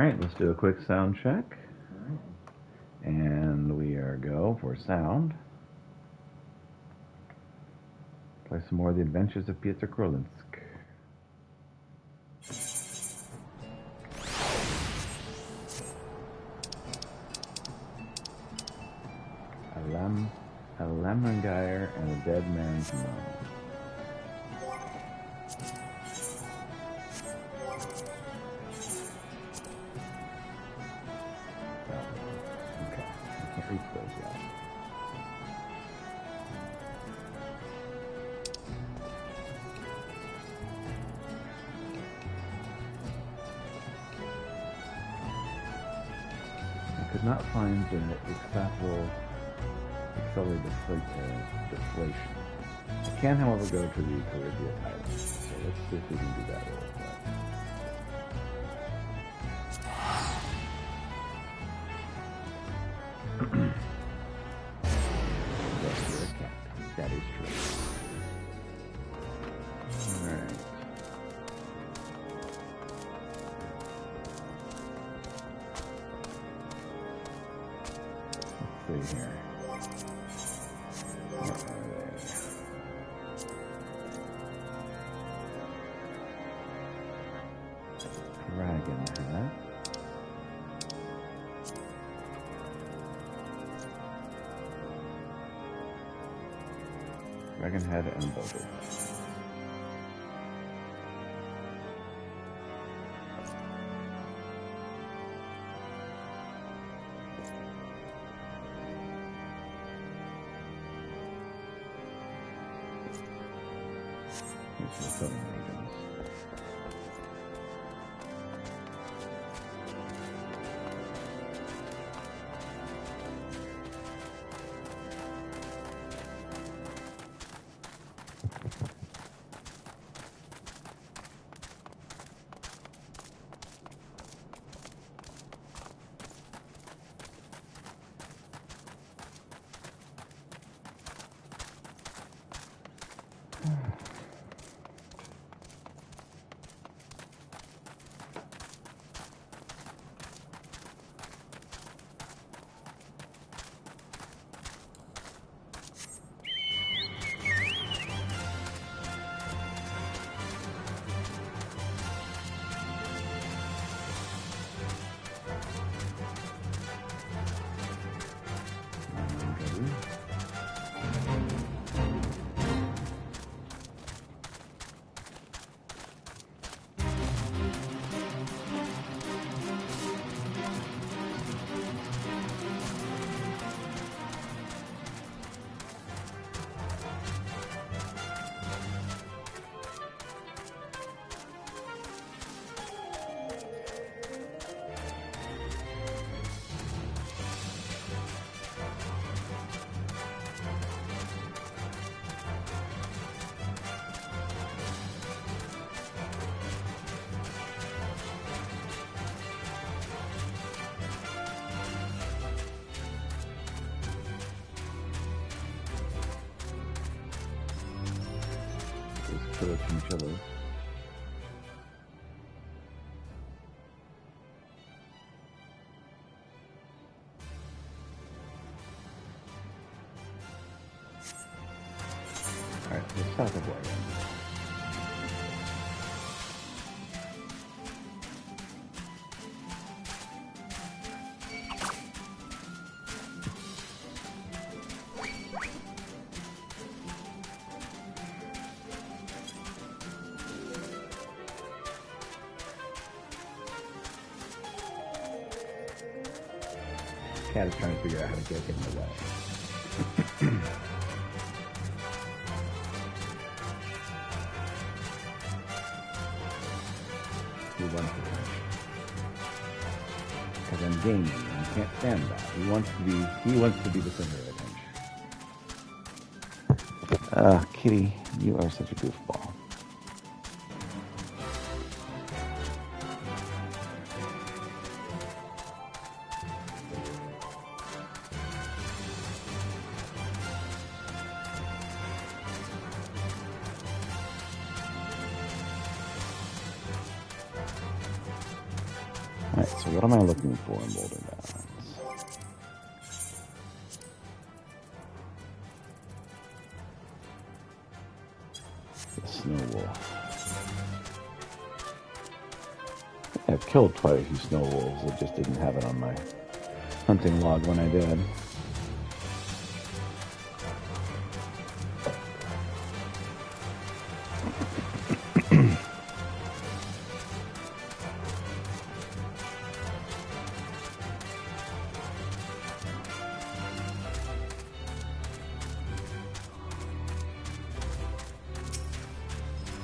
Alright, let's do a quick sound check. And we are go for sound. Play some more of The Adventures of Piotr Królinsk. A lemongire and a dead man's moan. Okay, I can't reach those yet. I could not find the accelerated deflation. I can, however, go to the Caribbean Islands. So let's see if we can do that real quick. Yes, you're a cat. That is true. Alright. Let's see here. Dragon head. Dragon head and boulder head. These are southern regions. Chinchillas. Alright, we're south of Oregon. Cat is trying to figure out how to get in the way. He wants to finish. Because I'm gaming, and he can't stand that. He wants to be the center of attention. Kitty, you are such a goofball. Alright, so what am I looking for in Boulder Downs? The snow wolf. I've killed quite a few snow wolves. I just didn't have it on my hunting log when I did.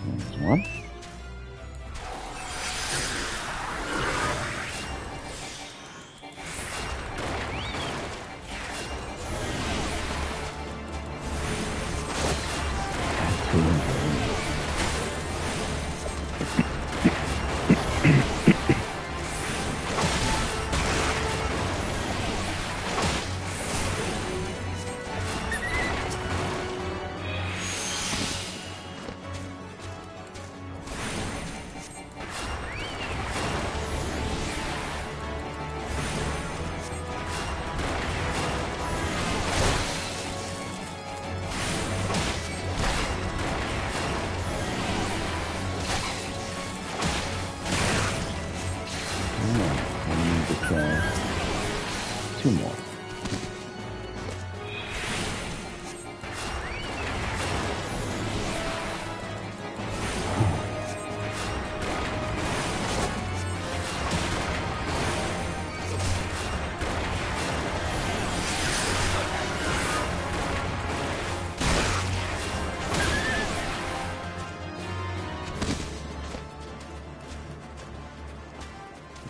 There's one. Two more.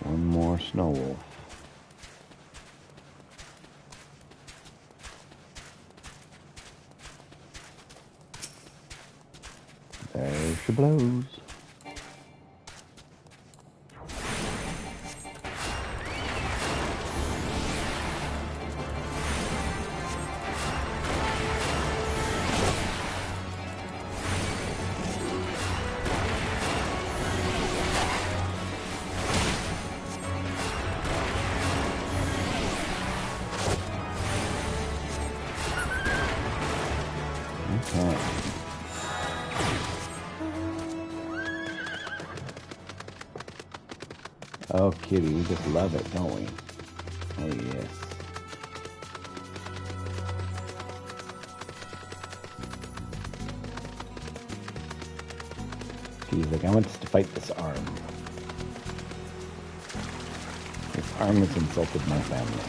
One more snow wolf. There she blows. Okay. Oh, kitty, we just love it, don't we? Oh, yes. Kitty's like, I want us to fight this arm. This arm has insulted my family.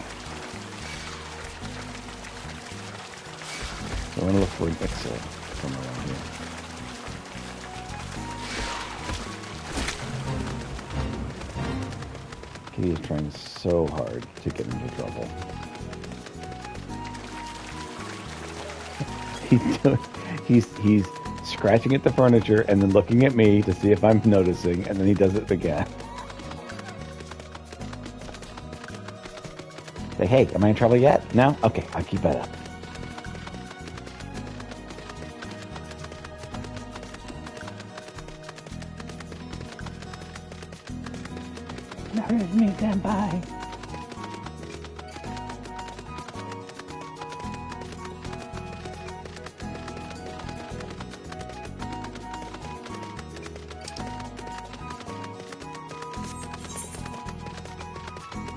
So I want to look for an XIV from around here. He is trying so hard to get into trouble. He's scratching at the furniture and then looking at me to see if I'm noticing, and then he does it again. Say, hey, am I in trouble yet? No? Okay, I'll keep that up. There's me, stand by.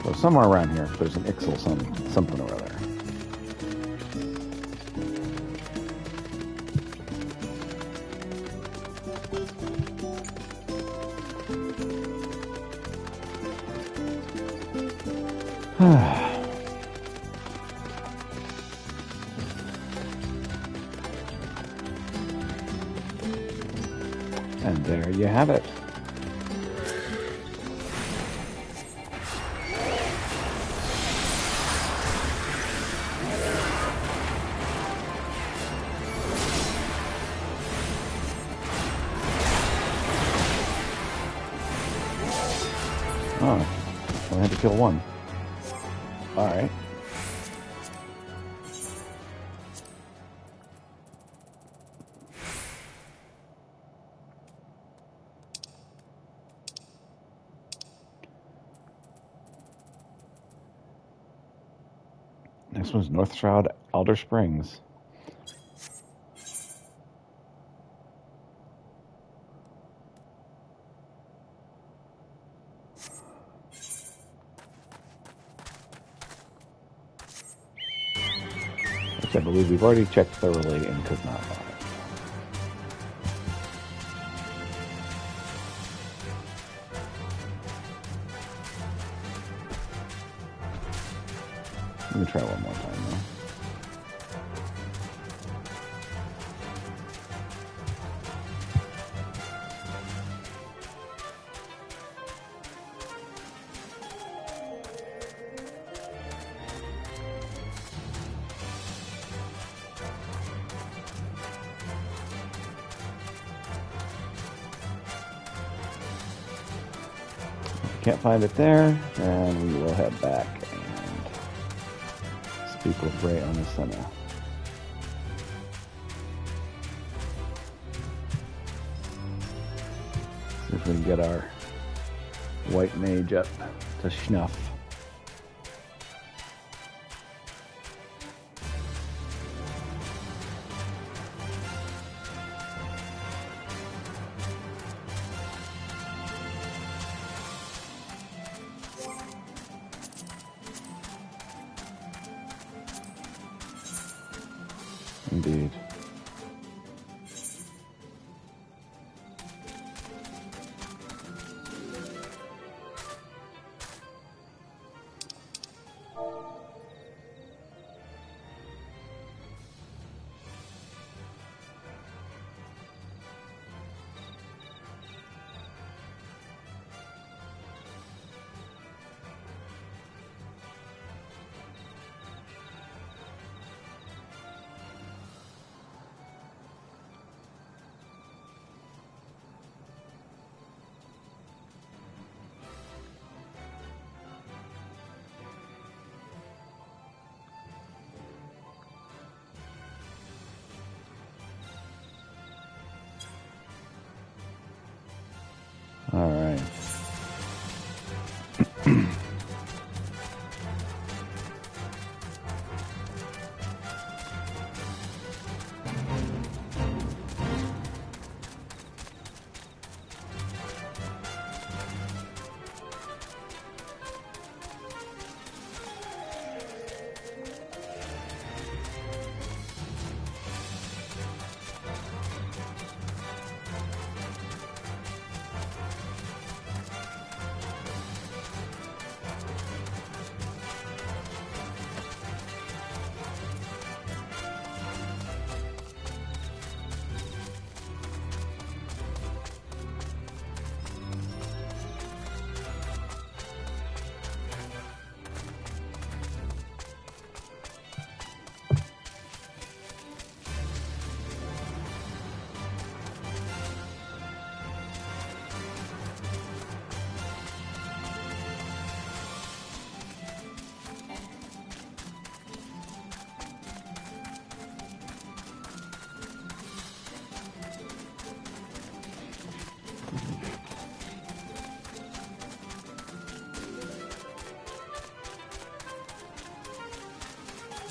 So somewhere around here, there's an XIV something or other. And there you have it. Oh, I had to kill one. All right. This one's North Shroud, Alder Springs. Which I believe we've already checked thoroughly and could not find. Let me try one more time though. Can't find it there, and we will head back and speak with Ray on the center. See if we can get our white mage up to snuff. Indeed. All right.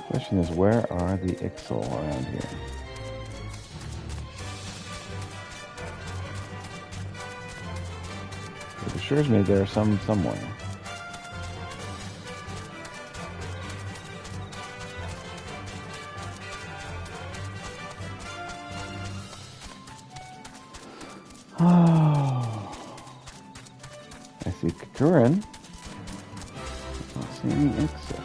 Question is, where are the Ixal around here? It assures me there are some somewhere. Oh, I see Kakurin. I don't see any Ixal.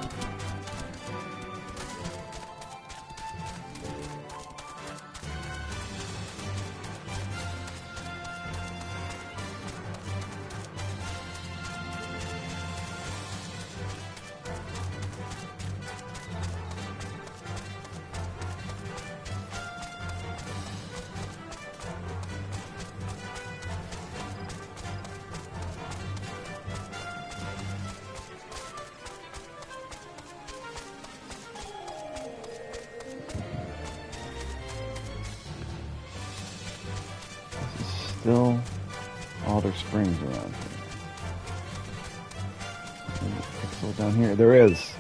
Still Alder Springs around here. Any Ixal down here? There is.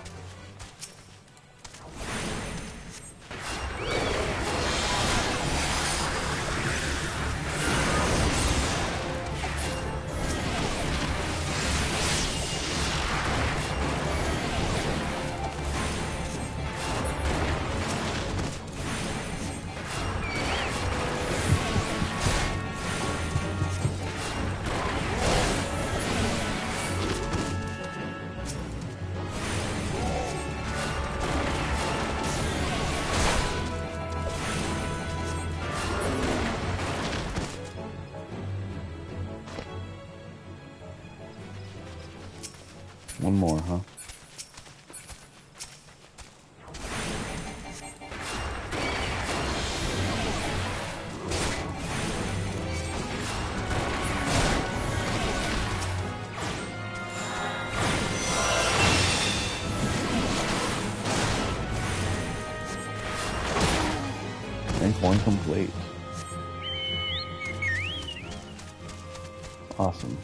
One more, huh? Rank 1 complete. Awesome.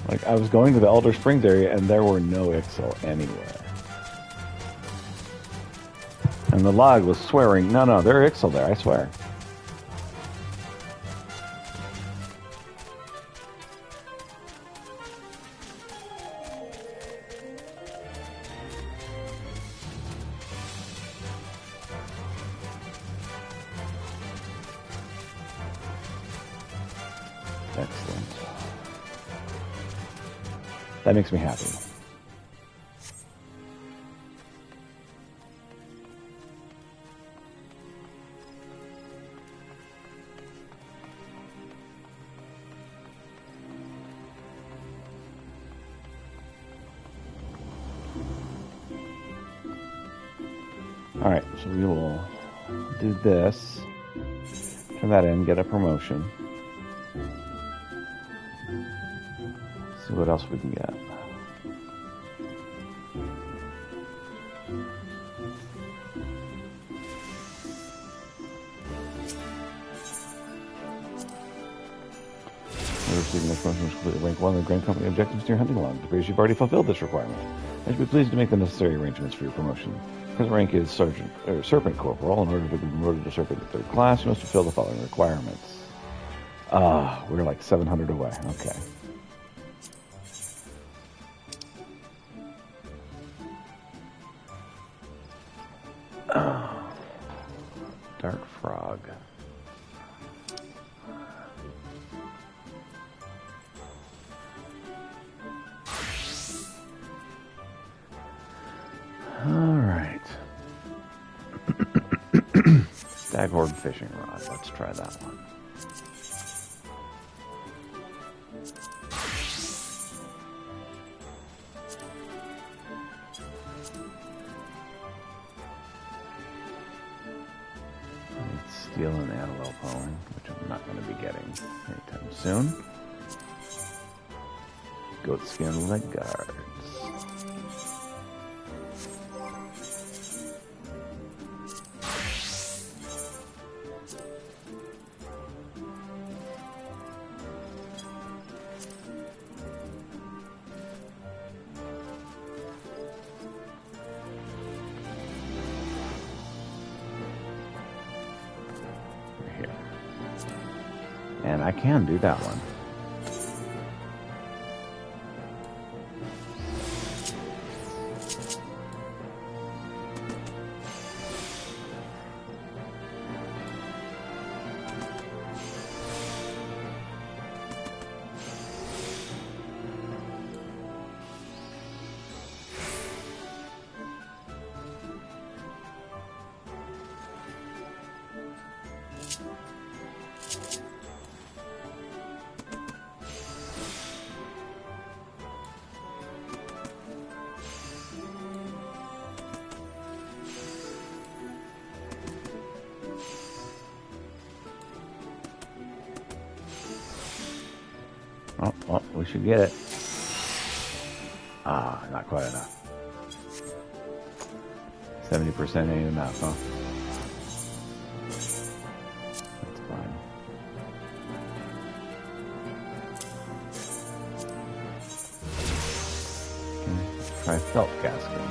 Like, I was going to the Elder Springs area and there were no Ixal anywhere. And the log was swearing, no, there are Ixal there, I swear. Excellent. That makes me happy. All right, so we will do this. Turn that in, get a promotion. See what else we can get. We're receiving this promotion, which completely rank 1 of the Grand Company objectives to your hunting log. Because you've already fulfilled this requirement. I should be pleased to make the necessary arrangements for your promotion. Present rank is Serpent Corporal. In order to be promoted to Serpent 3rd class, you must fulfill the following requirements. We're like 700 away. Okay. Dark Frog. Alright. Staghorn fishing rod. Let's try that one. Steel and antelope horn, which I'm not going to be getting anytime soon. Goat skin leg guards. And I can do that one. Oh, we should get it. Not quite enough. 70% ain't enough, huh? That's fine. Okay, try felt gaskins.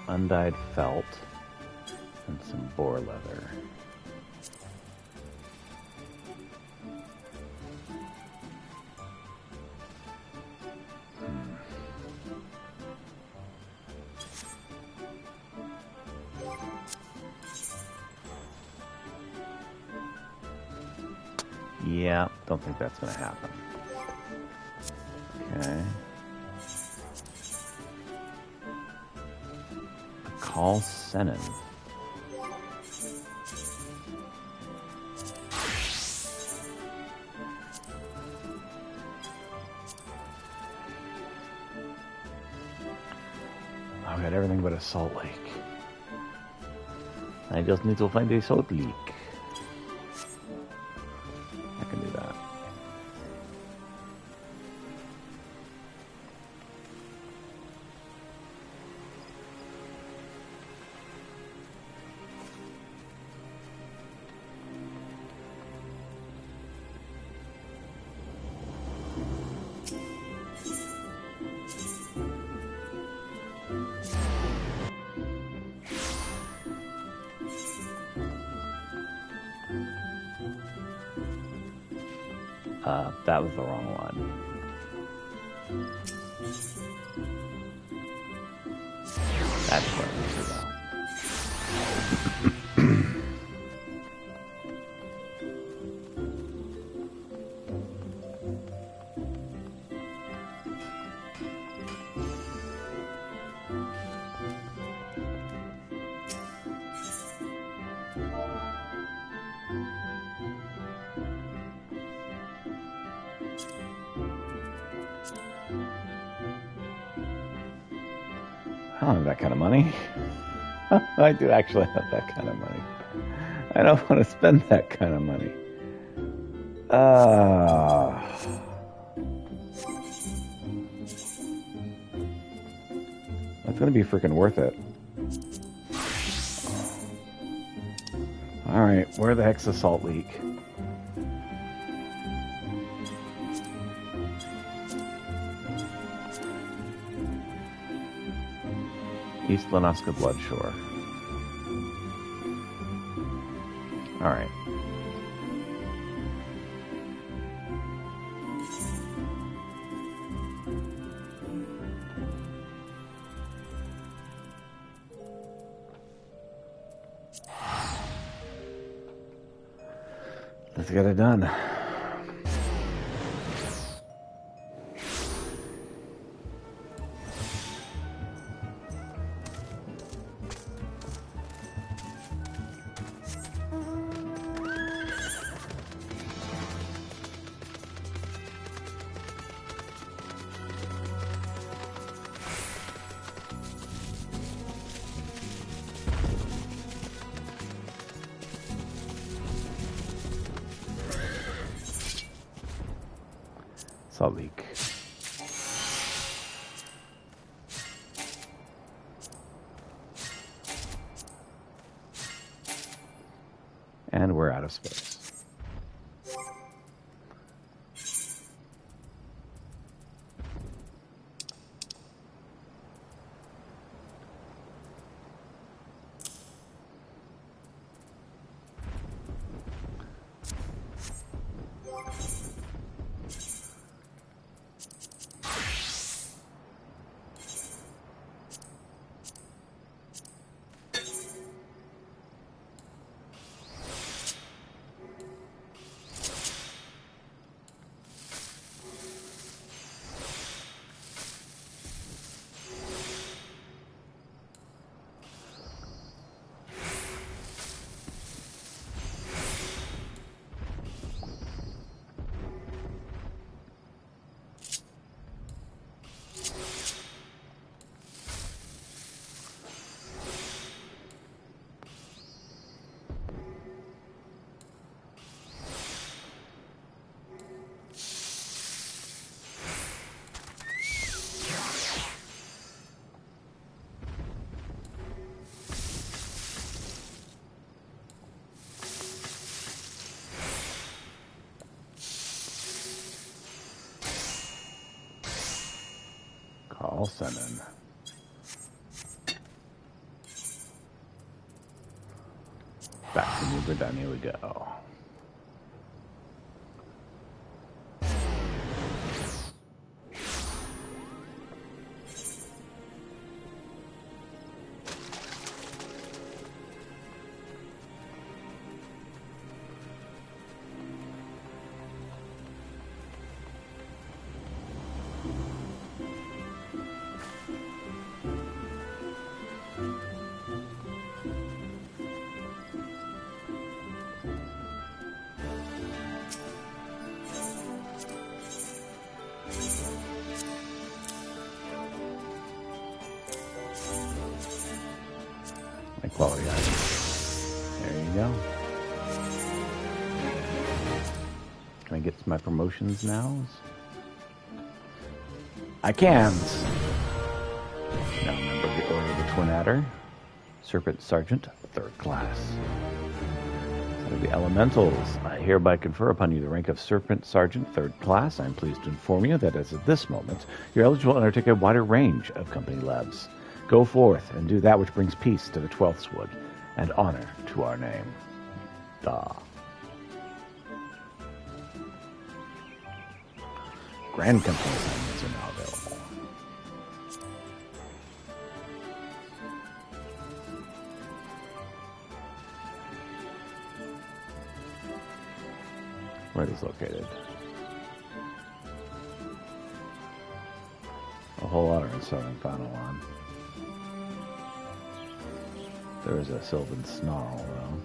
Undyed felt. And some boar leather. Yeah, don't think that's going to happen. Okay. Call Senin. I've got everything but a salt lake. I just need to find a salt lake. I can do that. That was the wrong one. That's where we should go. I don't have that kind of money. I do actually have that kind of money. I don't want to spend that kind of money. That's going to be freaking worth it. Alright, where the heck's the salt leak? East Lenoska Bloodshore. Alright. Let's get it done. Salt leak. And we're out of space. Call Senin. Back to New Britain, here we go. Quality item. There you go. Can I get to my promotions now? I can. Now remember the order of the Twin Adder. Serpent Sergeant, 3rd class. So the Elementals, I hereby confer upon you the rank of Serpent Sergeant, 3rd class. I am pleased to inform you that as of this moment, you're eligible to undertake a wider range of company labs. Go forth and do that which brings peace to the 12th Wood and honor to our name. Grand Company assignments are now available. Where it is located. A whole lot are in Southern Padawan. There is a Sylvan Snarl, though.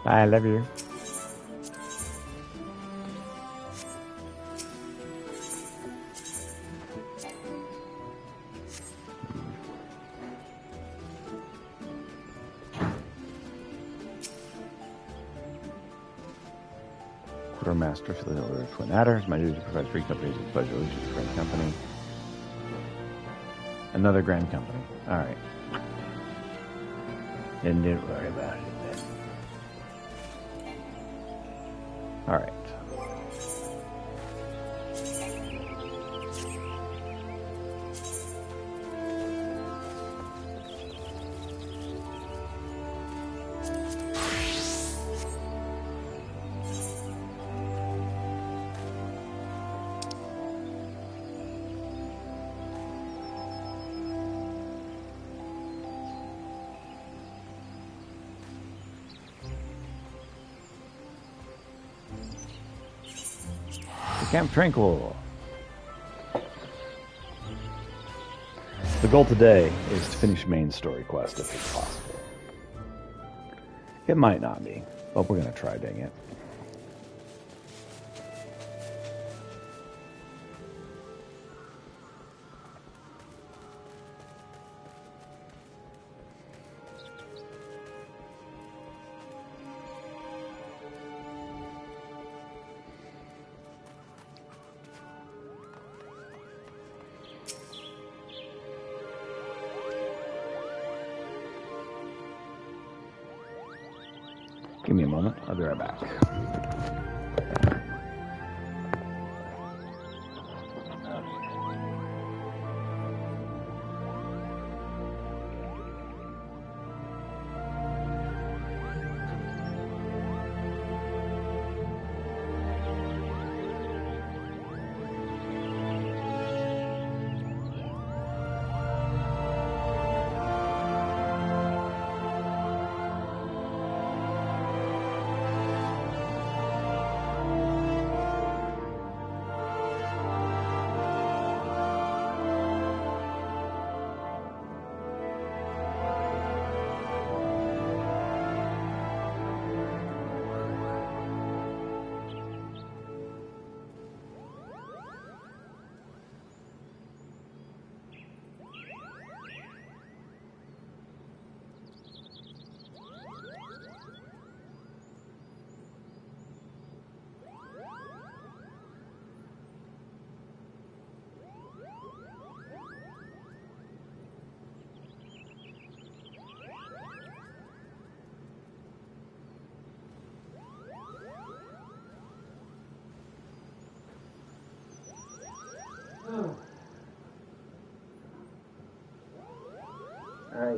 I love you. Quartermaster for the Order of Twin Adders. My duty to provide free companies with pledge allegiance to the Grand Company. Another Grand Company. Alright. Then don't worry about it then. Alright. Camp Tranquil. The goal today is to finish main story quest if it's possible. It might not be, but we're going to try, dang it. Give me a moment. I'll be right back.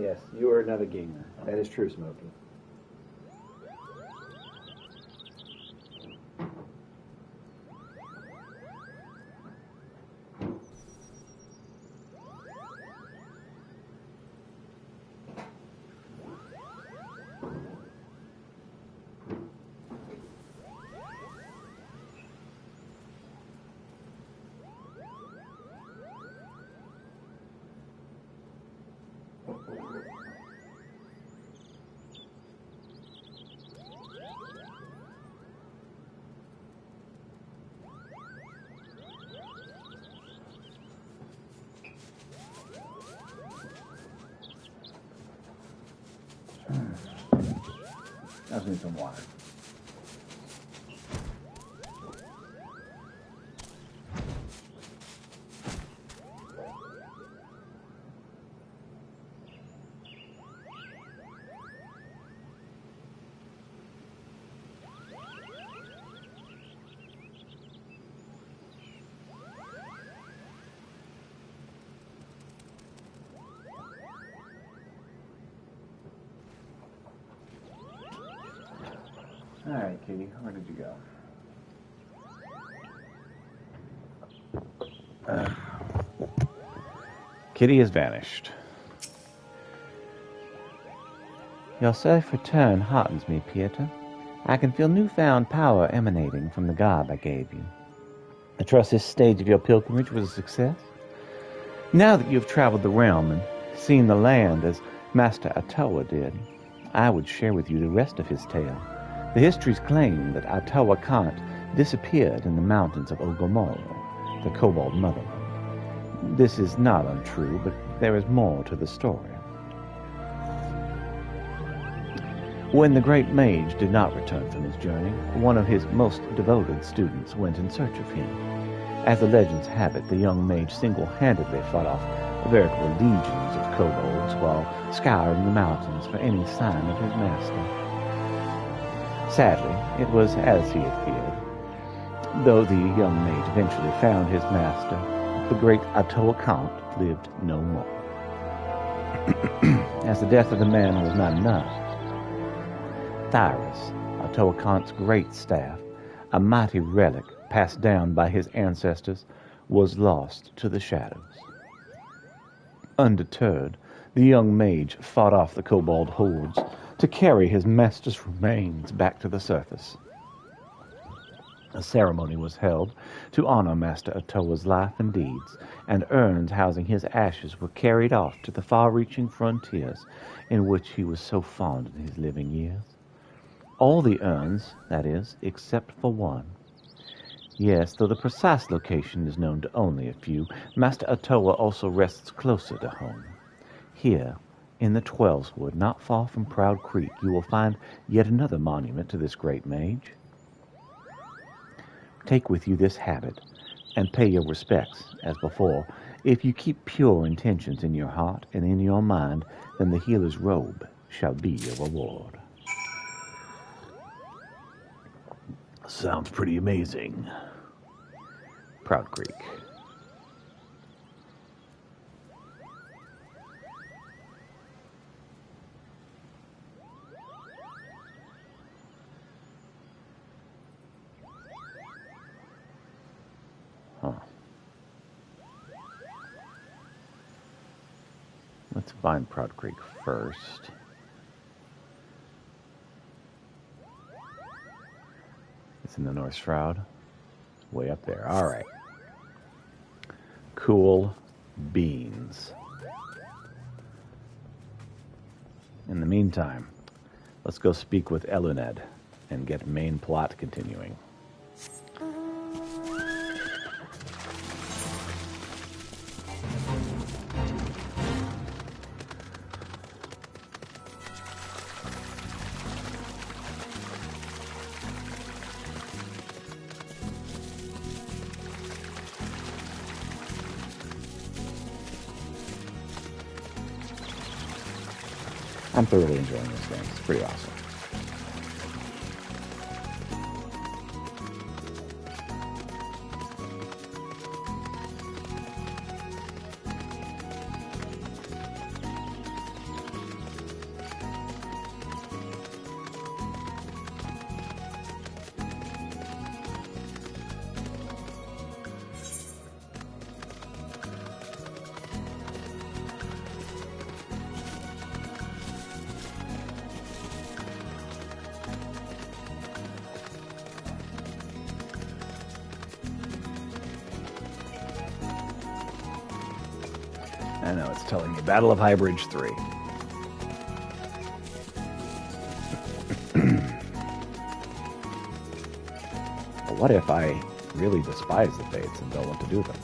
Yes, you are another gamer. That is true, Smokey. I just need some water. All right, Kitty, where did you go? Kitty has vanished. Your safe return heartens me, Pieter. I can feel newfound power emanating from the garb I gave you. I trust this stage of your pilgrimage was a success. Now that you have traveled the realm and seen the land as Master Atawa did, I would share with you the rest of his tale. The histories claim that Atawa Kant disappeared in the mountains of Ogomoro, the Kobold motherland. This is not untrue, but there is more to the story. When the great mage did not return from his journey, one of his most devoted students went in search of him. As the legends have it, the young mage single-handedly fought off veritable legions of kobolds while scouring the mountains for any sign of his master. Sadly, it was as he had feared. Though the young mage eventually found his master, the great Atawa Kant lived no more. As the death of the man was not enough, Thyrus, Atawa Kant's great staff, a mighty relic passed down by his ancestors, was lost to the shadows. Undeterred, the young mage fought off the kobold hordes to carry his master's remains back to the surface. A ceremony was held to honor Master Atawa's life and deeds, and urns housing his ashes were carried off to the far-reaching frontiers in which he was so fond in his living years. All the urns, that is, except for one. Yes, though the precise location is known to only a few, Master Atawa also rests closer to home. Here, in the Twelveswood, not far from Proud Creek, you will find yet another monument to this great mage. Take with you this habit, and pay your respects, as before. If you keep pure intentions in your heart and in your mind, then the healer's robe shall be your reward. Sounds pretty amazing. Proud Creek. Huh. Let's find Proud Creek first. It's in the North Shroud. Way up there. All right. Cool beans. In the meantime, let's go speak with Eluned and get main plot continuing. I'm thoroughly enjoying this game. It's pretty awesome. I know, it's telling me Battle of High Bridge 3. But what if I really despise the Fates and don't want to do them?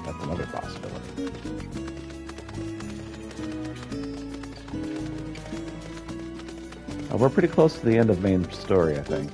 That's another possibility. We're pretty close to the end of main story, I think.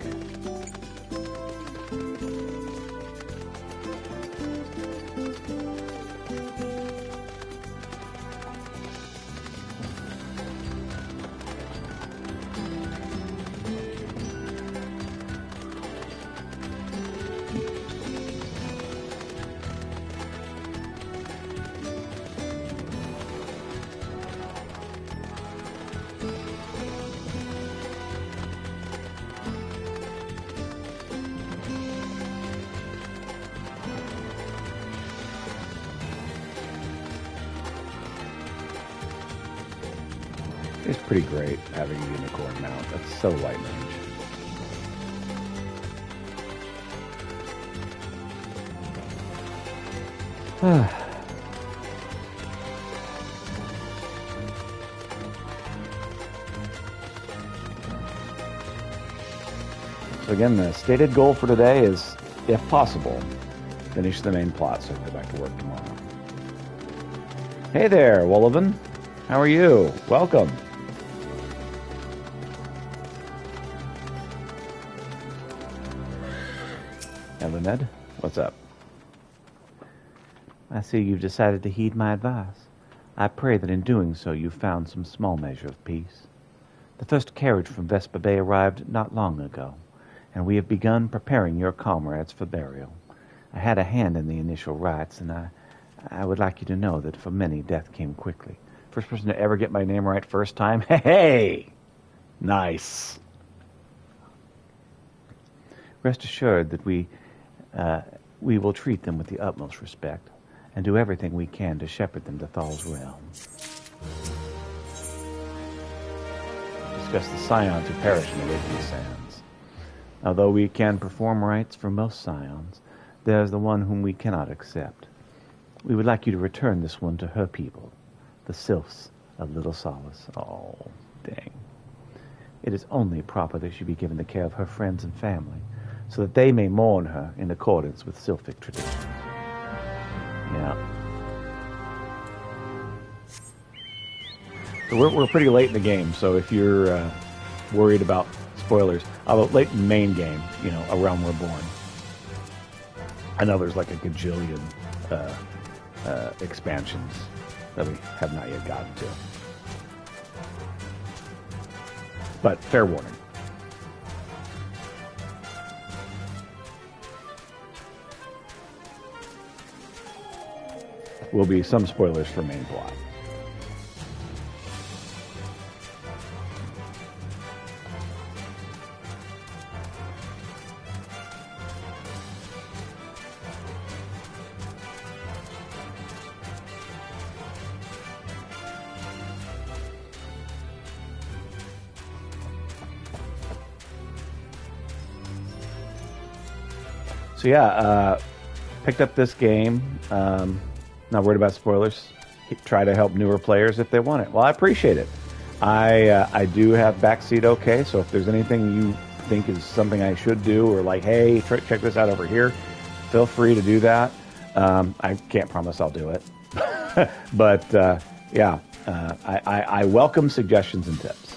It's pretty great having a unicorn mount. That's so light range. So again, the stated goal for today is, if possible, finish the main plot so I can go back to work tomorrow. Hey there, Wolivan. How are you? Welcome. Hello, Ned. What's up? I see you've decided to heed my advice. I pray that in doing so you've found some small measure of peace. The first carriage from Vespa Bay arrived not long ago, and we have begun preparing your comrades for burial. I had a hand in the initial rites, and I would like you to know that for many, death came quickly. First person to ever get my name right first time? Hey! Nice. Rest assured that we will treat them with the utmost respect and do everything we can to shepherd them to Thal's realm. Discuss the scions who perish in the Waking Sands. Although we can perform rites for most scions, there is the one whom we cannot accept. We would like you to return this one to her people, the Sylphs of Little Solace. Oh, dang. It is only proper that she be given the care of her friends and family, so that they may mourn her in accordance with Sylphic traditions. Yeah. So we're pretty late in the game, so if you're worried about spoilers, although late in the main game, you know, A Realm Reborn. I know there's like a gajillion expansions that we have not yet gotten to. But fair warning. Will be some spoilers for main plot. So yeah, picked up this game. Not worried about spoilers. Try to help newer players if they want it. Well, I appreciate it. I do have backseat okay, so if there's anything you think is something I should do, or like, hey, check this out over here, feel free to do that. I can't promise I'll do it. But yeah, I welcome suggestions and tips.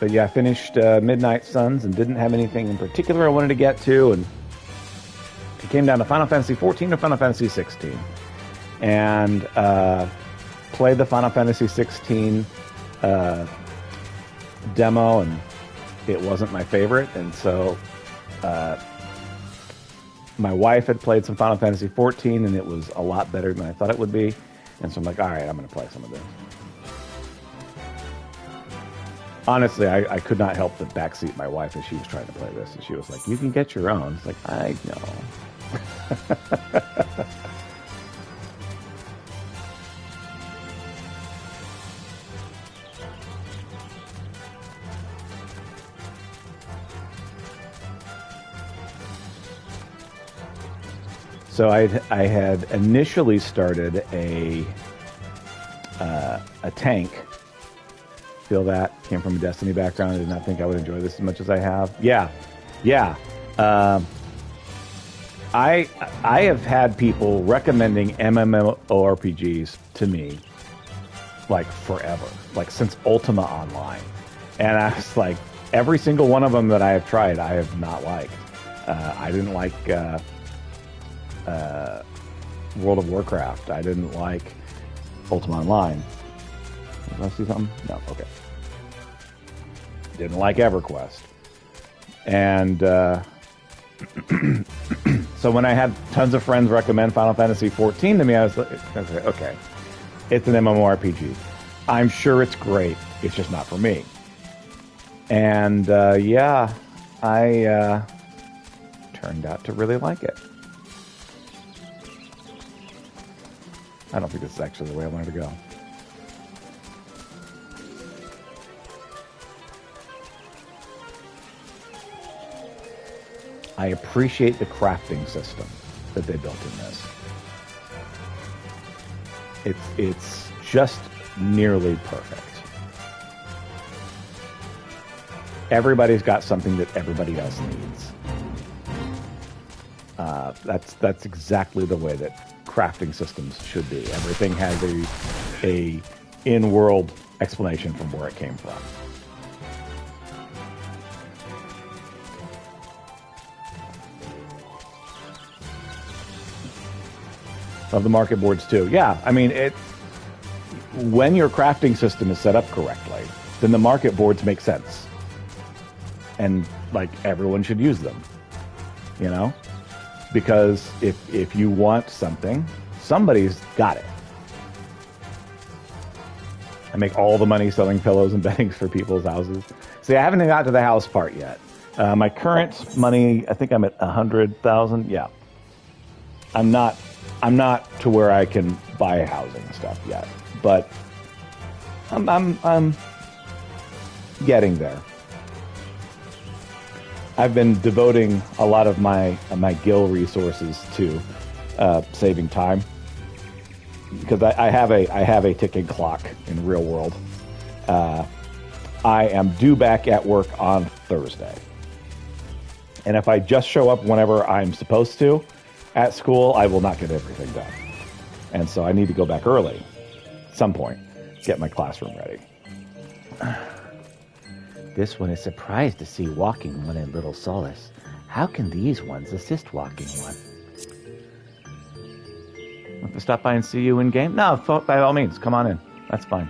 But yeah, I finished Midnight Suns and didn't have anything in particular I wanted to get to, and it came down to Final Fantasy XIV or Final Fantasy XVI. And played the Final Fantasy XVI demo, and it wasn't my favorite, and so my wife had played some Final Fantasy XIV, and it was a lot better than I thought it would be, and so I'm like, all right, I'm going to play some of this. Honestly, I could not help but backseat my wife as she was trying to play this. And she was like, you can get your own. It's like, I know. So I had initially started a tank. Feel that? Came from a Destiny background. I did not think I would enjoy this as much as I have. Yeah. I have had people recommending MMORPGs to me like forever, like since Ultima Online. And I was like, every single one of them that I have tried, I have not liked. I didn't like World of Warcraft. I didn't like Ultima Online. Did I see something? No, okay. Didn't like EverQuest. And so when I had tons of friends recommend Final Fantasy XIV to me, I was like, okay, it's an MMORPG. I'm sure it's great. It's just not for me. And yeah, I turned out to really like it. I don't think this is actually the way I wanted to go. I appreciate the crafting system that they built in this. It's just nearly perfect. Everybody's got something that everybody else needs. That's exactly the way that crafting systems should be. Everything has a in-world explanation from where it came from. Of the market boards too. Yeah, I mean, when your crafting system is set up correctly, then the market boards make sense. And like everyone should use them, you know? Because if you want something, somebody's got it. I make all the money selling pillows and beddings for people's houses. See, I haven't even got to the house part yet. My current money, I think I'm at 100,000. Yeah. I'm not to where I can buy housing and stuff yet, but I'm getting there. I've been devoting a lot of my gil resources to saving time because I have a ticking clock in the real world. I am due back at work on Thursday, and if I just show up whenever I'm supposed to at school, I will not get everything done. And so I need to go back early at some point, get my classroom ready. This one is surprised to see Walking One in Little Solace. How can these ones assist Walking One? If I stop by and see you in game? No, by all means, come on in. That's fine.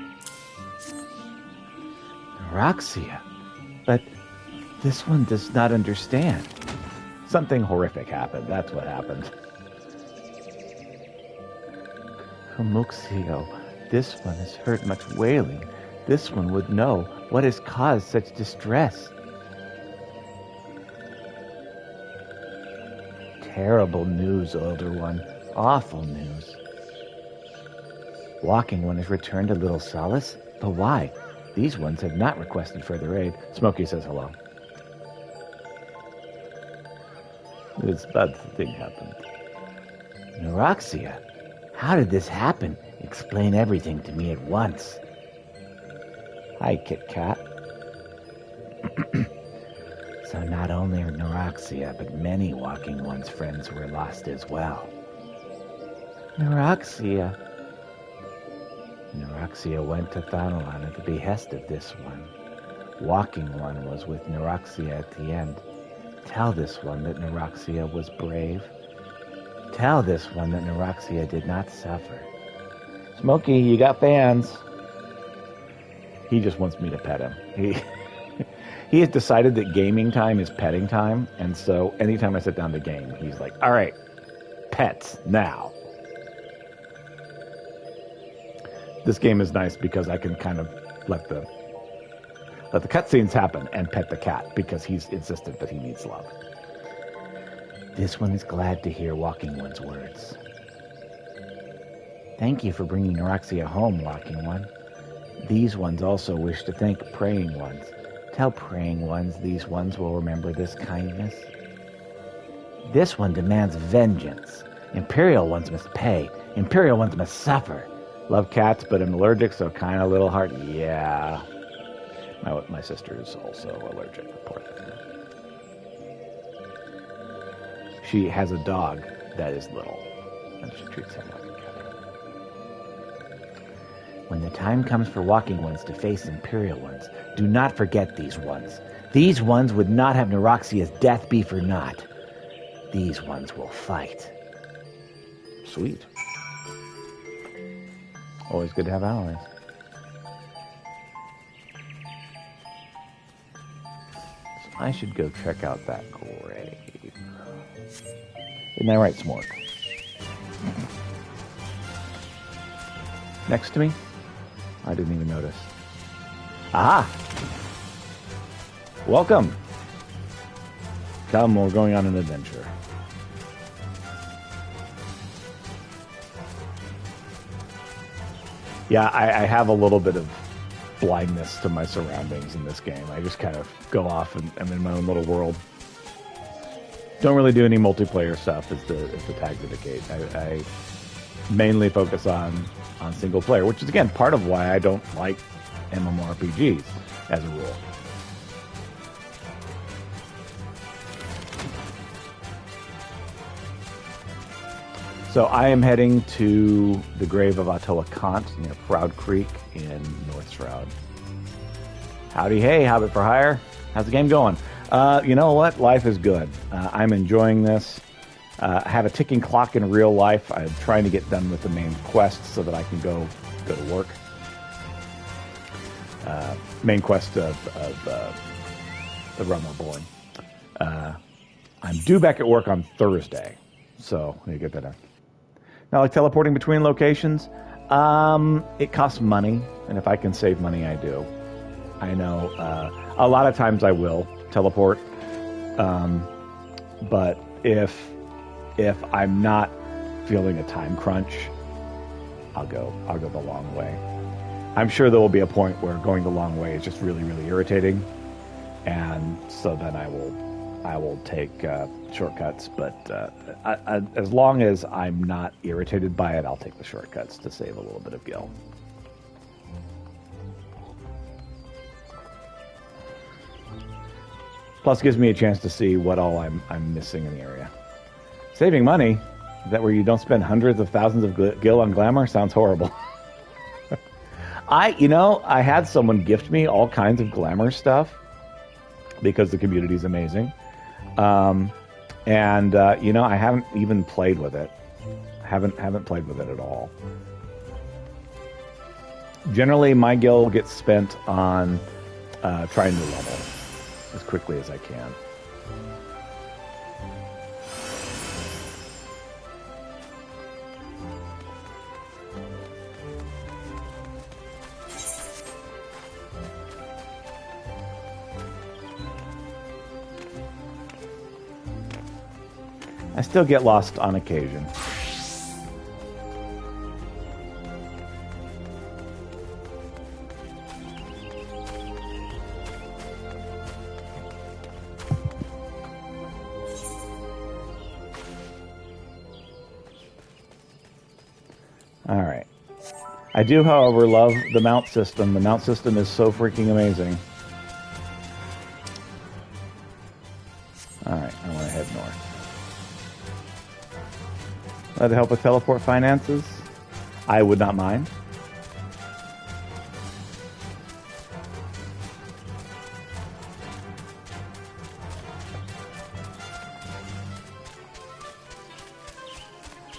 Roxia, but this one does not understand. Something horrific happened. That's what happened. Homuxio, this one has heard much wailing. This one would know what has caused such distress. Terrible news, Older One. Awful news. Walking One has returned to Little Solace, but why? These ones have not requested further aid. Smokey says hello. This bad thing happened. Neuroxia, how did this happen? Explain everything to me at once. Hi, Kit Kat. So not only Neuroxia, but many Walking One's friends were lost as well. Neuroxia. Neuroxia went to Thanalan at the behest of this one. Walking One was with Neuroxia at the end. Tell this one that Neuroxia was brave. Tell this one that Neuroxia did not suffer. Smokey, you got fans. He just wants me to pet him. He has decided that gaming time is petting time, and so anytime I sit down to game, he's like, all right, pets, now. This game is nice because I can kind of let the cutscenes happen and pet the cat because he's insistent that he needs love. This one is glad to hear Walking One's words. Thank you for bringing Neuroxia home, Walking One. These ones also wish to thank Praying Ones. Tell Praying Ones these ones will remember this kindness. This one demands vengeance. Imperial ones must pay. Imperial ones must suffer. Love cats, but I'm allergic, so kind of little hard. Yeah. My sister is also allergic, poor thing. She has a dog that is little, and she treats him like a cat. When the time comes for walking ones to face Imperial ones, do not forget these ones. These ones would not have Neuroxia's death be for naught. These ones will fight. Sweet. Always good to have allies. So I should go check out that grave. Isn't that right, Smork? Next to me? I didn't even notice. Aha! Welcome. Come, we're going on an adventure. Yeah, I have a little bit of blindness to my surroundings in this game. I just kind of go off and I'm in my own little world. Don't really do any multiplayer stuff, as the tags indicate. I mainly focus on single player, which is, again, part of why I don't like MMORPGs as a rule. So I am heading to the grave of Attila Kant near Proud Creek in North Shroud. Howdy, hey, Hobbit for Hire. How's the game going? You know what? Life is good. I'm enjoying this. I have a ticking clock in real life. I'm trying to get done with the main quest so that I can go to work. Main quest of the Realm Reborn. I'm due back at work on Thursday, so I need to get that done. Now, like teleporting between locations, it costs money, and if I can save money, I do. I know a lot of times I will teleport, but if I'm not feeling a time crunch, I'll go the long way. I'm sure there will be a point where going the long way is just really, really irritating, and so then I will take shortcuts. But as long as I'm not irritated by it, I'll take the shortcuts to save a little bit of gil. Plus, it gives me a chance to see what all I'm missing in the area. Saving money? Is that where you don't spend hundreds of thousands of gil on glamour? Sounds horrible. I had someone gift me all kinds of glamour stuff because the community is amazing. I haven't even played with it. Haven't played with it at all. Generally, my gil gets spent on trying to level as quickly as I can. I still get lost on occasion. All right. I do, however, love the mount system. The mount system is so freaking amazing. All right, I want to head north. To help with teleport finances, I would not mind.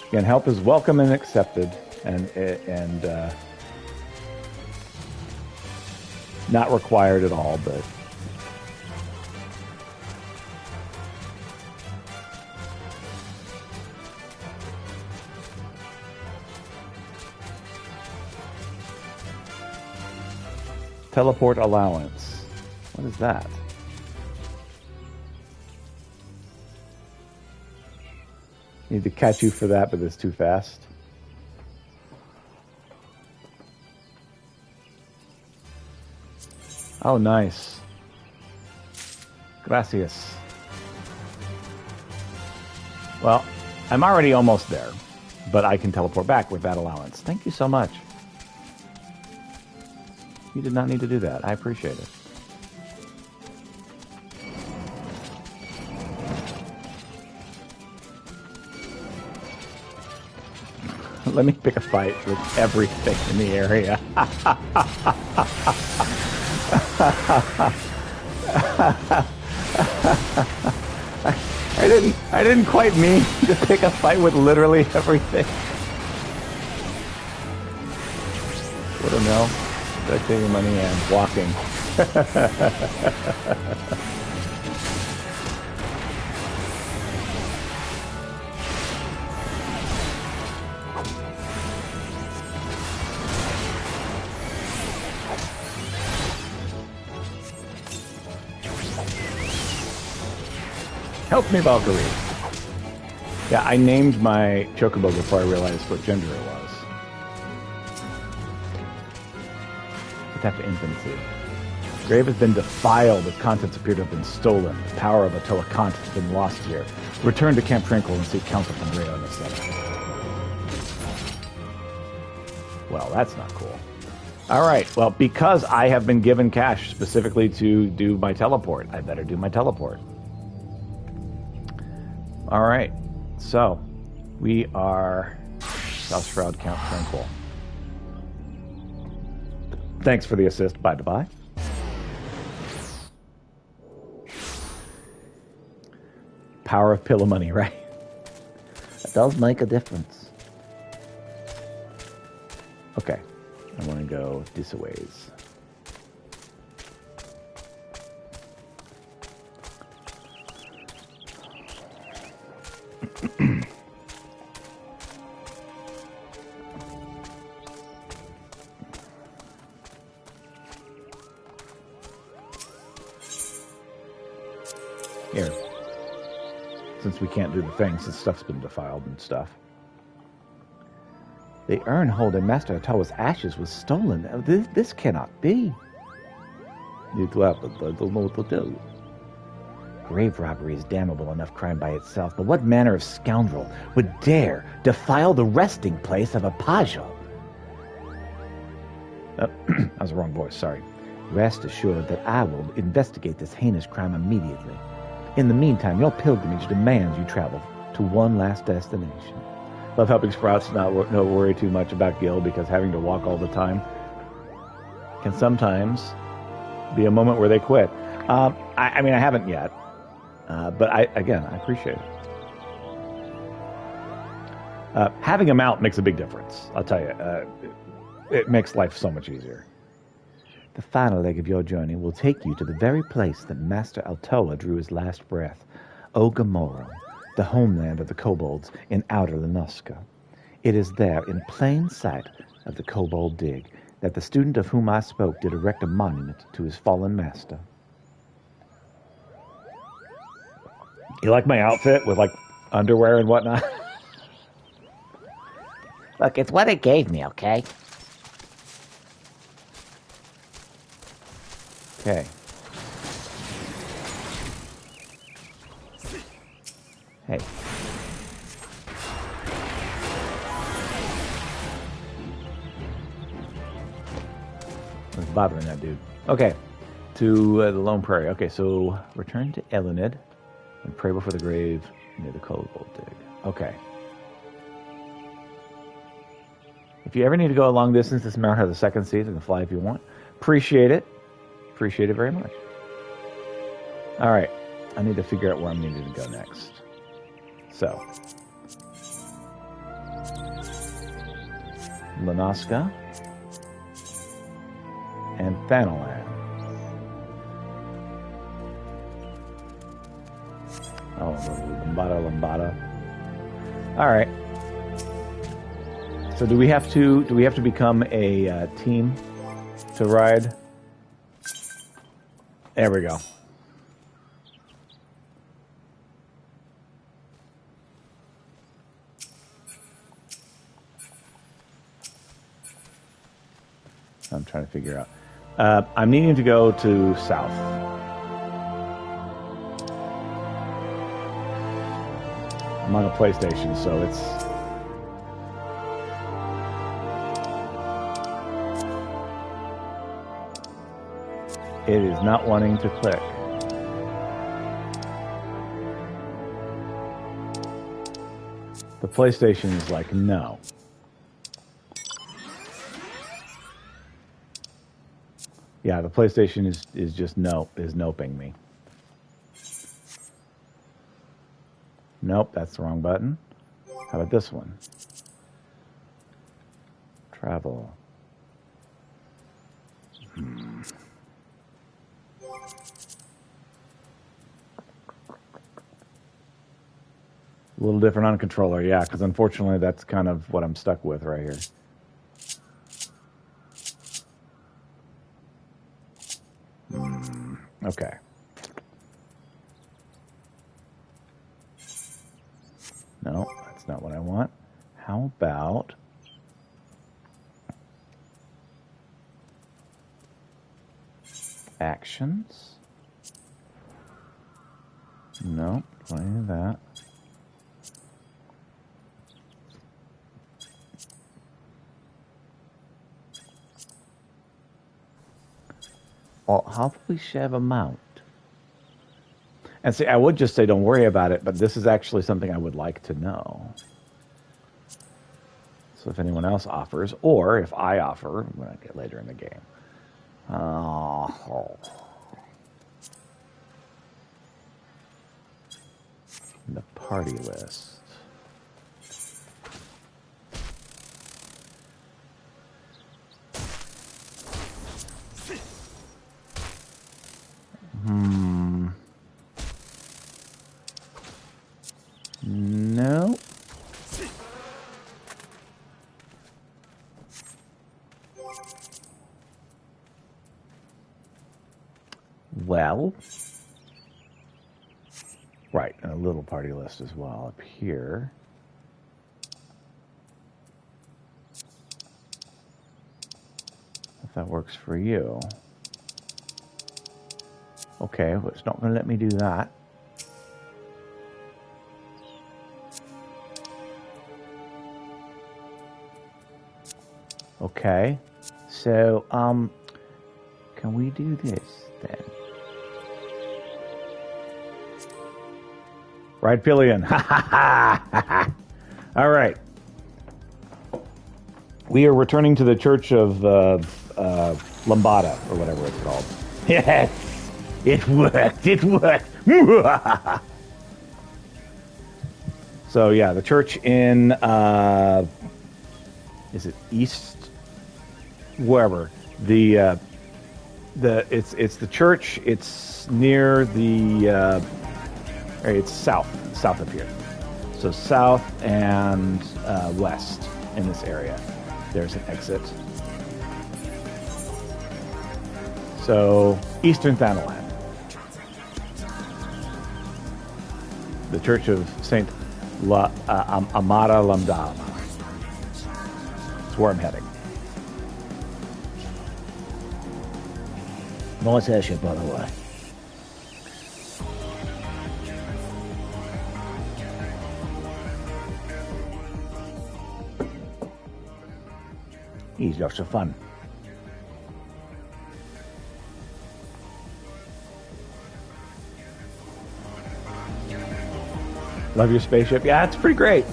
Again, help is welcome and accepted, and not required at all, but teleport allowance. What is that? Need to catch you for that, but it's too fast. Oh, nice. Gracias. Well, I'm already almost there, but I can teleport back with that allowance. Thank you so much. You did not need to do that. I appreciate it. Let me pick a fight with everything in the area. I didn't quite mean to pick a fight with literally everything. What a no. Did I take your money and walking? Help me, Valkyrie. Yeah, I named my chocobo before I realized what gender it was. Tap to infancy. Grave has been defiled. Its contents appear to have been stolen. The power of Atoa Kant has been lost here. Return to Camp Tranquil and seek counsel from Rhea and etc. Well, that's not cool. All right. Well, because I have been given cash specifically to do my teleport, I better do my teleport. All right. So, we are South Shroud, Camp Tranquil. Thanks for the assist, by the by. Power of pillow money, right? That does make a difference. Okay. I want to go this ways. Here. Since we can't do the thing, since stuff's been defiled and stuff. The urn holding Master Atawa's ashes was stolen. This cannot be. It happened. I don't know what to tell you. Grave robbery is damnable enough crime by itself, but what manner of scoundrel would dare defile the resting place of a Pajo? That was the wrong voice, sorry. Rest assured that I will investigate this heinous crime immediately. In the meantime, your pilgrimage demands you travel to one last destination. Love helping Sprouts not worry too much about Gil, because having to walk all the time can sometimes be a moment where they quit. I mean, I haven't yet, but I appreciate it. Having them out makes a big difference, I'll tell you. It makes life so much easier. The final leg of your journey will take you to the very place that Master Altoa drew his last breath, Ogamoro, the homeland of the kobolds in outer Lenoska. It is there, in plain sight of the kobold dig, that the student of whom I spoke did erect a monument to his fallen master. You like my outfit with, like, underwear and whatnot? Look, it's what it gave me, okay? Okay. Hey. What's bothering that dude? Okay. To the Lone Prairie. Okay, so return to Elenid and pray before the grave near the kobold dig. Okay. If you ever need to go a long distance, this mount has a second seat. You can fly if you want. Appreciate it. Appreciate it very much. All right. I need to figure out where I'm needing to go next. So. Lenoska. And Thanalan. Oh, Lambada. All right. So do we have to become a team to ride? There we go. I'm trying to figure out. I'm needing to go to south. I'm on a PlayStation, so it's... It is not wanting to click. The PlayStation is like, no. Yeah, the PlayStation is just noping me. Nope, that's the wrong button. How about this one? Travel. A little different on controller, yeah, because unfortunately that's kind of what I'm stuck with right here. Okay. No, that's not what I want. How about... actions? No, don't want any of that. Or how about we share a mount? And see, I would just say don't worry about it, but this is actually something I would like to know. So if anyone else offers, or if I offer, when I get later in the game. The party list. No. Well. Right, and a little party list as well up here. If that works for you. Okay, but it's not going to let me do that. Okay, so, can we do this then? Right, Pillion. Ha ha ha! All right. We are returning to the Church of Lambada, or whatever it's called. Yes! It worked! It worked! So, yeah, the church in, is it East? Wherever. It's the church, it's near the, it's south of here. So south and west in this area. There's an exit. So Eastern Thanaland. The Church of Saint Amara Lamdala. That's where I'm heading. Nice airship, by the way. He's lots of fun. Love your spaceship? Yeah, it's pretty great.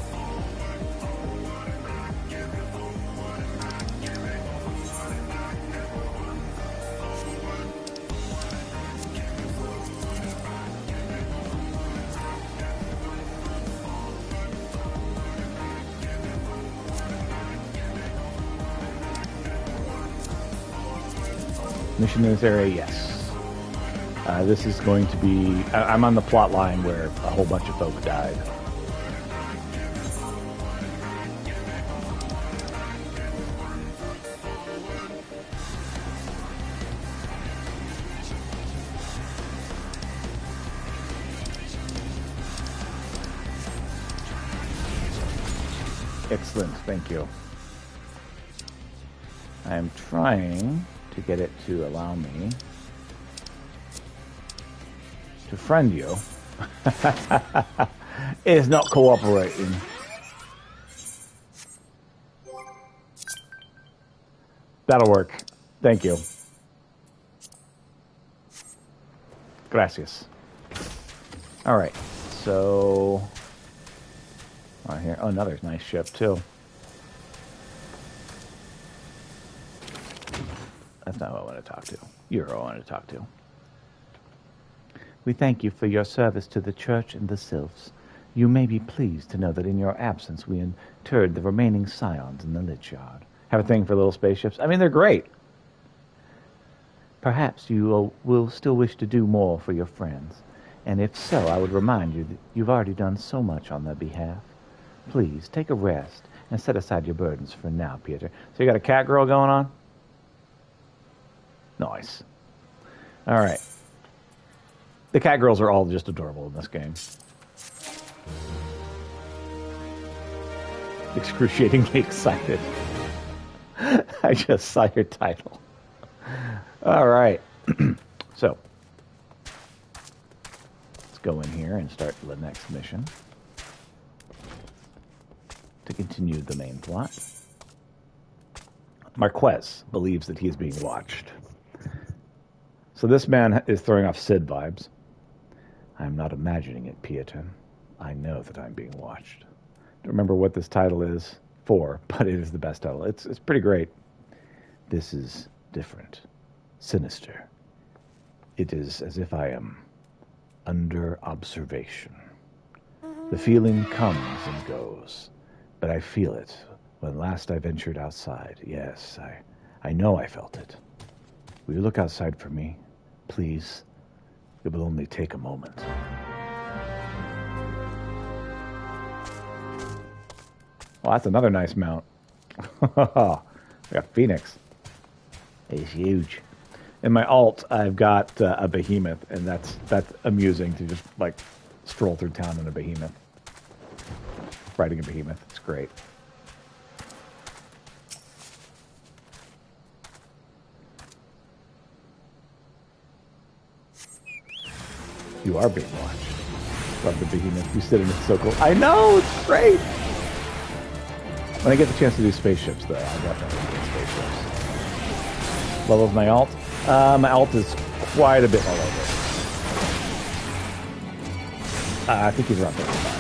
Mission in this area, yes. This is going to be... I'm on the plot line where a whole bunch of folk died. Excellent, thank you. I am trying to get it to allow me to friend you. It is not cooperating. That'll work. Thank you. Gracias. All right. So, right here. Oh, another nice ship too. That's not who I want to talk to. You're who I want to talk to. We thank you for your service to the church and the sylphs. You may be pleased to know that in your absence we interred the remaining scions in the Lich Yard. Have a thing for little spaceships? I mean, they're great. Perhaps you will still wish to do more for your friends. And if so, I would remind you that you've already done so much on their behalf. Please, take a rest and set aside your burdens for now, Peter. So you got a cat girl going on? Nice. All right. The cat girls are all just adorable in this game. Excruciatingly excited. I just saw your title. All right. So, let's go in here and start the next mission to continue the main plot. Marquez believes that he is being watched. So this man is throwing off Sid vibes. I'm not imagining it, Pieter. I know that I'm being watched. Don't remember what this title is for, but it is the best title. It's pretty great. This is different. Sinister. It is as if I am under observation. The feeling comes and goes, but I feel it when last I ventured outside. Yes, I know I felt it. Will you look outside for me, please? It will only take a moment. Well, that's another nice mount. We got Phoenix. He's huge. In my alt, I've got a behemoth, and that's amusing to just like stroll through town in a behemoth. Riding a behemoth, it's great. You are being watched. Love the behemoth. You sit in it so cool. I know, it's great. When I get the chance to do spaceships, though, I'll definitely do spaceships. Level of my alt? My alt is quite a bit all over. I think he's around 35.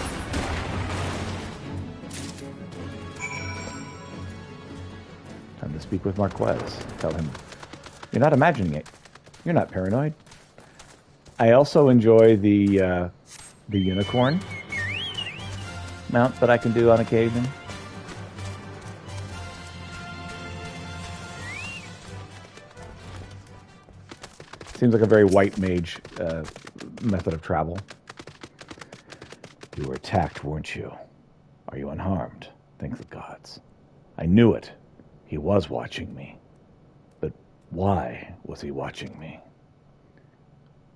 Time to speak with Marquez. Tell him, you're not imagining it. You're not paranoid. I also enjoy the unicorn mount that I can do on occasion. Seems like a very white mage method of travel. You were attacked, weren't you? Are you unharmed? Thank the gods. I knew it. He was watching me. But why was he watching me?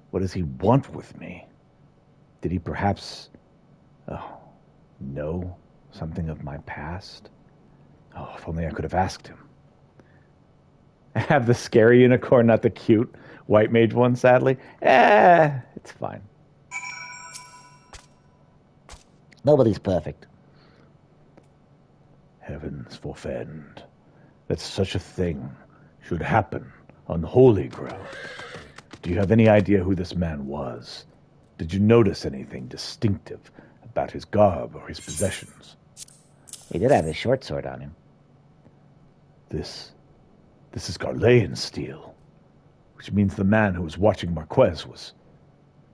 What does he want with me? Did he perhaps know something of my past? Oh, if only I could have asked him. I have the scary unicorn, not the cute white mage one, sadly. It's fine. Nobody's perfect. Heavens forfend that such a thing should happen on holy ground. Do you have any idea who this man was? Did you notice anything distinctive about his garb or his possessions? He did have his short sword on him. This is Garlean steel, which means the man who was watching Marquez was...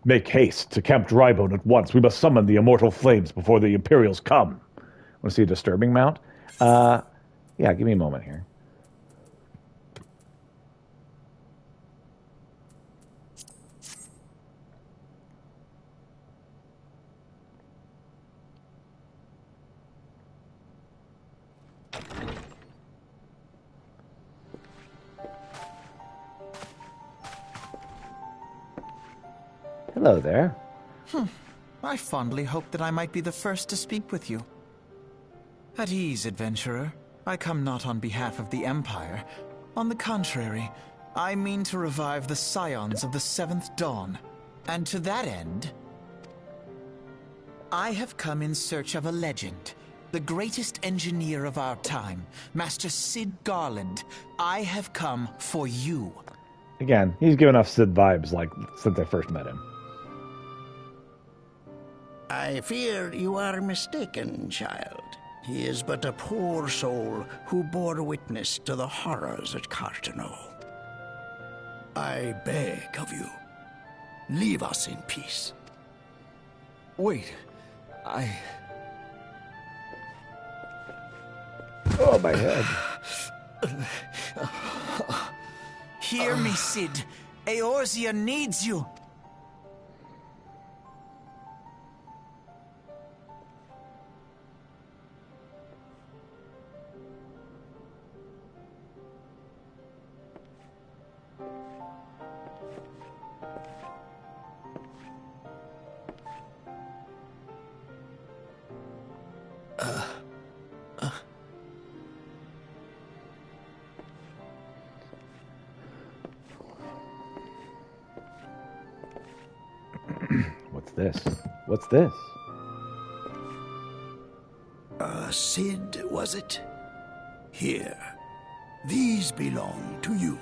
Make haste to Camp Drybone at once. We must summon the immortal flames before the Imperials come. Want to see a disturbing mount? Yeah, give me a moment here. Hello there. I fondly hoped that I might be the first to speak with you. At ease, adventurer. I come not on behalf of the Empire. On the contrary, I mean to revive the scions of the Seventh Dawn. And to that end... I have come in search of a legend. The greatest engineer of our time, Master Sid Garland. I have come for you. Again, he's given off Sid vibes like since I first met him. I fear you are mistaken, child. He is but a poor soul who bore witness to the horrors at Cartano. I beg of you, leave us in peace. Wait, Oh, my head. Hear me, Sid. Eorzea needs you. What's this? What's this? Sid, was it? Here. These belong to you.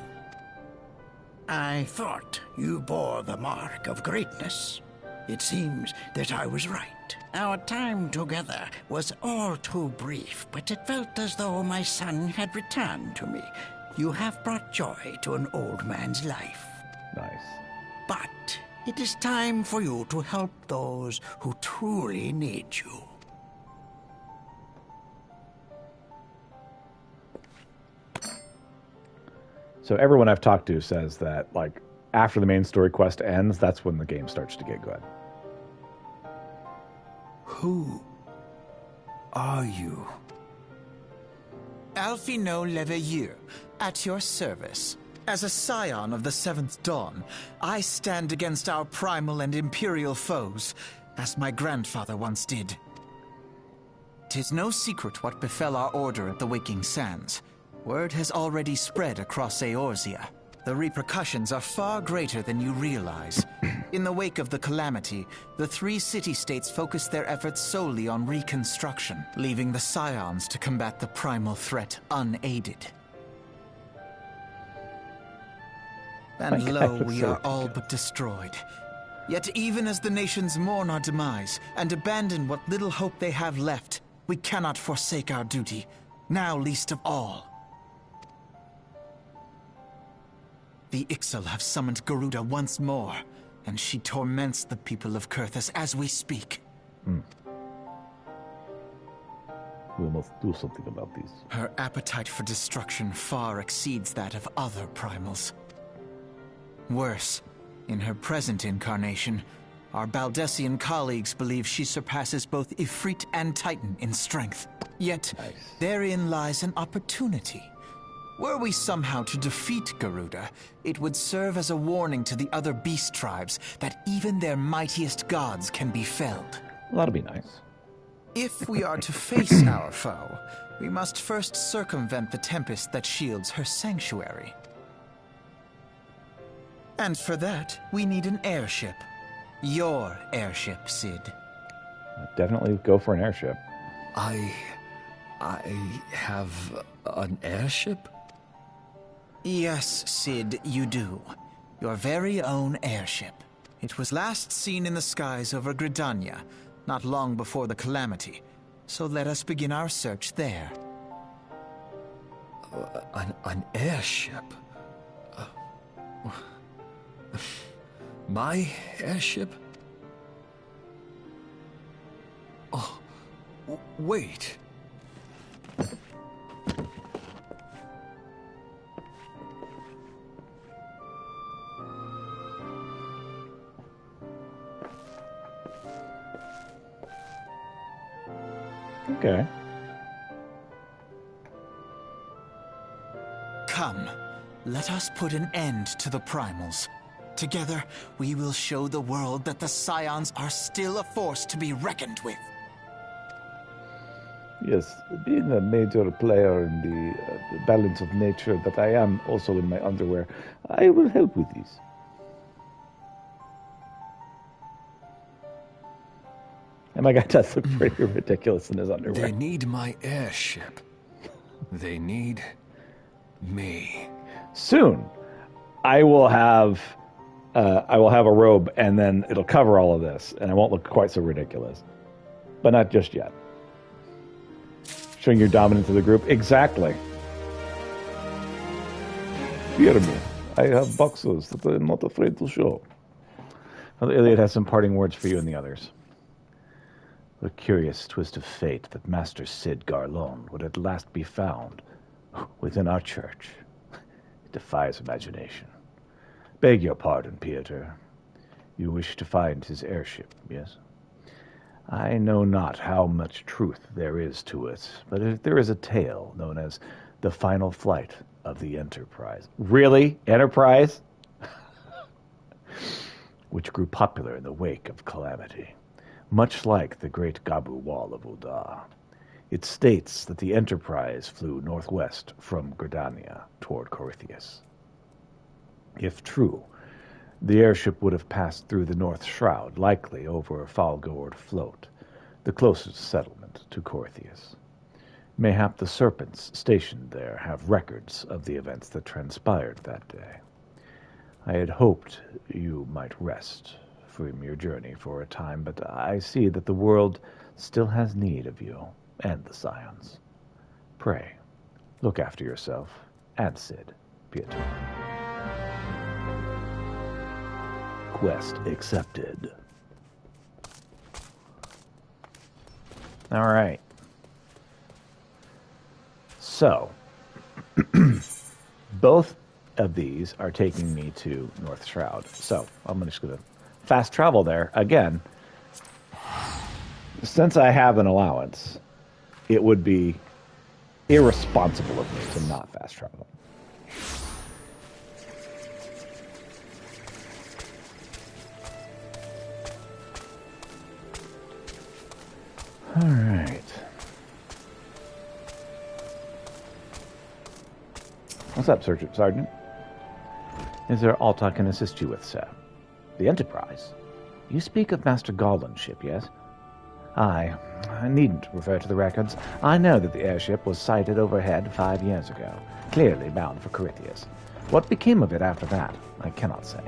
I thought you bore the mark of greatness. It seems that I was right. Our time together was all too brief, but it felt as though my son had returned to me. You have brought joy to an old man's life. Nice. But it is time for you to help those who truly need you. So everyone I've talked to says that, like, after the main story quest ends, that's when the game starts to get good. who are you? Alphino Leveilleur, at your service. As a scion of the Seventh Dawn, I stand against our primal and imperial foes, as my grandfather once did. 'Tis no secret what befell our order at the Waking Sands. Word has already spread across Eorzea. The repercussions are far greater than you realize. In the wake of the calamity, the three city-states focused their efforts solely on reconstruction, leaving the scions to combat the primal threat unaided. And lo, we are all but destroyed. Yet even as the nations mourn our demise and abandon what little hope they have left, we cannot forsake our duty, now least of all. The Ixal have summoned Garuda once more, and she torments the people of Kurthus as we speak. We must do something about this. Her appetite for destruction far exceeds that of other primals. Worse, in her present incarnation, our Baldessian colleagues believe she surpasses both Ifrit and Titan in strength. Yet, therein lies an opportunity. Were we somehow to defeat Garuda, it would serve as a warning to the other beast tribes that even their mightiest gods can be felled. Well, that'll be nice. If we are to face our foe, we must first circumvent the tempest that shields her sanctuary. And for that, we need an airship. Your airship, Sid. Definitely go for an airship. I have an airship? Yes, Sid, you do. Your very own airship. It was last seen in the skies over Gridania, not long before the calamity. So let us begin our search there. An airship? My airship? Oh, wait. Okay. Come, let us put an end to the primals. Together, we will show the world that the Scions are still a force to be reckoned with. Yes, being a major player in the balance of nature that I am also in my underwear, I will help with this. And my guy does look pretty ridiculous in his underwear. They need my airship. They need me. Soon, I will have a robe, and then it'll cover all of this, and I won't look quite so ridiculous. But not just yet. Showing your dominance of the group. Exactly. Fear me. I have boxes that I'm not afraid to show. Father Iliad has some parting words for you and the others. What a curious twist of fate that Master Cid Garlon would at last be found within our church. It defies imagination. Beg your pardon, Pieter. You wish to find his airship, yes? I know not how much truth there is to it, but there is a tale known as the final flight of the Enterprise. Really? Enterprise? Which grew popular in the wake of calamity, much like the Great Gabu Wall of Uda. It states that the Enterprise flew northwest from Gridania toward Corythius. If true, the airship would have passed through the North Shroud, likely over Falgord Float, the closest settlement to Corythius. Mayhap the Serpents stationed there have records of the events that transpired that day. I had hoped you might rest from your journey for a time, but I see that the world still has need of you and the Scions. Pray, look after yourself and Cid, Pietro. Quest accepted. All right. So, both of these are taking me to North Shroud. So, I'm just going to fast travel there. Again, since I have an allowance, it would be irresponsible of me to not fast travel. All right. What's up, Sergeant? Is there aught I can assist you with, sir? The Enterprise? You speak of Master Garland's ship, yes? Aye. I needn't refer to the records. I know that the airship was sighted overhead 5 years ago, clearly bound for Corythius. What became of it after that, I cannot say.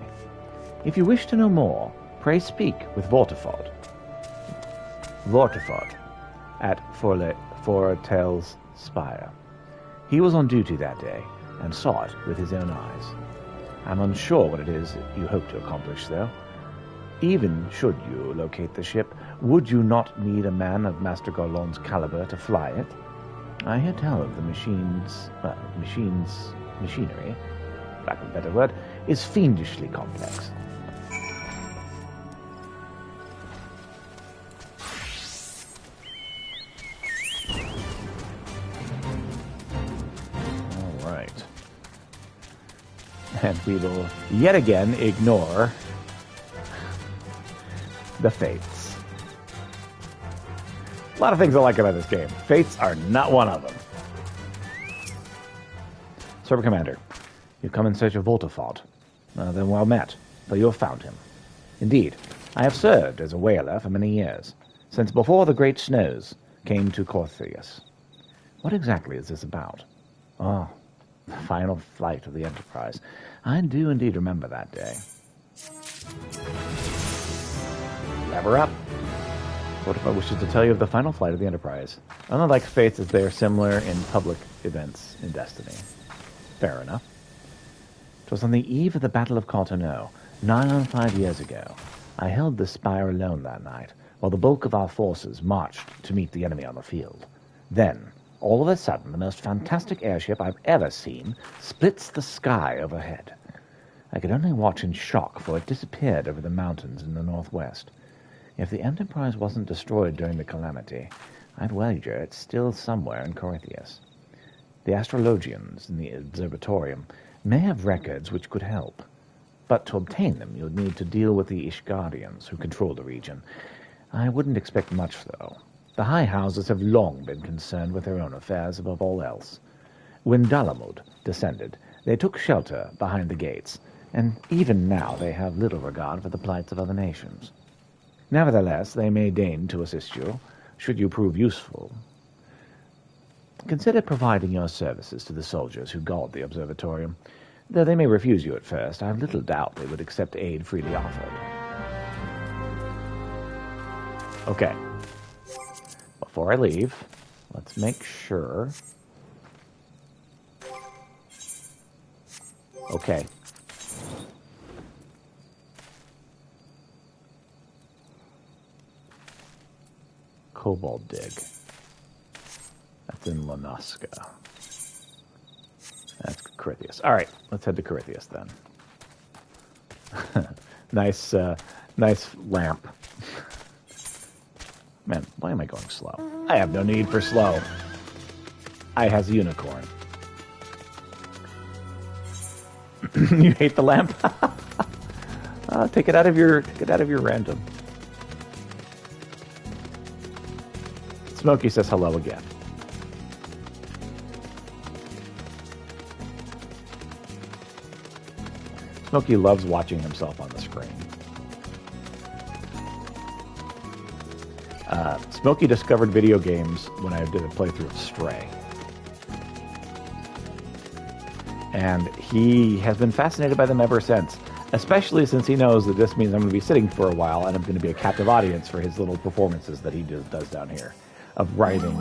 If you wish to know more, pray speak with Vortifod. Vortifod, at Fortel's Spire. He was on duty that day, and saw it with his own eyes. I'm unsure what it is you hope to accomplish, though. Even should you locate the ship, would you not need a man of Master Garlon's caliber to fly it? I hear tell of the machinery, lack of a better word, is fiendishly complex. And we will yet again ignore the fates. A lot of things I like about this game. Fates are not one of them. Server Commander, you come in search of Voltifod. Then well met, for you have found him. Indeed, I have served as a whaler for many years, since before the great snows came to Corythius. What exactly is this about? Oh, the final flight of the Enterprise. I do indeed remember that day. Lever up. What if I wishes to tell you of the final flight of the Enterprise? Unlike Fates, as they are similar in public events in Destiny. Fair enough. It was on the eve of the Battle of Cotonou, 905 years ago. I held the spire alone that night, while the bulk of our forces marched to meet the enemy on the field. Then, all of a sudden, the most fantastic airship I've ever seen splits the sky overhead. I could only watch in shock, for it disappeared over the mountains in the northwest. If the Enterprise wasn't destroyed during the calamity, I'd wager it's still somewhere in Corythius. The astrologians in the observatorium may have records which could help. But to obtain them, you'll need to deal with the Ishgardians who control the region. I wouldn't expect much, though. The high houses have long been concerned with their own affairs above all else. When Dalamud descended, they took shelter behind the gates, and even now they have little regard for the plights of other nations. Nevertheless, they may deign to assist you, should you prove useful. Consider providing your services to the soldiers who guard the observatorium. Though they may refuse you at first, I have little doubt they would accept aid freely offered. Okay. Before I leave, let's make sure. Okay. Cobalt Dig. That's in Lanoska. That's Corythius. All right, let's head to Corythius then. Nice lamp. Man, why am I going slow? I have no need for slow. I has a unicorn. You hate the lamp? Take it out of your random. Smokey says hello again. Smokey loves watching himself on the screen. Smokey discovered video games when I did a playthrough of Stray. And he has been fascinated by them ever since, especially since he knows that this means I'm going to be sitting for a while and I'm going to be a captive audience for his little performances that he does down here of writing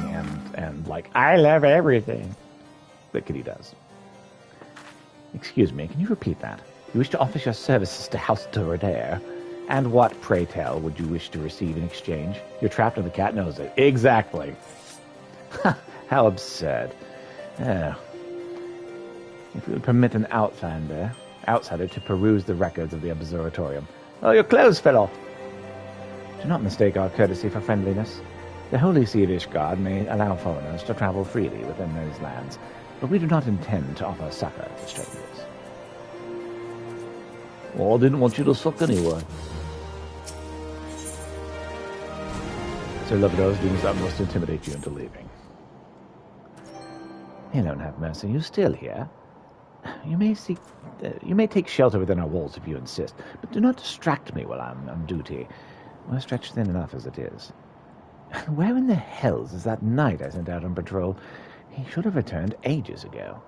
and like, I love everything that Kitty does. Excuse me, can you repeat that? You wish to offer your services to House Dorodair? And what, pray tell, would you wish to receive in exchange? You're trapped and the cat knows it. Exactly. How absurd. Oh. If you would permit an outsider to peruse the records of the observatorium. Oh, your clothes fell off. Do not mistake our courtesy for friendliness. The Holy See of Ishgard may allow foreigners to travel freely within those lands, but we do not intend to offer succor to strangers. Well, I didn't want you to suck anyway. Sir Levidos doing his utmost to intimidate you into leaving. You don't have mercy. You're still here. You may take shelter within our walls if you insist, but do not distract me while I'm on duty. We're stretched thin enough as it is. Where in the hells is that knight I sent out on patrol? He should have returned ages ago.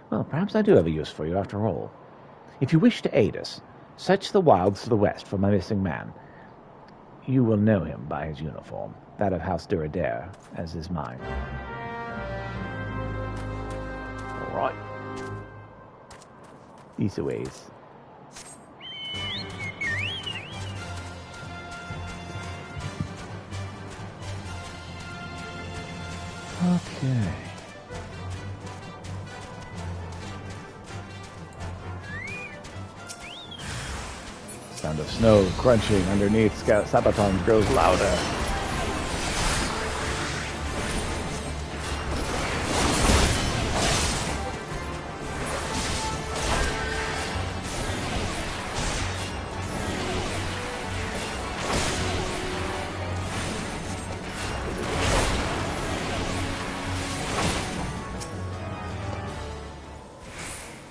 Well, perhaps I do have a use for you after all. If you wish to aid us, search the wilds to the west for my missing man. You will know him by his uniform, that of House Dorodair, as is mine. All right. These ways. Okay. Sound of snow crunching underneath Sabatons grows louder.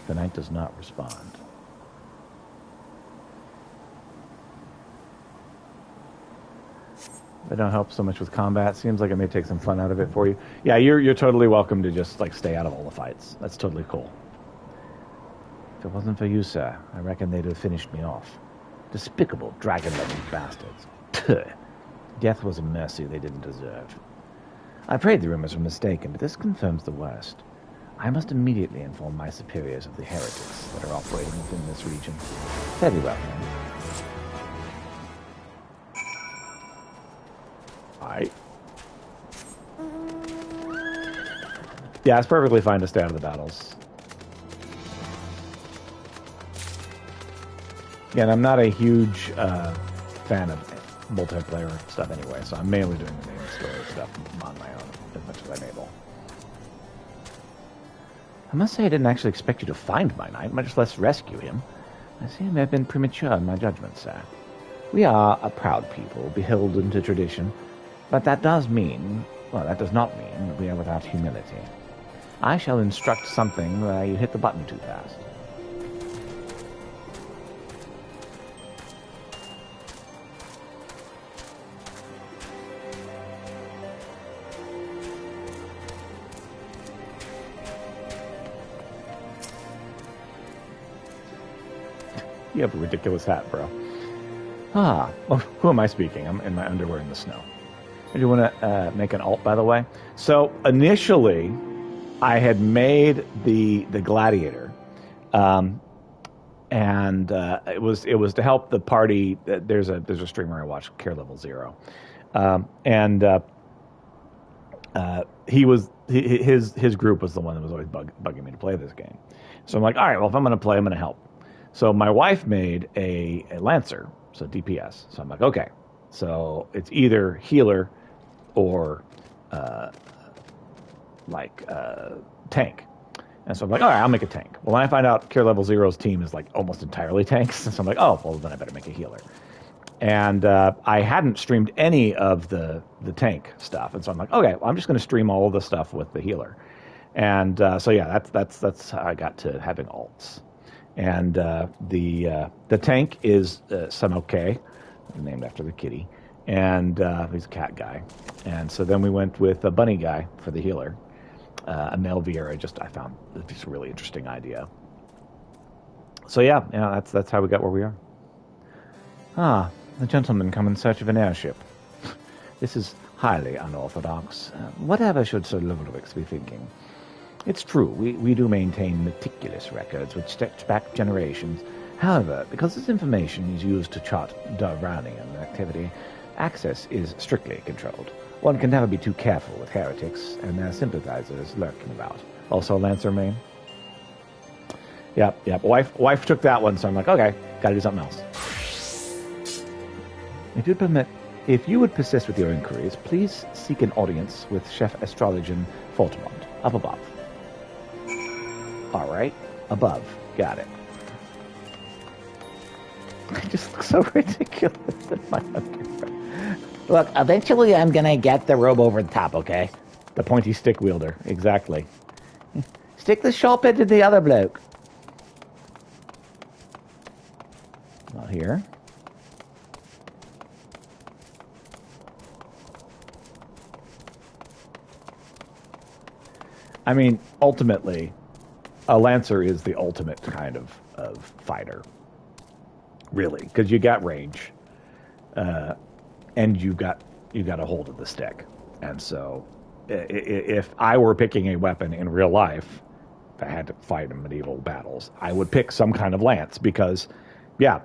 The knight does not respond. They don't help so much with combat. Seems like it may take some fun out of it for you. Yeah, you're totally welcome to just like stay out of all the fights. That's totally cool. If it wasn't for you, sir, I reckon they'd have finished me off. Despicable, dragon-loving bastards. Tuh. Death was a mercy they didn't deserve. I prayed the rumors were mistaken, but this confirms the worst. I must immediately inform my superiors of the heretics that are operating within this region. Very well, then. Alright. Yeah, it's perfectly fine to stay out of the battles. Again, I'm not a huge fan of multiplayer stuff anyway, so I'm mainly doing the main story stuff on my own as much as I'm able. I must say I didn't actually expect you to find my knight, much less rescue him. I seem to have been premature in my judgment, sir. We are a proud people, beholden to tradition, but that does not mean that we are without humility. I shall instruct something where you hit the button too fast. You have a ridiculous hat, bro. Ah, well, who am I speaking? I'm in my underwear in the snow. Do you want to make an alt, by the way? So initially, I had made the gladiator, and it was to help the party. There's a streamer I watch, Care Level 0, and his group was the one that was always bugging me to play this game. So I'm like, all right, well, if I'm going to play, I'm going to help. So my wife made a Lancer, so DPS. So I'm like, okay, so it's either healer or tank. And so I'm like, all right, I'll make a tank. Well, when I find out Care Level Zero's team is like almost entirely tanks, so I'm like, oh, well, then I better make a healer. And I hadn't streamed any of the tank stuff, and so I'm like, okay, well, I'm just going to stream all of the stuff with the healer. And so yeah, that's how I got to having alts. And the tank is Sanoke, named after the kitty, and he's a cat guy. And so then we went with a bunny guy for the healer, a male Vieira. I found it's a really interesting idea. So yeah, that's how we got where we are. Ah, the gentleman come in search of an airship. This is highly unorthodox. Whatever should Sir Ludwig be thinking? It's true, we do maintain meticulous records which stretch back generations. However, because this information is used to chart Darvanian activity, access is strictly controlled. One can never be too careful with heretics and their sympathizers lurking about. Also Lancer main? Yep. Wife took that one, so I'm like, okay, gotta do something else. If you would persist with your inquiries, please seek an audience with Chef Astrologian Fortemont, up above. All right, above. Got it. I just look so ridiculous in my underwear. Look, eventually I'm going to get the robe over the top, okay? The pointy stick wielder, exactly. Stick the sharp end to the other bloke. Not here. I mean, ultimately, a Lancer is the ultimate kind of fighter, really, because you got range, and you've got a hold of the stick. And so, if I were picking a weapon in real life, if I had to fight in medieval battles, I would pick some kind of lance because, yeah,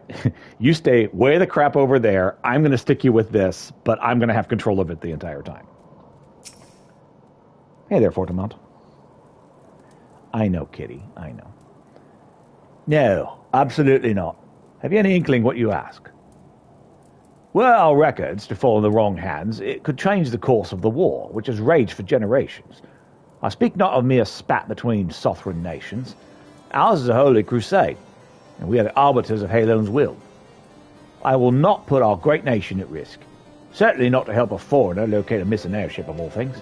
you stay way the crap over there. I'm going to stick you with this, but I'm going to have control of it the entire time. Hey there, Fortemont. I know, Kitty, I know. No, absolutely not. Have you any inkling what you ask? Were our records to fall in the wrong hands, it could change the course of the war, which has raged for generations. I speak not of mere spat between sovereign nations. Ours is a holy crusade, and we are the arbiters of Halon's will. I will not put our great nation at risk. Certainly not to help a foreigner locate a missing airship of all things.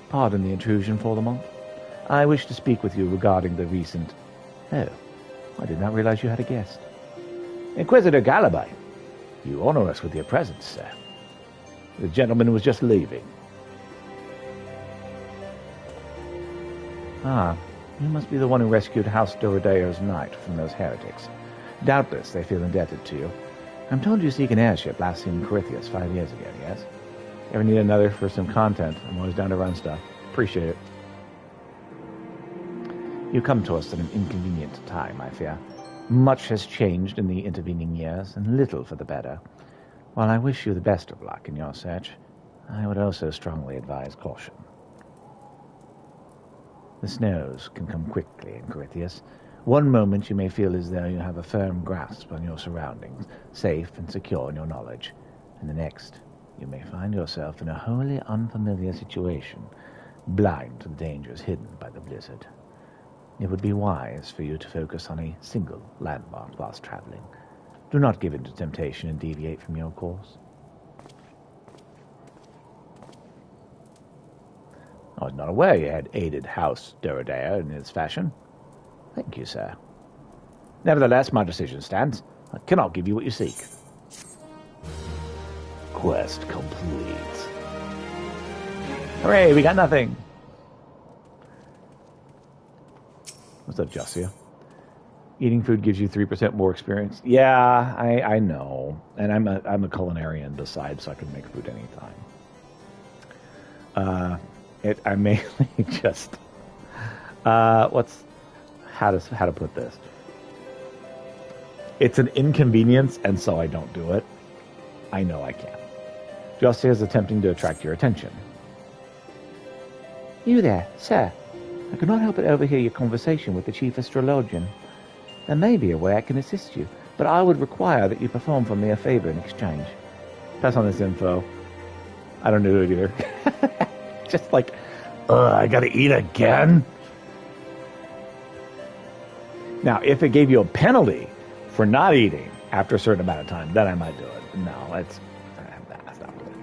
Pardon the intrusion, Fortemont. I wish to speak with you regarding the recent... Oh, I did not realize you had a guest. Inquisitor Gallabay, you honor us with your presence, sir. The gentleman was just leaving. Ah, you must be the one who rescued House Dorodeo's knight from those heretics. Doubtless they feel indebted to you. I'm told you seek an airship last seen in Corythius 5 years ago, yes? Ever need another for some content? I'm always down to run stuff. Appreciate it. You come to us at an inconvenient time, I fear. Much has changed in the intervening years, and little for the better. While I wish you the best of luck in your search, I would also strongly advise caution. The snows can come quickly in Corythius. One moment you may feel as though you have a firm grasp on your surroundings, safe and secure in your knowledge, and the next you may find yourself in a wholly unfamiliar situation, blind to the dangers hidden by the blizzard. It would be wise for you to focus on a single landmark whilst traveling. Do not give in to temptation and deviate from your course. I was not aware you had aided House Dorodea in this fashion. Thank you, sir. Nevertheless, my decision stands. I cannot give you what you seek. Quest complete. Hooray, we got nothing. What's up, Josia? Eating food gives you 3% more experience. Yeah, I know. And I'm a culinarian besides, so I can make food anytime. I mainly just how to put this? It's an inconvenience, and so I don't do it. I know I can. Just as attempting to attract your attention. You there, sir. I could not help but overhear your conversation with the chief astrologian. There may be a way I can assist you, but I would require that you perform for me a favor in exchange. Pass on this info. I don't do it either. Just like, I gotta eat again? Now, if it gave you a penalty for not eating after a certain amount of time, then I might do it. No, that's not good.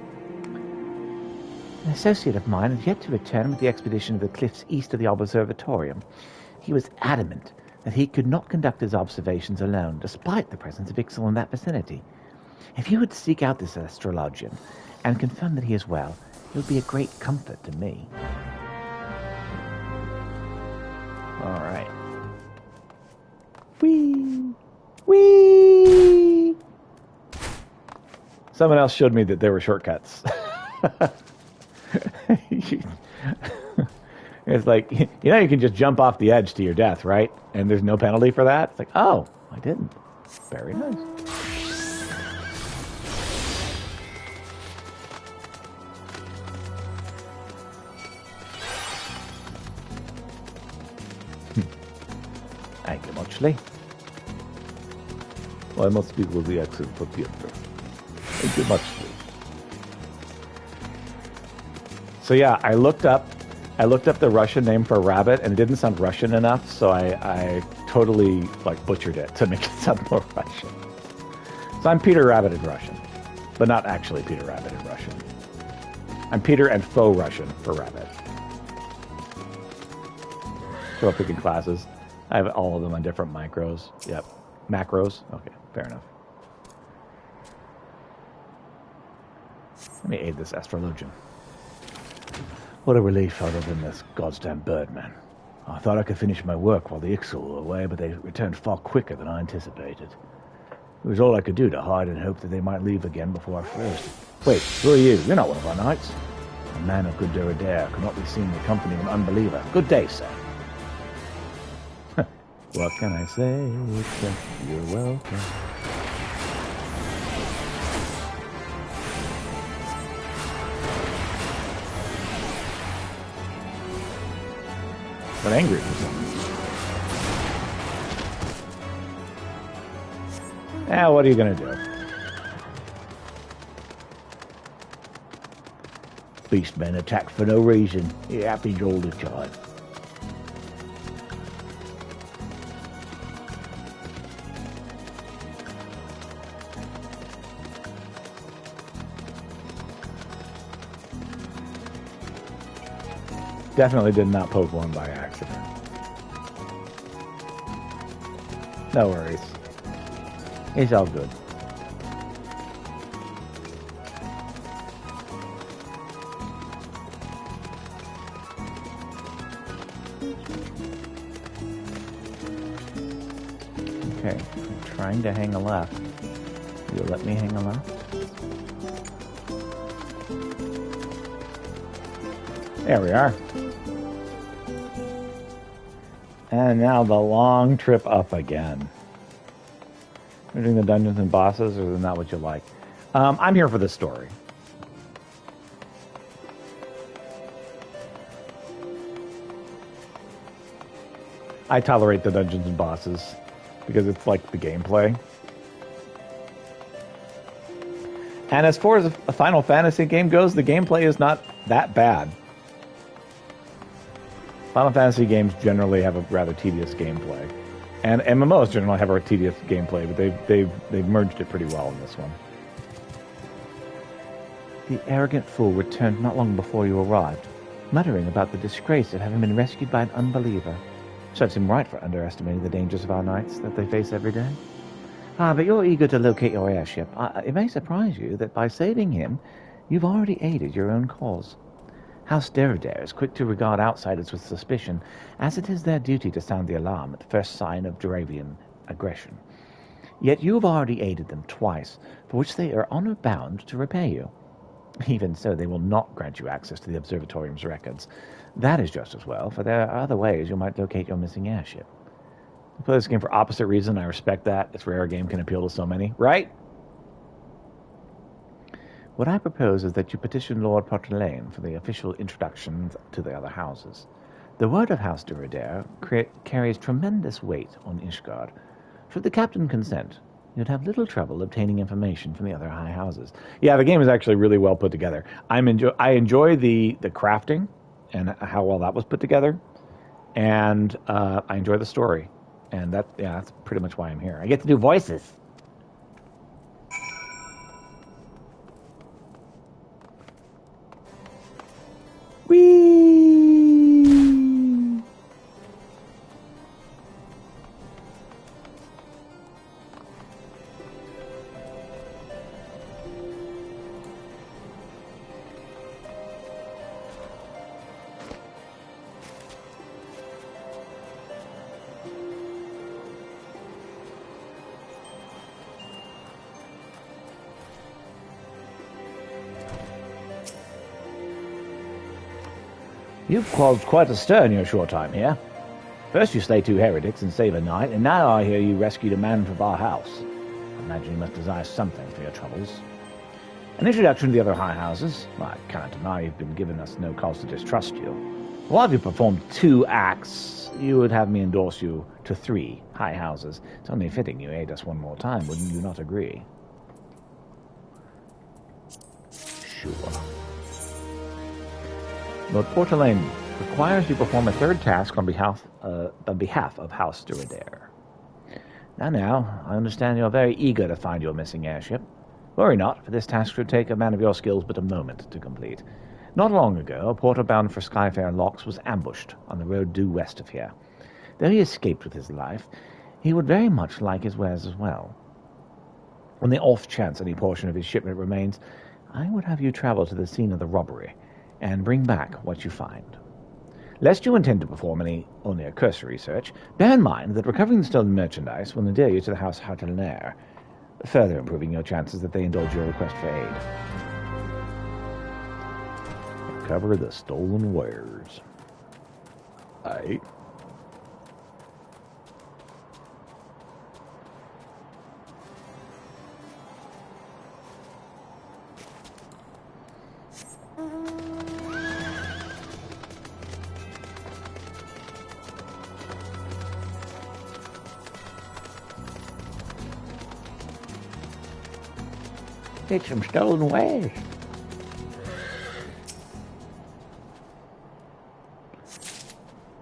An associate of mine has yet to return with the expedition to the cliffs east of the observatorium. He was adamant that he could not conduct his observations alone, despite the presence of Ixal in that vicinity. If you would seek out this astrologian and confirm that he is well, it would be a great comfort to me. All right. Whee! Whee! Someone else showed me that there were shortcuts. It's like, you can just jump off the edge to your death, right? And there's no penalty for that? It's like, oh, I didn't. Very nice. Thank you muchly. Well, I must speak with the exit for Peter. Thank you muchly. So yeah, I looked up the Russian name for rabbit, and it didn't sound Russian enough, so I totally butchered it to make it sound more Russian. So I'm Peter Rabbit in Russian, but not actually Peter Rabbit in Russian. I'm Peter and faux Russian for rabbit. So I'm picking classes. I have all of them on different micros. Yep. Macros. Okay, fair enough. Let me aid this astrologian. What a relief other than this goddamn birdman. I thought I could finish my work while the Ixal were away, but they returned far quicker than I anticipated. It was all I could do to hide and hope that they might leave again before I froze. Wait, who are you? You're not one of our knights. A man of good Derridaire cannot be seen accompanying an unbeliever. Good day, sir. What can I say except you're welcome? But angry for something. What are you gonna do? Beastmen attack for no reason. It happens all the time. Definitely did not poke one by accident. No worries. It's all good. Okay, I'm trying to hang a left. You'll let me hang a left? There we are. And now the long trip up again. We're doing the dungeons and bosses, or is that what you like? I'm here for the story. I tolerate the dungeons and bosses because it's like the gameplay. And as far as a Final Fantasy game goes, the gameplay is not that bad. Final Fantasy games generally have a rather tedious gameplay, and MMOs generally have a tedious gameplay, but they've merged it pretty well in this one. The arrogant fool returned not long before you arrived, muttering about the disgrace of having been rescued by an unbeliever. Serves him right for underestimating the dangers of our knights that they face every day. But you're eager to locate your airship. It may surprise you that by saving him, you've already aided your own cause. House Derridair is quick to regard outsiders with suspicion, as it is their duty to sound the alarm at the first sign of Duravian aggression. Yet you have already aided them twice, for which they are honor-bound to repay you. Even so, they will not grant you access to the observatorium's records. That is just as well, for there are other ways you might locate your missing airship. You play this game for opposite reason. I respect that. It's rare a game can appeal to so many, right? What I propose is that you petition Lord Portelaine for the official introduction to the other houses. The word of House Derridair carries tremendous weight on Ishgard. Should the captain consent, you'd have little trouble obtaining information from the other high houses. Yeah, the game is actually really well put together. I enjoy the crafting and how well that was put together, and I enjoy the story, and that's pretty much why I'm here. I get to do voices. Whee! You've caused quite a stir in your short time here. First you slay 2 heretics and save a knight, and now I hear you rescued a man from our house. I imagine you must desire something for your troubles. An introduction to the other high houses? I cannot deny you've been given us no cause to distrust you. While you've performed 2 acts, you would have me endorse you to 3 high houses. It's only fitting you aid us one more time, wouldn't you not agree? Sure. Lord Portelaine requires you perform a 3rd task on behalf of House Derridair. Now, I understand you're very eager to find your missing airship. Worry not, for this task should take a man of your skills but a moment to complete. Not long ago, a porter bound for Skyfair Locks was ambushed on the road due west of here. Though he escaped with his life, he would very much like his wares as well. On the off chance any portion of his shipment remains, I would have you travel to the scene of the robbery and bring back what you find. Lest you intend to perform only a cursory search, bear in mind that recovering the stolen merchandise will endear you to the House Hartelaner, further improving your chances that they indulge your request for aid. Recover the stolen wares. Aye. Take some stolen wares.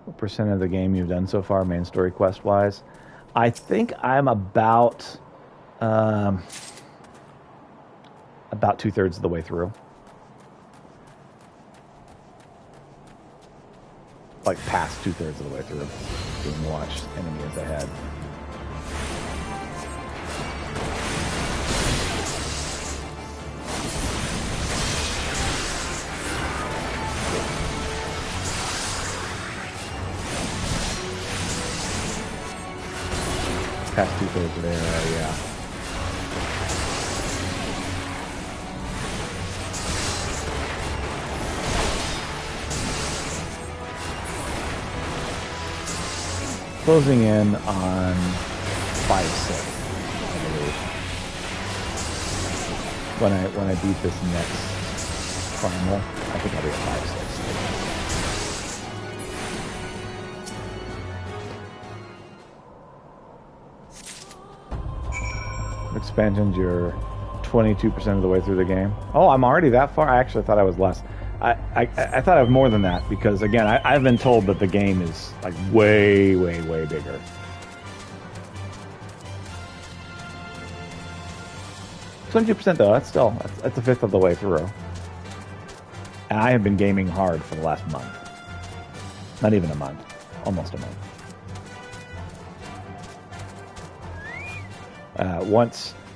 What percent of the game you've done so far, main story quest wise? I think I'm about 2/3 of the way through. Like past 2/3 of the way through. Being watched, enemies ahead. Past 2/3 of there, yeah. Closing in on 5/6, I believe. When I beat this next primal, I think I'll be at 5/6. Expansions, you're 22% of the way through the game. Oh, I'm already that far? I actually thought I was less. I thought I was more than that, because again, I've been told that the game is like way, way, way bigger. %, though, that's 1/5 of the way through. And I have been gaming hard for the last month. Not even a month. Almost a month.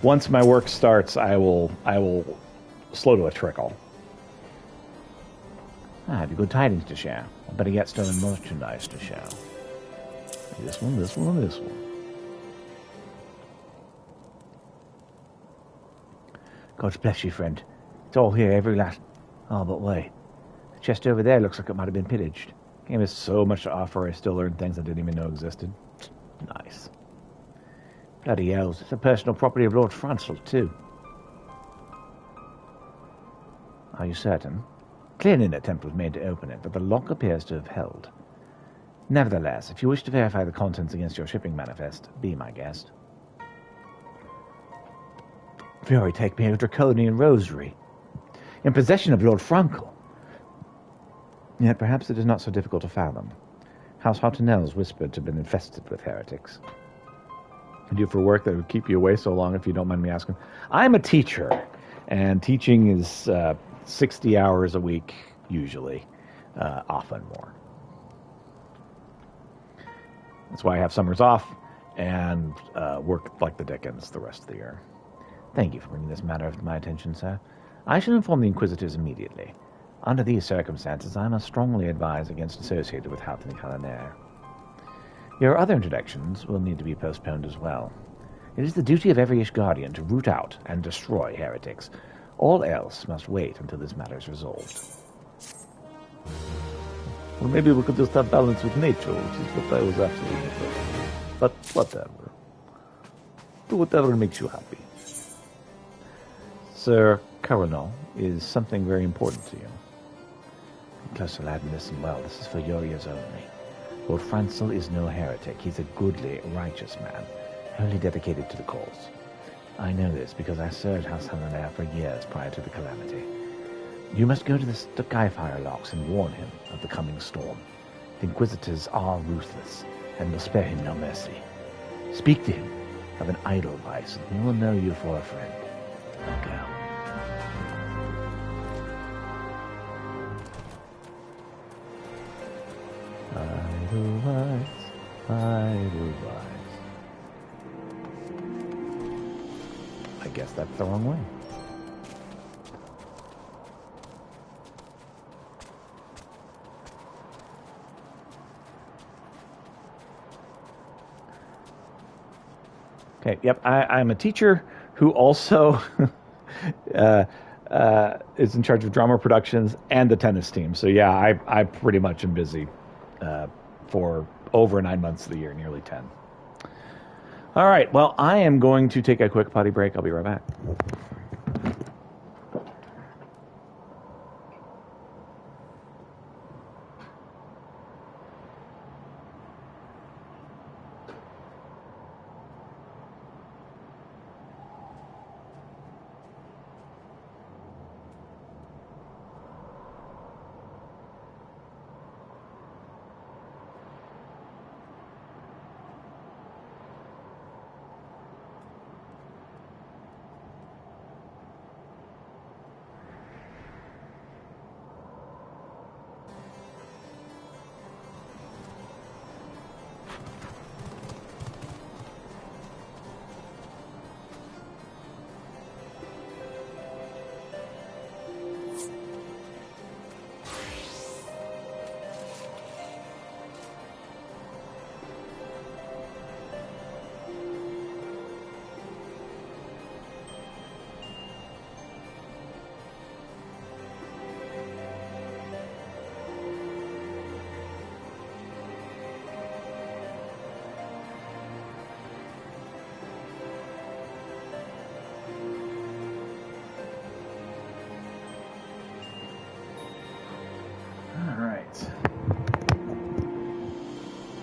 Once my work starts, I will slow to a trickle. I have you good tidings to share. Or better yet, stolen merchandise to share. This one, this one, and this one. God bless you, friend. It's all here, every last... Oh, but wait. The chest over there looks like it might have been pillaged. Game has so much to offer, I still learned things I didn't even know existed. Nice. Bloody hells, it's a personal property of Lord Francel, too. Are you certain? Clearly an attempt was made to open it, but the lock appears to have held. Nevertheless, if you wish to verify the contents against your shipping manifest, be my guest. Fury, take me a draconian rosary. In possession of Lord Frankel. Yet perhaps it is not so difficult to fathom. House Hartnell's whispered to have been infested with heretics. I do for work that would keep you away so long, if you don't mind me asking. I'm a teacher, and teaching is 60 hours a week, usually, often more. That's why I have summers off and work like the Dickens the rest of the year. Thank you for bringing this matter to my attention, sir. I shall inform the Inquisitors immediately. Under these circumstances, I must strongly advise against associating with Houghton Challoner. Your other introductions will need to be postponed as well. It is the duty of every Ishgardian to root out and destroy heretics. All else must wait until this matter is resolved. Well, maybe we could just have balance with nature, which is what I was after. But whatever. Do whatever makes you happy. Sir Caronal, is something very important to you. Closer, lad, and listen well. This is for your ears only. Lord Francel is no heretic. He's a goodly, righteous man, wholly dedicated to the cause. I know this because I served House Challoner for years prior to the calamity. You must go to the Skyfire locks and warn him of the coming storm. The Inquisitors are ruthless, and will spare him no mercy. Speak to him of an idol vice, and he will know you for a friend. Now go. Idlewives. I guess that's the wrong way. Okay, yep, I'm a teacher who also is in charge of drama productions and the tennis team. So yeah, I pretty much am busy for over 9 months of the year, nearly 10. All right, well, I am going to take a quick potty break. I'll be right back.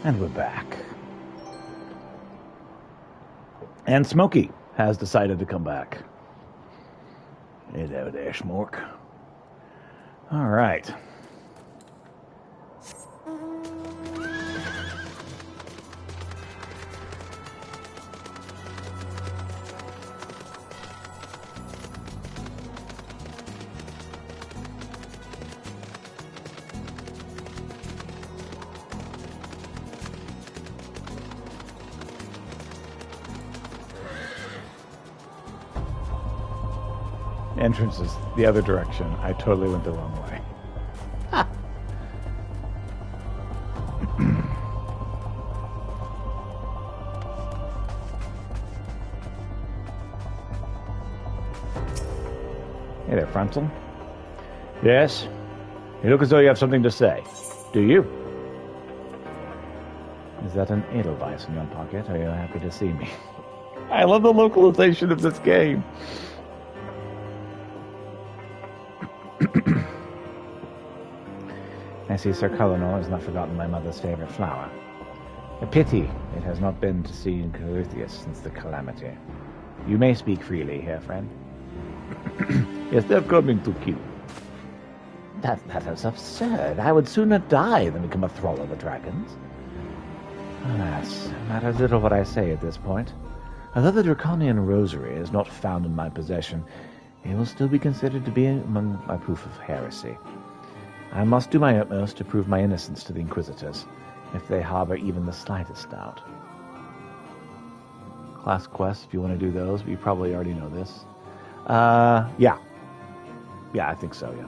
And we're back. And Smokey has decided to come back. Hello there, Smoke. All right. Entrance is the other direction. I totally went the wrong way. Hey there, Frontal. Yes? You look as though you have something to say. Do you? Is that an Edelweiss in your pocket? Are you happy to see me? I love the localization of this game. I see Sir Colonel has not forgotten my mother's favorite flower. A pity it has not been to see in Corythius since the calamity. You may speak freely here, friend. Yes, they're coming to kill. That is absurd. I would sooner die than become a thrall of the dragons. Alas, it matters little what I say at this point. Although the Draconian rosary is not found in my possession, it will still be considered to be among my proof of heresy. I must do my utmost to prove my innocence to the Inquisitors, if they harbor even the slightest doubt. Class quests, if you want to do those, but you probably already know this. Yeah. Yeah, I think so, yeah.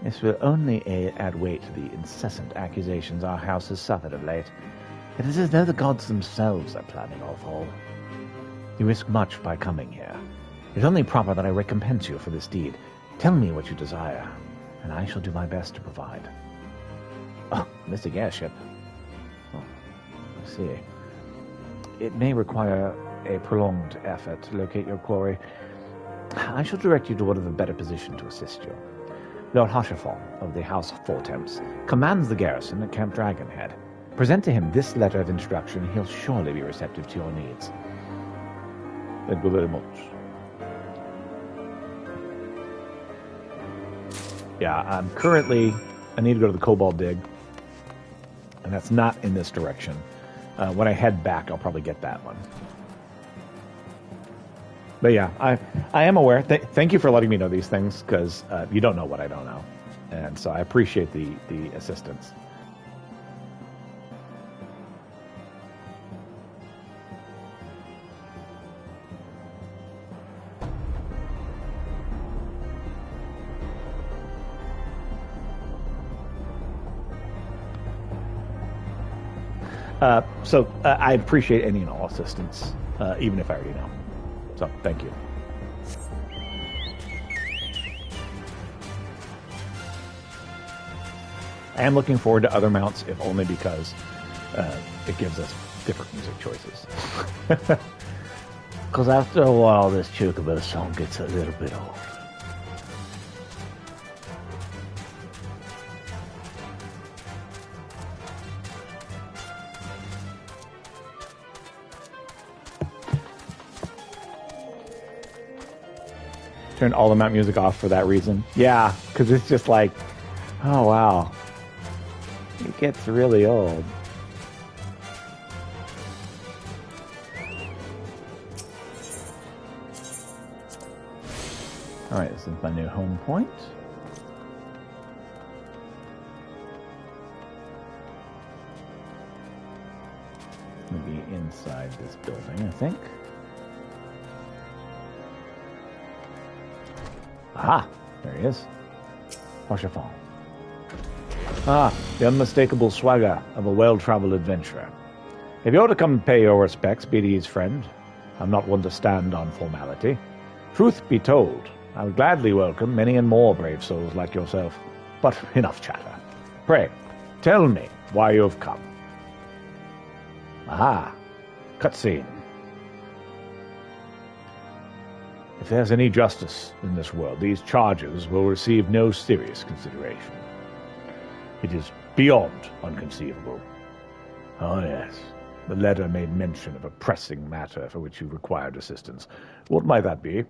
This will only add weight to the incessant accusations our house has suffered of late. It is as though the gods themselves are planning our fall. You risk much by coming here. It is only proper that I recompense you for this deed. Tell me what you desire, and I shall do my best to provide. Oh, missing airship. Oh, I see. It may require a prolonged effort to locate your quarry. I shall direct you to one of a better position to assist you. Lord Hoshafon of the House of Fortemps commands the garrison at Camp Dragonhead. Present to him this letter of introduction. He'll surely be receptive to your needs. Thank you very much. Yeah, I'm currently... I need to go to the Cobalt Dig. And that's not in this direction. When I head back, I'll probably get that one. But yeah, I am aware. Thank you for letting me know these things, because you don't know what I don't know. And so I appreciate the assistance. So I appreciate any and all assistance, even if I already know. So, thank you. I am looking forward to other mounts, if only because it gives us different music choices. Because after a while, this Chocobo song gets a little bit old. Turned all the mount music off for that reason. Yeah, because it's just like, oh wow, it gets really old. All right, this is my new home point. Maybe inside this building, I think. Aha! There he is. Hoshafon. Ah, the unmistakable swagger of a well-traveled adventurer. If you're to come pay your respects, BD's friend, I'm not one to stand on formality. Truth be told, I would gladly welcome many and more brave souls like yourself. But enough chatter. Pray, tell me why you have come. Aha! Cutscene. If there's any justice in this world, these charges will receive no serious consideration. It is beyond unconceivable. Oh, yes. The letter made mention of a pressing matter for which you required assistance. What might that be?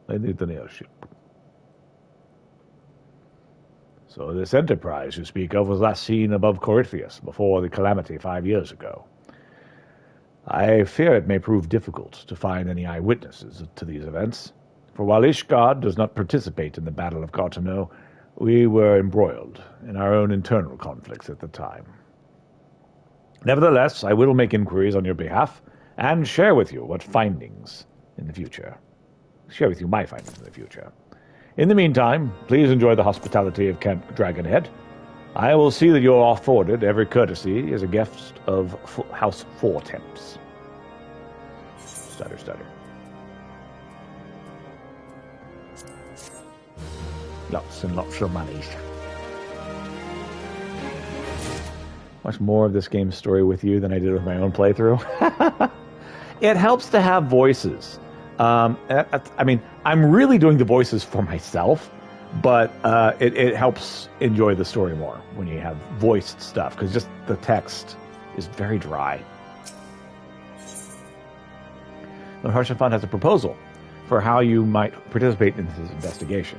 I need an airship. So this enterprise you speak of was last seen above Corythius before the calamity 5 years ago. I fear it may prove difficult to find any eyewitnesses to these events, for while Ishgard does not participate in the Battle of Carteneau, we were embroiled in our own internal conflicts at the time. Nevertheless, I will make inquiries on your behalf and share with you what findings in the future. Share with you my findings in the future. In the meantime, please enjoy the hospitality of Camp Dragonhead. I will see that you are afforded every courtesy as a guest of House Fortemps. Stutter, stutter. Lots and lots of money. Much more of this game's story with you than I did with my own playthrough. It helps to have voices. I mean, I'm really doing the voices for myself, but it helps enjoy the story more when you have voiced stuff, because just the text is very dry. The Harsha Fund has a proposal for how you might participate in this investigation.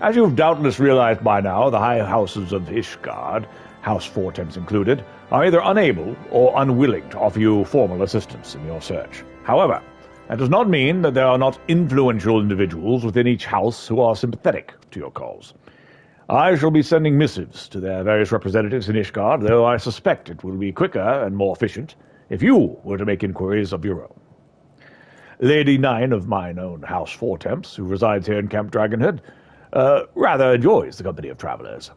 As you've doubtless realized by now, the high houses of Ishgard, House Fortemps included, are either unable or unwilling to offer you formal assistance in your search. However, that does not mean that there are not influential individuals within each house who are sympathetic to your cause. I shall be sending missives to their various representatives in Ishgard, though I suspect it will be quicker and more efficient if you were to make inquiries of your own. Lady Nine of mine own House Fortemps, who resides here in Camp Dragonhead, rather enjoys the company of travelers.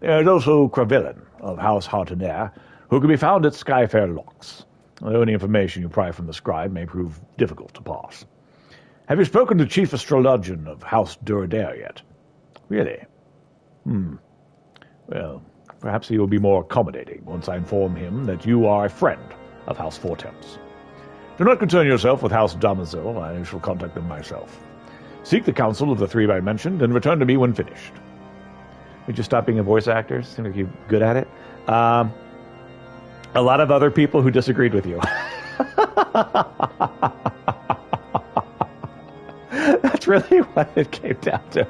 There is also Cravellan of House Hartonair, who can be found at Skyfair Locks. Although any information you pry from the scribe may prove difficult to pass. Have you spoken to Chief Astrologian of House Duridaire yet? Really? Well, perhaps he will be more accommodating once I inform him that you are a friend of House Fortemps. Do not concern yourself with House Damazil. I shall contact them myself. Seek the counsel of the three I mentioned, and return to me when finished. Would you stop being a voice actor? Seems like you're good at it. A lot of other people who disagreed with you. That's really what it came down to.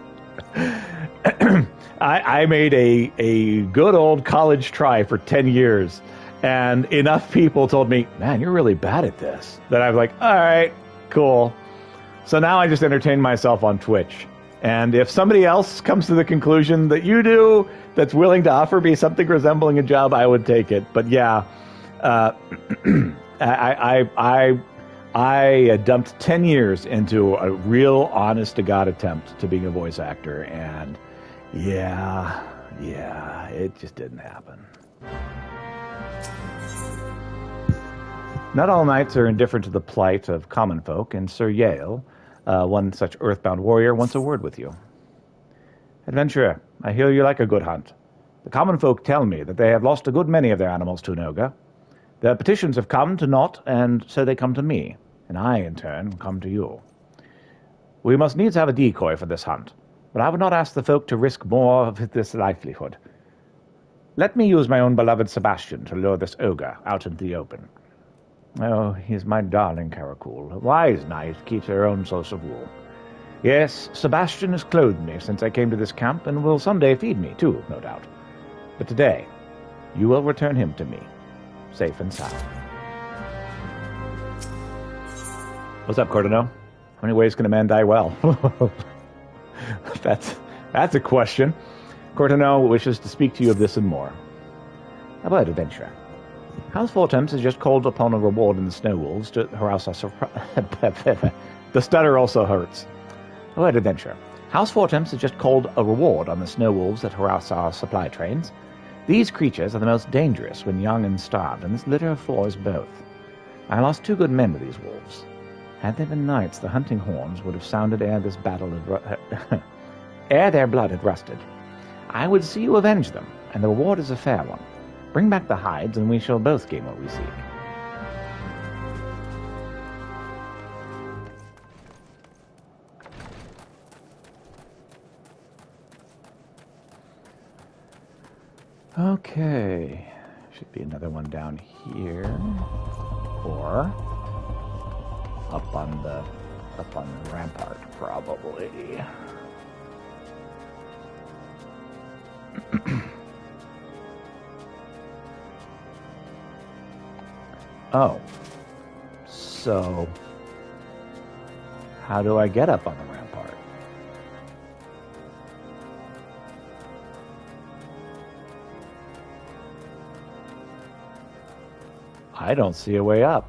I made a good old college try for 10 years, and enough people told me, man, you're really bad at this, that I'm like, all right, cool. So now I just entertain myself on Twitch. And if somebody else comes to the conclusion that you do, that's willing to offer me something resembling a job, I would take it. But yeah, I dumped 10 years into a real honest-to-God attempt to being a voice actor, and yeah, it just didn't happen. Not all knights are indifferent to the plight of common folk, and Sir Yale, one such earthbound warrior, wants a word with you. Adventurer, I hear you like a good hunt. The common folk tell me that they have lost a good many of their animals to Noga. Their petitions have come to naught, and so they come to me, and I, in turn, come to you. We must needs have a decoy for this hunt, but I would not ask the folk to risk more of this livelihood. Let me use my own beloved Sebastian to lure this ogre out into the open. Oh, he's my darling Caracul. A wise knight keeps her own source of wool. Yes, Sebastian has clothed me since I came to this camp, and will someday feed me, too, no doubt. But today, you will return him to me, safe and sound. What's up, Cordano? How many ways can a man die well? That's a question. Cordano wishes to speak to you of this and more. A word, adventurer. House Fortemps has just called upon a reward in the Snow Wolves to harass us. The stutter also hurts. A word, adventurer. House Fortemps has just called a reward on the Snow Wolves that harass our supply trains. These creatures are the most dangerous when young and starved, and this litter of four is both. I lost 2 good men to these wolves. Had they been knights, the hunting horns would have sounded ere this battle had ere their blood had rusted. I would see you avenge them, and the reward is a fair one. Bring back the hides, and we shall both gain what we seek. Okay. Should be another one down here. Or up on the rampart, probably. Oh. So how do I get up on the rampart? I don't see a way up.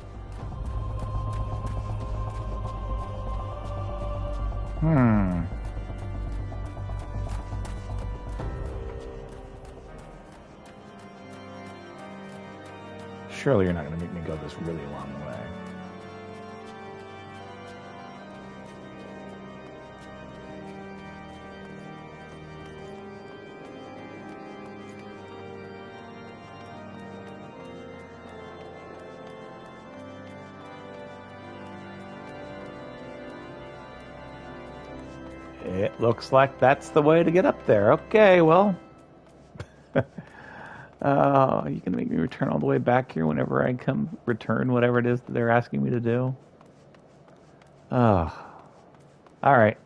Surely you're not going to make me go this really long way. It looks like that's the way to get up there. Okay, well. Are you going to make me return all the way back here whenever I come return whatever it is that they're asking me to do? Oh. All right.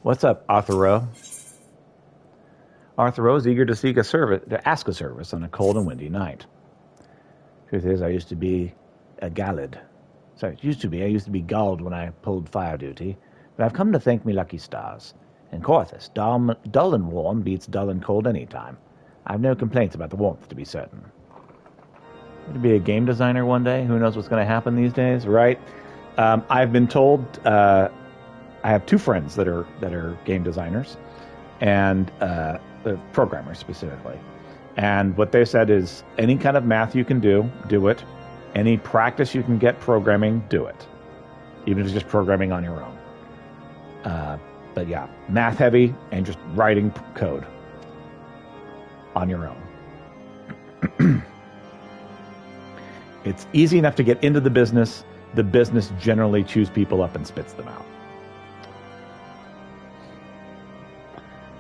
What's up, Arthur? Arthur is eager to ask a service on a cold and windy night. Truth is, I used to be a galled. I used to be galled when I pulled fire duty, but I've come to thank me lucky stars. In Corthus, dull and warm beats dull and cold any time. I've no complaints about the warmth, to be certain. To be a game designer one day, who knows what's going to happen these days, right? I've been told I have two friends that are game designers, and programmers specifically. And what they said is, any kind of math you can do it. Any practice you can get programming, do it. Even if it's just programming on your own. But yeah, math heavy and just writing code on your own. It's easy enough to get into the business. The business generally chews people up and spits them out.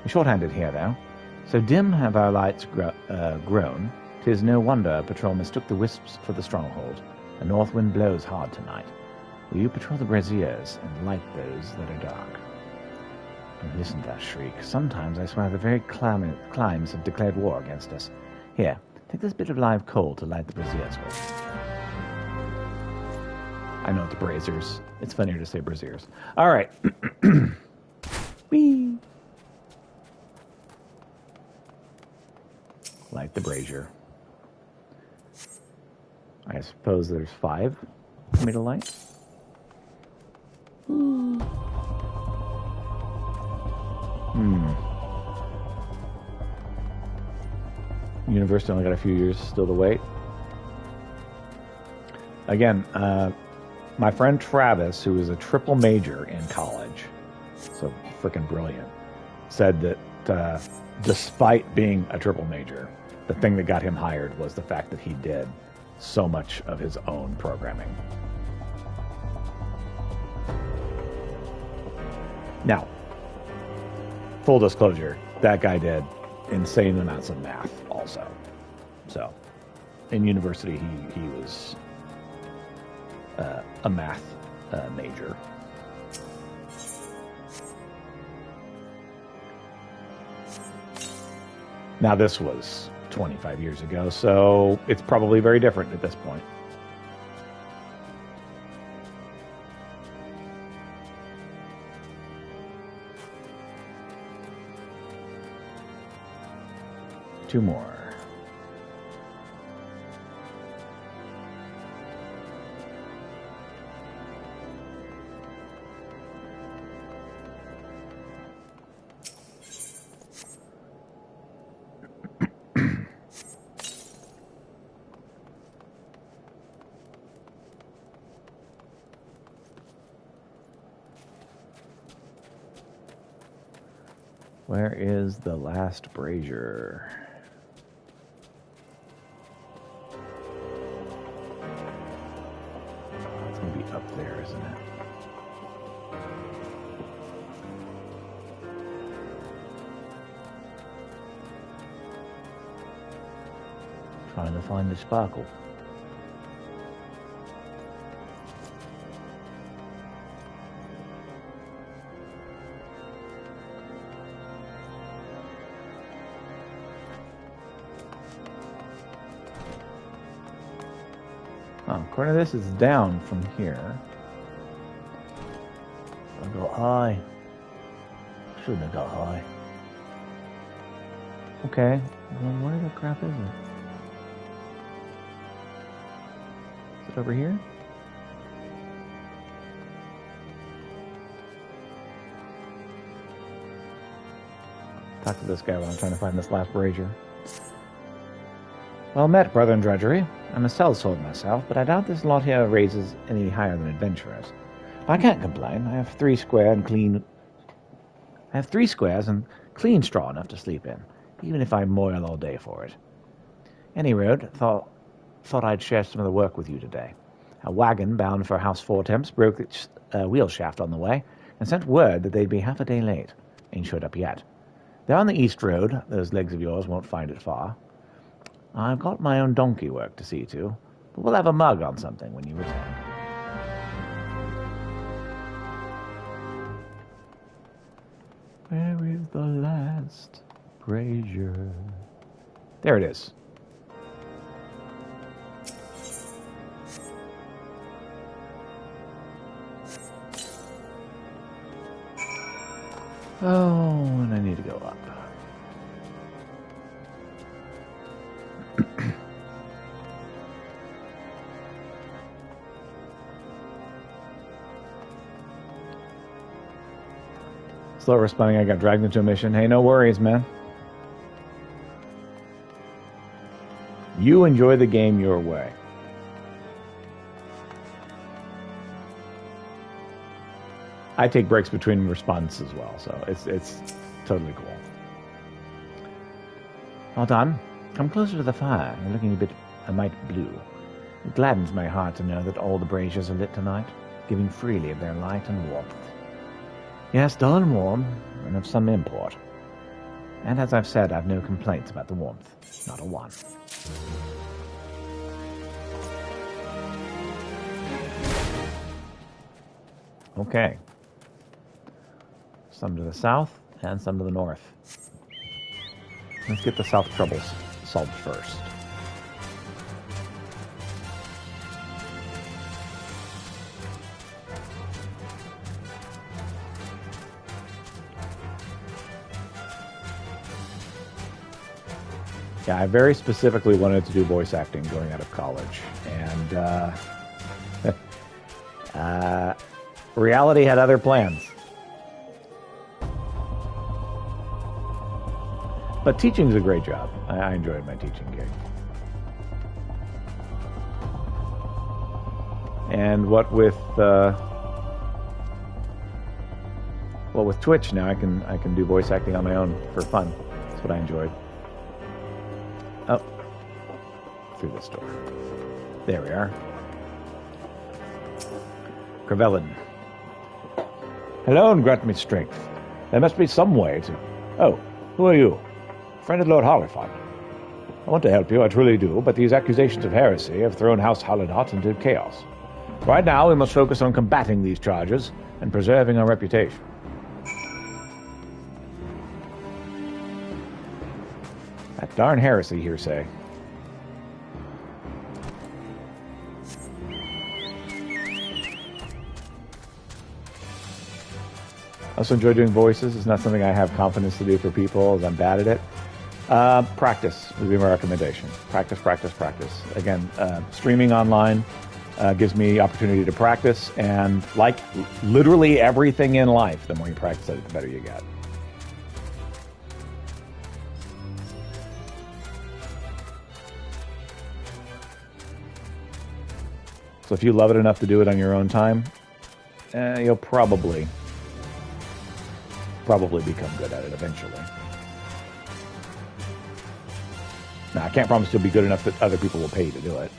We're short-handed here, though. So dim have our lights grown. 'Tis no wonder a patrol mistook the wisps for the stronghold. A north wind blows hard tonight. Will you patrol the braziers and light those that are dark? And listen to that shriek. Sometimes I swear the very climes have declared war against us. Here, take this bit of live coal to light the braziers with. I know it's braziers. It's funnier to say braziers. All right. Whee! Light the brazier. I suppose there's 5 for me to light. University only got a few years still to wait. Again, my friend Travis, who was a triple major in college, so freaking brilliant, said that despite being a triple major, the thing that got him hired was the fact that he did so much of his own programming. Now, full disclosure, that guy did insane amounts of math also. So, in university, he was a math major. Now, this was 25 years ago, so it's probably very different at this point. Two more. Where is the last brazier? It's going to be up there, isn't it? Trying to find the sparkle. Oh, according to this, it's down from here. I got high. Shouldn't have got high. Okay, well, where the crap is it? Is it over here? Talk to this guy while I'm trying to find this last brazier. Well met, brother in drudgery. I'm a sellsword myself, but I doubt this lot here raises any higher than adventurers. I can't complain. I have 3 squares and clean straw enough to sleep in, even if I moil all day for it. Any road, thought I'd share some of the work with you today. A wagon bound for House Four Temps broke its wheel shaft on the way and sent word that they'd be half a day late. Ain't showed up yet. They're on the East Road. Those legs of yours won't find it far. I've got my own donkey work to see to, but we'll have a mug on something when you return. Where is the last brazier? There it is. Oh, and I need to go up. Slow responding, I got dragged into a mission. Hey, no worries, man. You enjoy the game your way. I take breaks between responses as well, so it's totally cool. All done. Come closer to the fire. You're looking a mite blue. It gladdens my heart to know that all the braziers are lit tonight, giving freely of their light and warmth. Yes, dull and warm, and of some import. And as I've said, I've no complaints about the warmth. Not a one. Okay. Some to the south and some to the north. Let's get the south troubles solved first. Yeah, I very specifically wanted to do voice acting going out of college, and reality had other plans. But teaching's a great job. I enjoyed my teaching gig. And what with Twitch now, I can do voice acting on my own for fun. That's what I enjoyed. Oh, through this door. There we are. Crevelin. Hello, and grant me strength. There must be some way to... Oh, who are you? Friend of Lord Harlifon. I want to help you, I truly do, but these accusations of heresy have thrown House Halidot into chaos. Right now, we must focus on combating these charges and preserving our reputation. That darn heresy hearsay. I also enjoy doing voices. It's not something I have confidence to do for people, as I'm bad at it. Practice would be my recommendation. Practice, practice, practice. Again, streaming online gives me opportunity to practice, and like literally everything in life, the more you practice it, the better you get. So if you love it enough to do it on your own time, you'll probably become good at it eventually. Now, I can't promise you'll be good enough that other people will pay you to do it.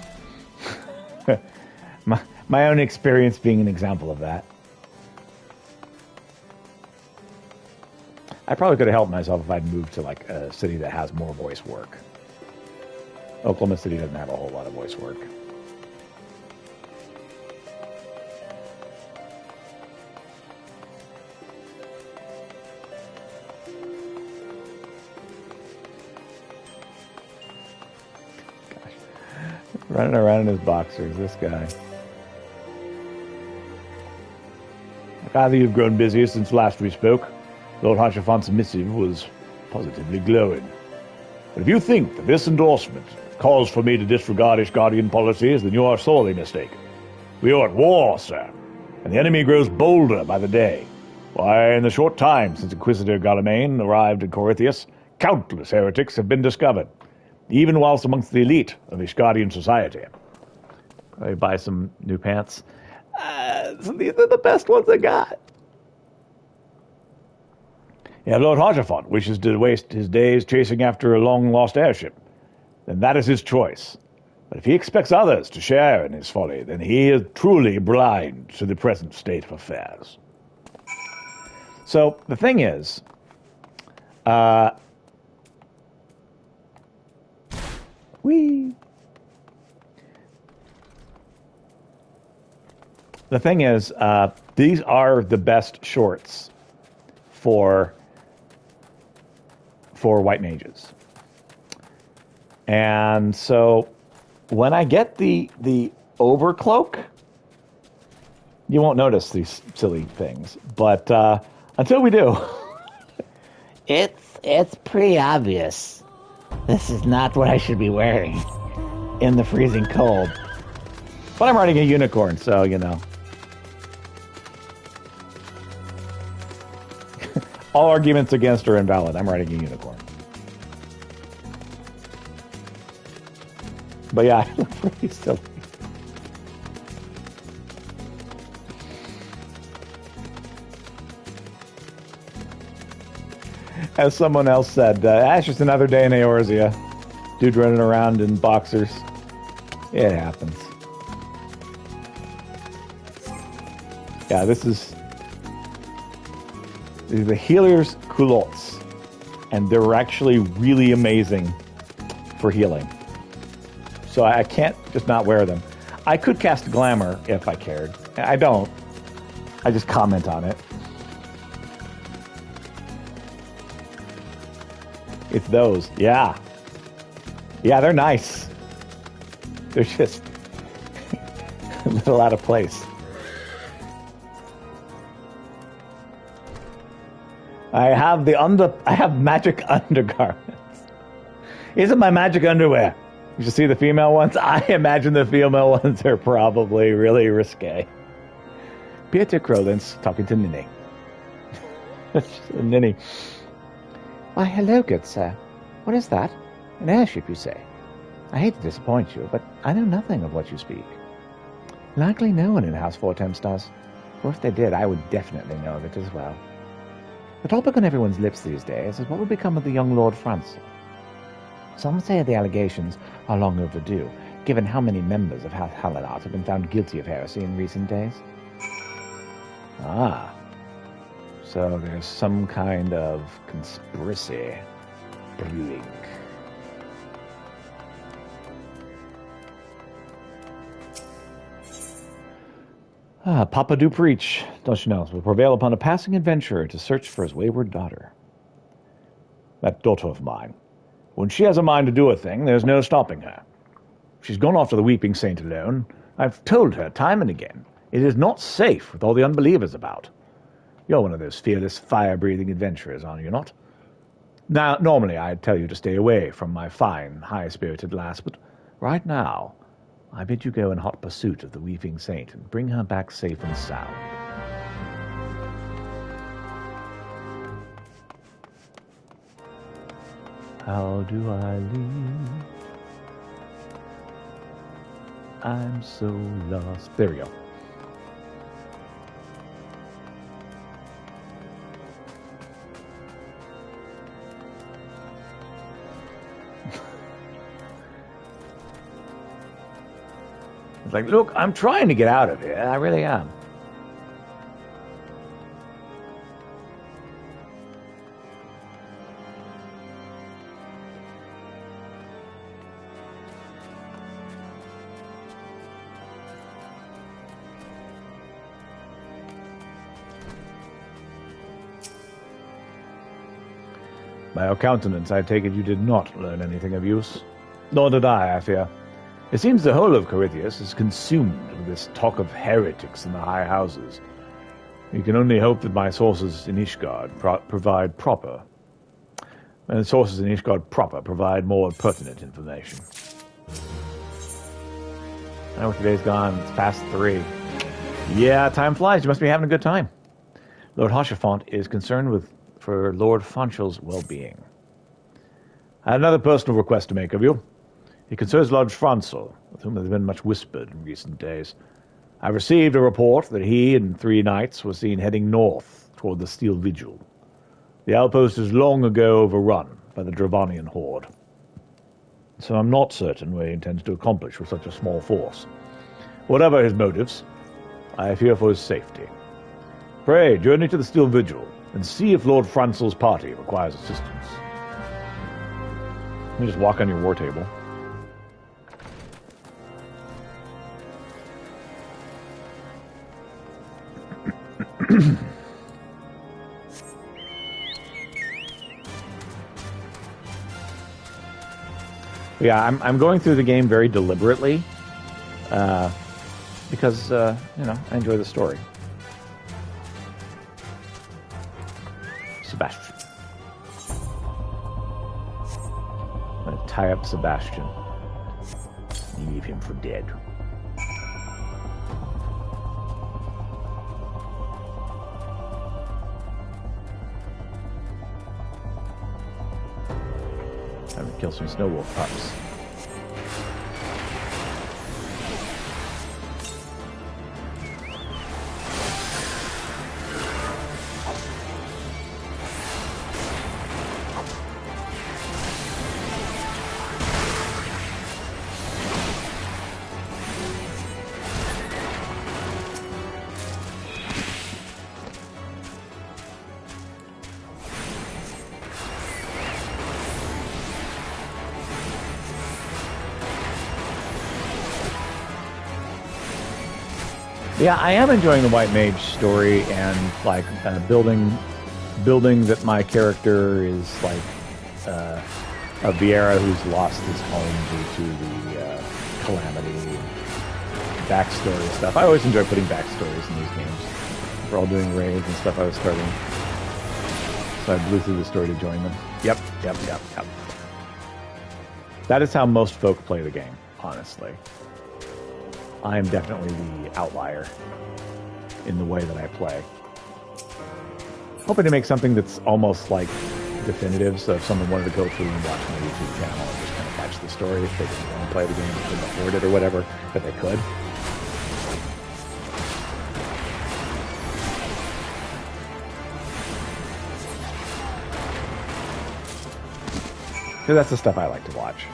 my own experience being an example of that. I probably could have helped myself if I'd moved to like a city that has more voice work. Oklahoma City doesn't have a whole lot of voice work. Running around in his boxers, this guy. Either you've grown busier since last we spoke. Lord Harshafon's missive was positively glowing. But if you think that this endorsement calls for me to disregard Ishgardian policies, then you are sorely mistaken. We are at war, sir, and the enemy grows bolder by the day. Why, in the short time since Inquisitor Garlemane arrived in Corythius, countless heretics have been discovered, even whilst amongst the elite of Ishgardian society. Probably buy some new pants. So these are the best ones I got. Yeah, Lord Harjafont wishes to waste his days chasing after a long-lost airship. Then that is his choice. But if he expects others to share in his folly, then he is truly blind to the present state of affairs. So the thing is, these are the best shorts for white mages. And so when I get the overcloak, you won't notice these silly things. But until we do, It's pretty obvious. This is not what I should be wearing in the freezing cold. but I'm riding a unicorn, so you know. All arguments against are invalid. I'm riding a unicorn. But yeah, I look pretty silly. As someone else said, it's just another day in Eorzea. Dude running around in boxers. It happens. Yeah, these are the healer's culottes. And they're actually really amazing for healing. So I can't just not wear them. I could cast Glamour if I cared. I don't. I just comment on it. It's those. Yeah. Yeah, they're nice. They're just a little out of place. I have magic undergarments. These are my magic underwear. You should see the female ones. I imagine the female ones are probably really risque. Peter Crowlan's talking to Ninny. Ninny. Why, hello, good sir. What is that? An airship, you say? I hate to disappoint you, but I know nothing of what you speak. Likely no one in House Four Temps does. Or if they did, I would definitely know of it as well. The topic on everyone's lips these days is what would become of the young Lord Francis. Some say the allegations are long overdue, given how many members of House Hallinat have been found guilty of heresy in recent days. Ah. So there's some kind of conspiracy brewing. Papa do preach, don't you know, will prevail upon a passing adventurer to search for his wayward daughter. That daughter of mine, when she has a mind to do a thing, there's no stopping her. She's gone off to the Weeping Saint alone. I've told her time and again, it is not safe with all the unbelievers about. You're one of those fearless, fire-breathing adventurers, are you not? Now, normally I'd tell you to stay away from my fine, high-spirited lass, but right now, I bid you go in hot pursuit of the Weeping Saint and bring her back safe and sound. How do I leave? I'm so lost. There we go. It's like, look, I'm trying to get out of here. I really am. By your countenance, I take it you did not learn anything of use. Nor did I fear. It seems the whole of Corythius is consumed with this talk of heretics in the high houses. You can only hope that my sources in Ishgard provide provide more pertinent information. I know today's gone. It's past 3. Yeah, time flies. You must be having a good time. Lord Hoshafont is concerned for Lord Fanchel's well-being. I had another personal request to make of you. It concerns Lord Francel, with whom there has been much whispered in recent days. I received a report that he and 3 knights were seen heading north toward the Steel Vigil. The outpost is long ago overrun by the Dravanian horde. So I'm not certain what he intends to accomplish with such a small force. Whatever his motives, I fear for his safety. Pray, journey to the Steel Vigil, and see if Lord Francel's party requires assistance. You just walk on your war table. Yeah, I'm going through the game very deliberately because, I enjoy the story. Sebastian. I'm going to tie up Sebastian and leave him for dead. Time to kill some snow wolf pups. Yeah, I am enjoying the White Mage story and like building that my character is like a Vieira who's lost his home due to the calamity, backstory stuff. I always enjoy putting backstories in these games. We're all doing raids and stuff. I was starting, so I blew through the story to join them. Yep. That is how most folk play the game, honestly. I am definitely the outlier in the way that I play. Hoping to make something that's almost like definitive, so if someone wanted to go through and watch my YouTube channel and just kind of catch the story, if they didn't want to play the game, if they couldn't afford it or whatever, that they could. So that's the stuff I like to watch.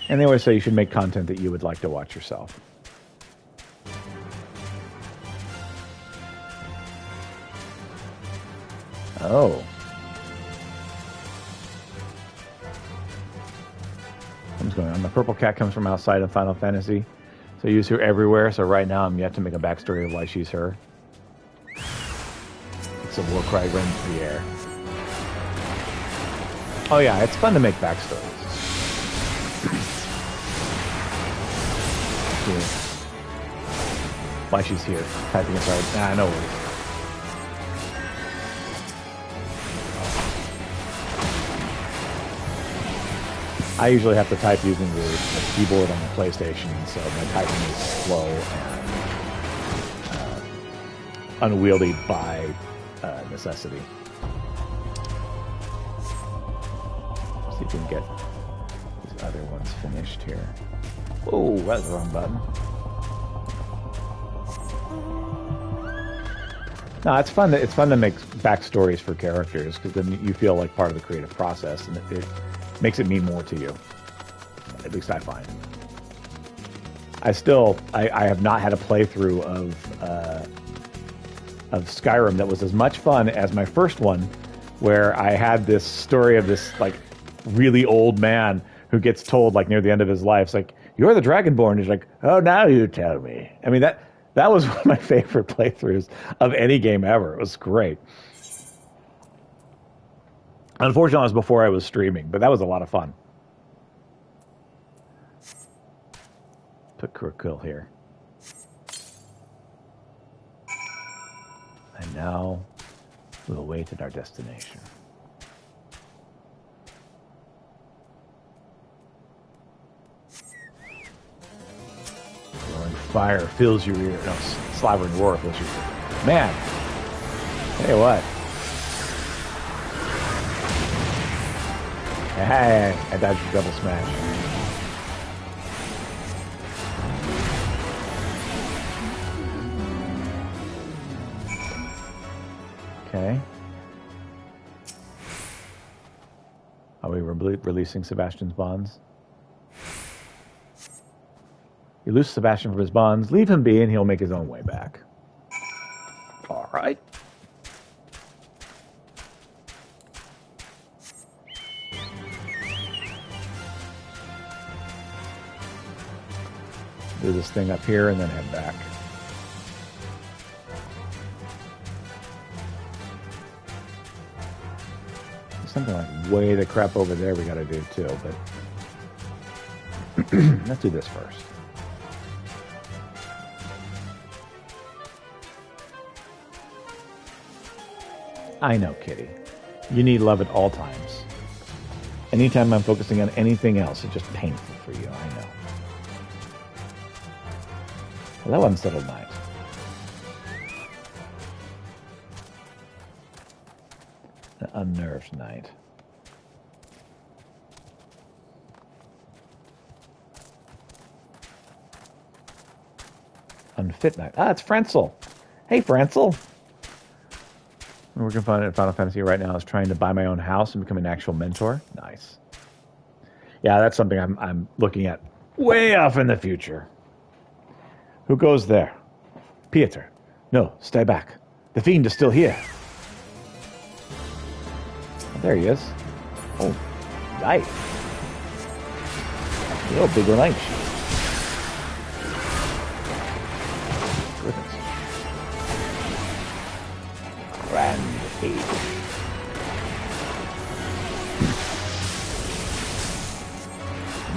And they always say you should make content that you would like to watch yourself. Oh. What's going on? The purple cat comes from outside of Final Fantasy. So you use her everywhere. So right now I'm yet to make a backstory of why she's her. It's a war cry rends the air. Oh yeah, it's fun to make backstories. Why she's here. Typing it hard. No worries. I usually have to type using the keyboard on the PlayStation, so my typing is slow and unwieldy by necessity. See if we can get these other ones finished here. Oh, that's the wrong button. No, it's fun. It's fun to make backstories for characters because then you feel like part of the creative process, and it makes it mean more to you. At least I find. I have not had a playthrough of Skyrim that was as much fun as my first one, where I had this story of this like really old man who gets told like near the end of his life, it's like, "You're the Dragonborn." He's like, "Oh, now you tell me." I mean, that was one of my favorite playthroughs of any game ever. It was great. Unfortunately, it was before I was streaming, but that was a lot of fun. Put Kurkul here. And now we'll await at our destination. Roaring fire fills your ear. No, slavering roar fills your ear. Man, hey, what? Hey, I dodged a double smash. Okay. Are we releasing Sebastian's bonds? You loose Sebastian from his bonds, leave him be, and he'll make his own way back. All right. Do this thing up here and then head back. There's something like way the crap over there we gotta do too, but let's do this first. I know, Kitty. You need love at all times. Anytime I'm focusing on anything else, it's just painful for you, I know. Hello, unsettled night. An unnerved night. Unfit night. Ah, it's Frenzel. Hey, Frenzel. I'm working on it in Final Fantasy right now. I was trying to buy my own house and become an actual mentor. Nice. Yeah, that's something I'm looking at way off in the future. Who goes there? Pieter. No, stay back. The fiend is still here. Oh, there he is. Oh, nice. Oh, big one, ain't she? Goodness. Grand age.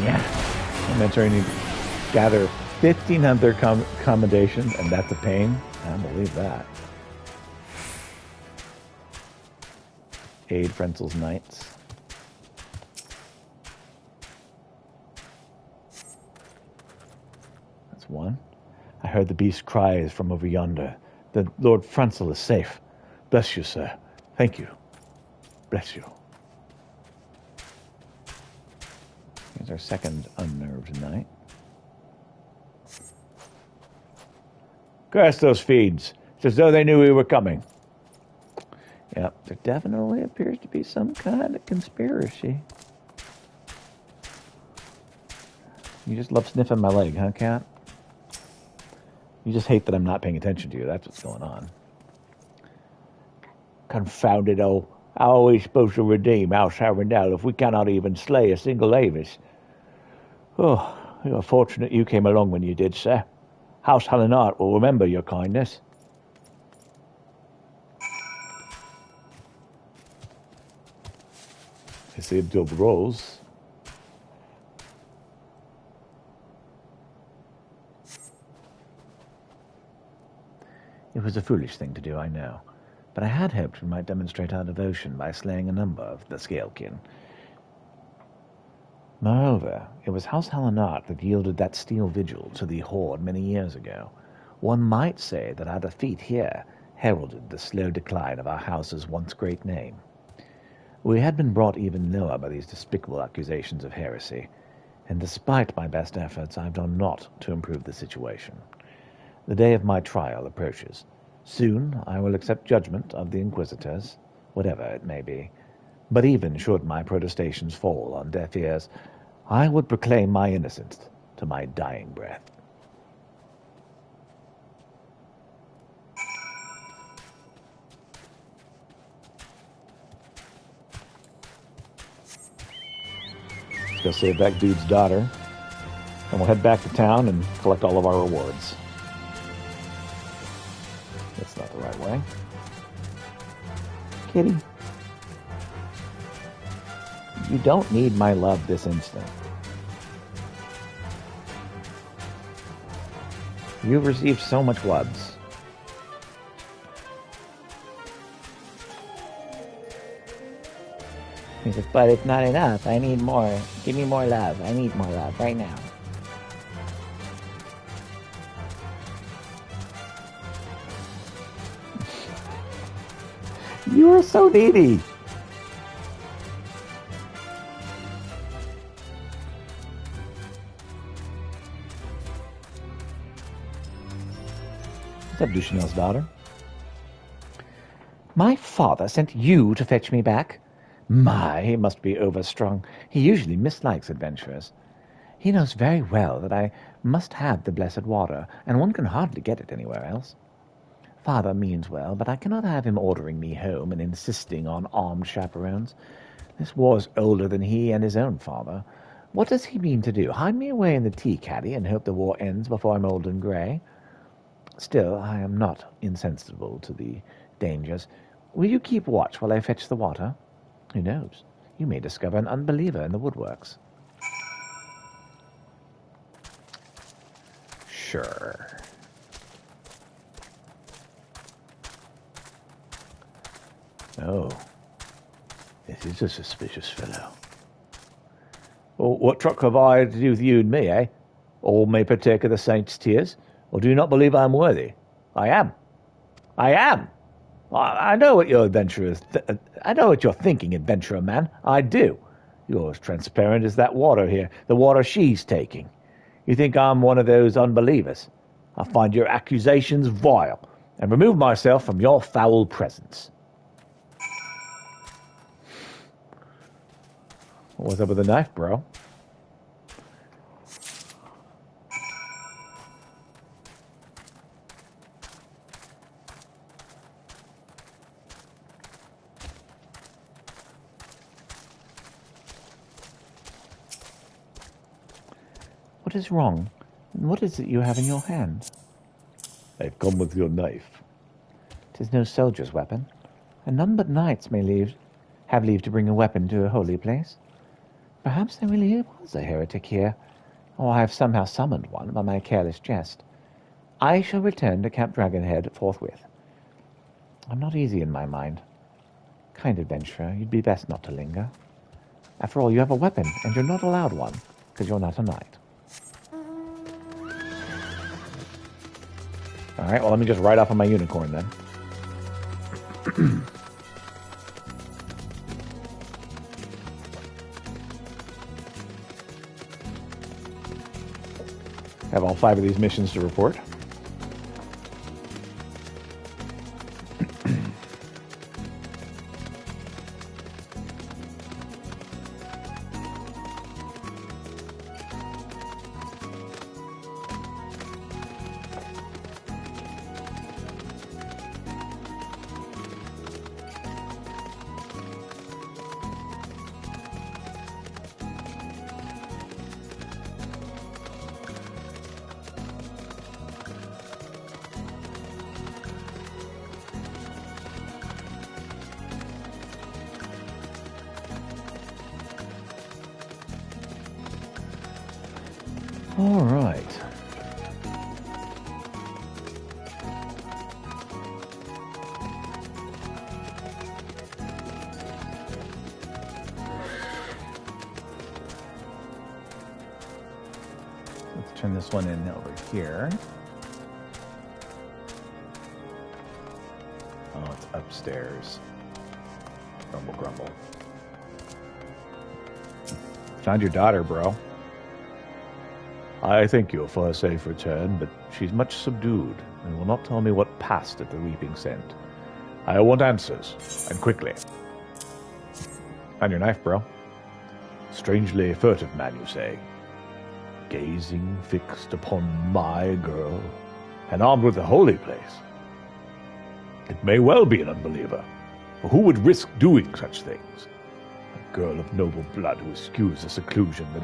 Yeah. I'm entering to gather 1,500 accommodations, and that's a pain. I don't believe that. Aid Frenzel's Knights. That's one. I heard the beast cries from over yonder. The Lord Frenzel is safe. Bless you, sir. Thank you. Bless you. Here's our second unnerved knight. Curse those fiends. It's as though they knew we were coming. Yep, there definitely appears to be some kind of conspiracy. You just love sniffing my leg, huh, cat? You just hate that I'm not paying attention to you. That's what's going on. Confounded old. How are we supposed to redeem House Harendale if we cannot even slay a single Avis? Oh, you're fortunate you came along when you did, sir. House Hallinart will remember your kindness. I saved your rolls. It was a foolish thing to do, I know, but I had hoped we might demonstrate our devotion by slaying a number of the Scalekin. Moreover, it was House Hallinart that yielded that steel vigil to the Horde many years ago. One might say that our defeat here heralded the slow decline of our house's once great name. We had been brought even lower by these despicable accusations of heresy, and despite my best efforts, I've done naught to improve the situation. The day of my trial approaches. Soon I will accept judgment of the Inquisitors, whatever it may be. But even should my protestations fall on deaf ears, I would proclaim my innocence to my dying breath. Let's go save that dude's daughter, and we'll head back to town and collect all of our rewards. That's not the right way. Kitty. You don't need my love this instant. You've received so much loves. He says, but it's not enough. I need more. Give me more love. I need more love right now. You are so needy. What's up, Duchanel's daughter? My father sent you to fetch me back? My, he must be overstrung. He usually mislikes adventurers. He knows very well that I must have the blessed water, and one can hardly get it anywhere else. Father means well, but I cannot have him ordering me home and insisting on armed chaperones. This war's older than he and his own father. What does he mean to do? Hide me away in the tea caddy and hope the war ends before I'm old and grey? Still, I am not insensible to the dangers. Will you keep watch while I fetch the water? Who knows? You may discover an unbeliever in the woodworks. Sure. Oh, this is a suspicious fellow. Well, what truck have I to do with you and me, eh? All may partake of the saints' tears? Or do you not believe I am worthy? I am. I am. I know what your adventurers. I know what you're thinking, adventurer man. I do. You're as transparent as that water here, the water she's taking. You think I'm one of those unbelievers? I find your accusations vile, and remove myself from your foul presence. What's up with the knife, bro? What is wrong? And what is it you have in your hand? I've come with your knife. 'Tis no soldier's weapon, and none but knights have leave to bring a weapon to a holy place. Perhaps there really was a heretic here, or I have somehow summoned one by my careless jest. I shall return to Camp Dragonhead forthwith. I'm not easy in my mind. Kind adventurer, you'd be best not to linger. After all, you have a weapon, and you're not allowed one, because you're not a knight. Alright, well, let me just ride off on my unicorn then. Have all 5 of these missions to report. All right. Let's turn this one in over here. Oh, it's upstairs. Grumble, grumble. Found your daughter, bro. I thank you for a safe return, but she's much subdued and will not tell me what passed at the Reaping Send. I want answers, and quickly. Found your knife, bro. Strangely furtive man, you say. Gazing fixed upon my girl, and armed with the holy place. It may well be an unbeliever, for who would risk doing such things? A girl of noble blood who eschews the seclusion that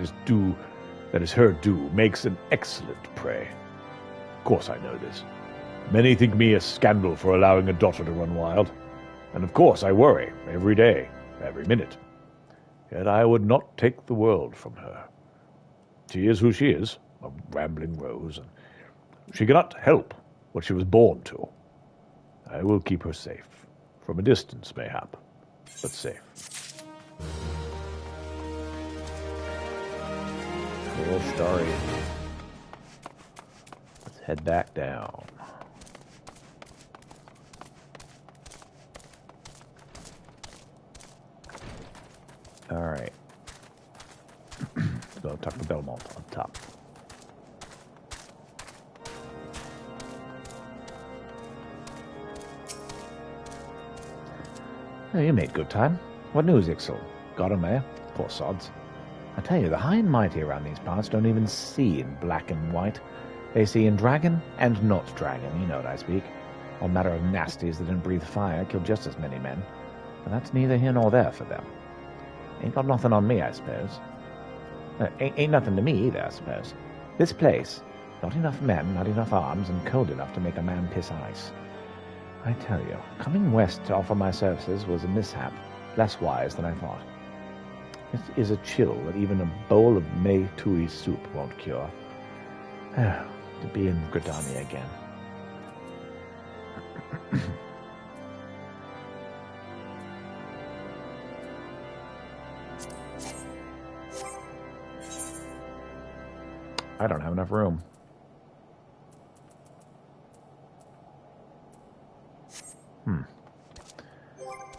is her due, makes an excellent prey. Of course I know this. Many think me a scandal for allowing a daughter to run wild, and of course I worry every day, every minute. Yet I would not take the world from her. She is who she is, a rambling rose, and she cannot help what she was born to. I will keep her safe, from a distance mayhap, but safe. Cool story. Let's head back down. All right. Let's go talk to Belmont on top. Oh, you made good time. What news, Ixel? Got 'em, eh? Poor sods. I tell you, the high and mighty around these parts don't even see in black and white. They see in dragon and not dragon, you know what I speak. All manner of nasties that don't breathe fire kill just as many men. But that's neither here nor there for them. Ain't got nothing on me, I suppose. Ain't nothing to me either, I suppose. This place, not enough men, not enough arms, and cold enough to make a man piss ice. I tell you, coming west to offer my services was a mishap, less wise than I thought. It is a chill that even a bowl of May Tui soup won't cure. To be in Gridania again. I don't have enough room.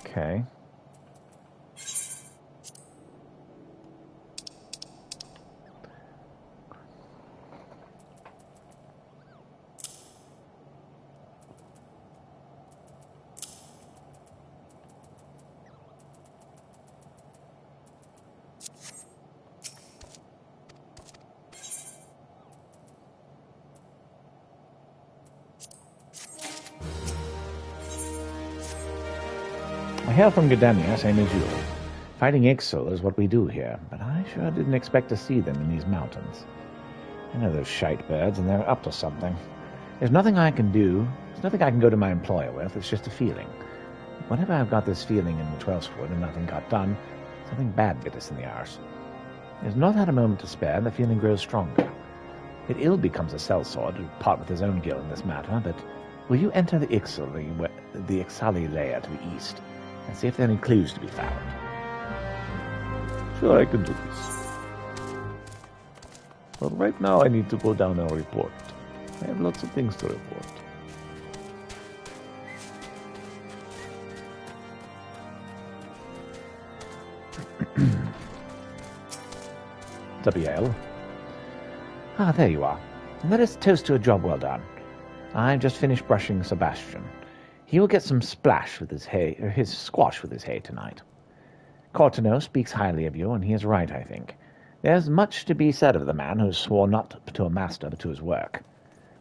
Okay. I hail from Gridania, same as you. Fighting Ixil is what we do here, but I sure didn't expect to see them in these mountains. I know those shite birds, and they're up to something. There's nothing I can do. There's nothing I can go to my employer with. It's just a feeling. Whenever I've got this feeling in the 12th Wood and nothing got done, something bad bit us in the arse. There's not had a moment to spare, and the feeling grows stronger. It ill becomes a sellsword to part with his own guild in this matter, but will you enter the Ixil, the Ixali lair to the east, and see if there are any clues to be found? Sure, I can do this. But right now I need to go down and report. I have lots of things to report. What's up, Yale? Ah, there you are. Let us toast to a job well done. I've just finished brushing Sebastian. He will get some splash with his hay, or his squash with his hay tonight. Cortino speaks highly of you, and he is right, I think. There's much to be said of the man who swore not to a master, but to his work.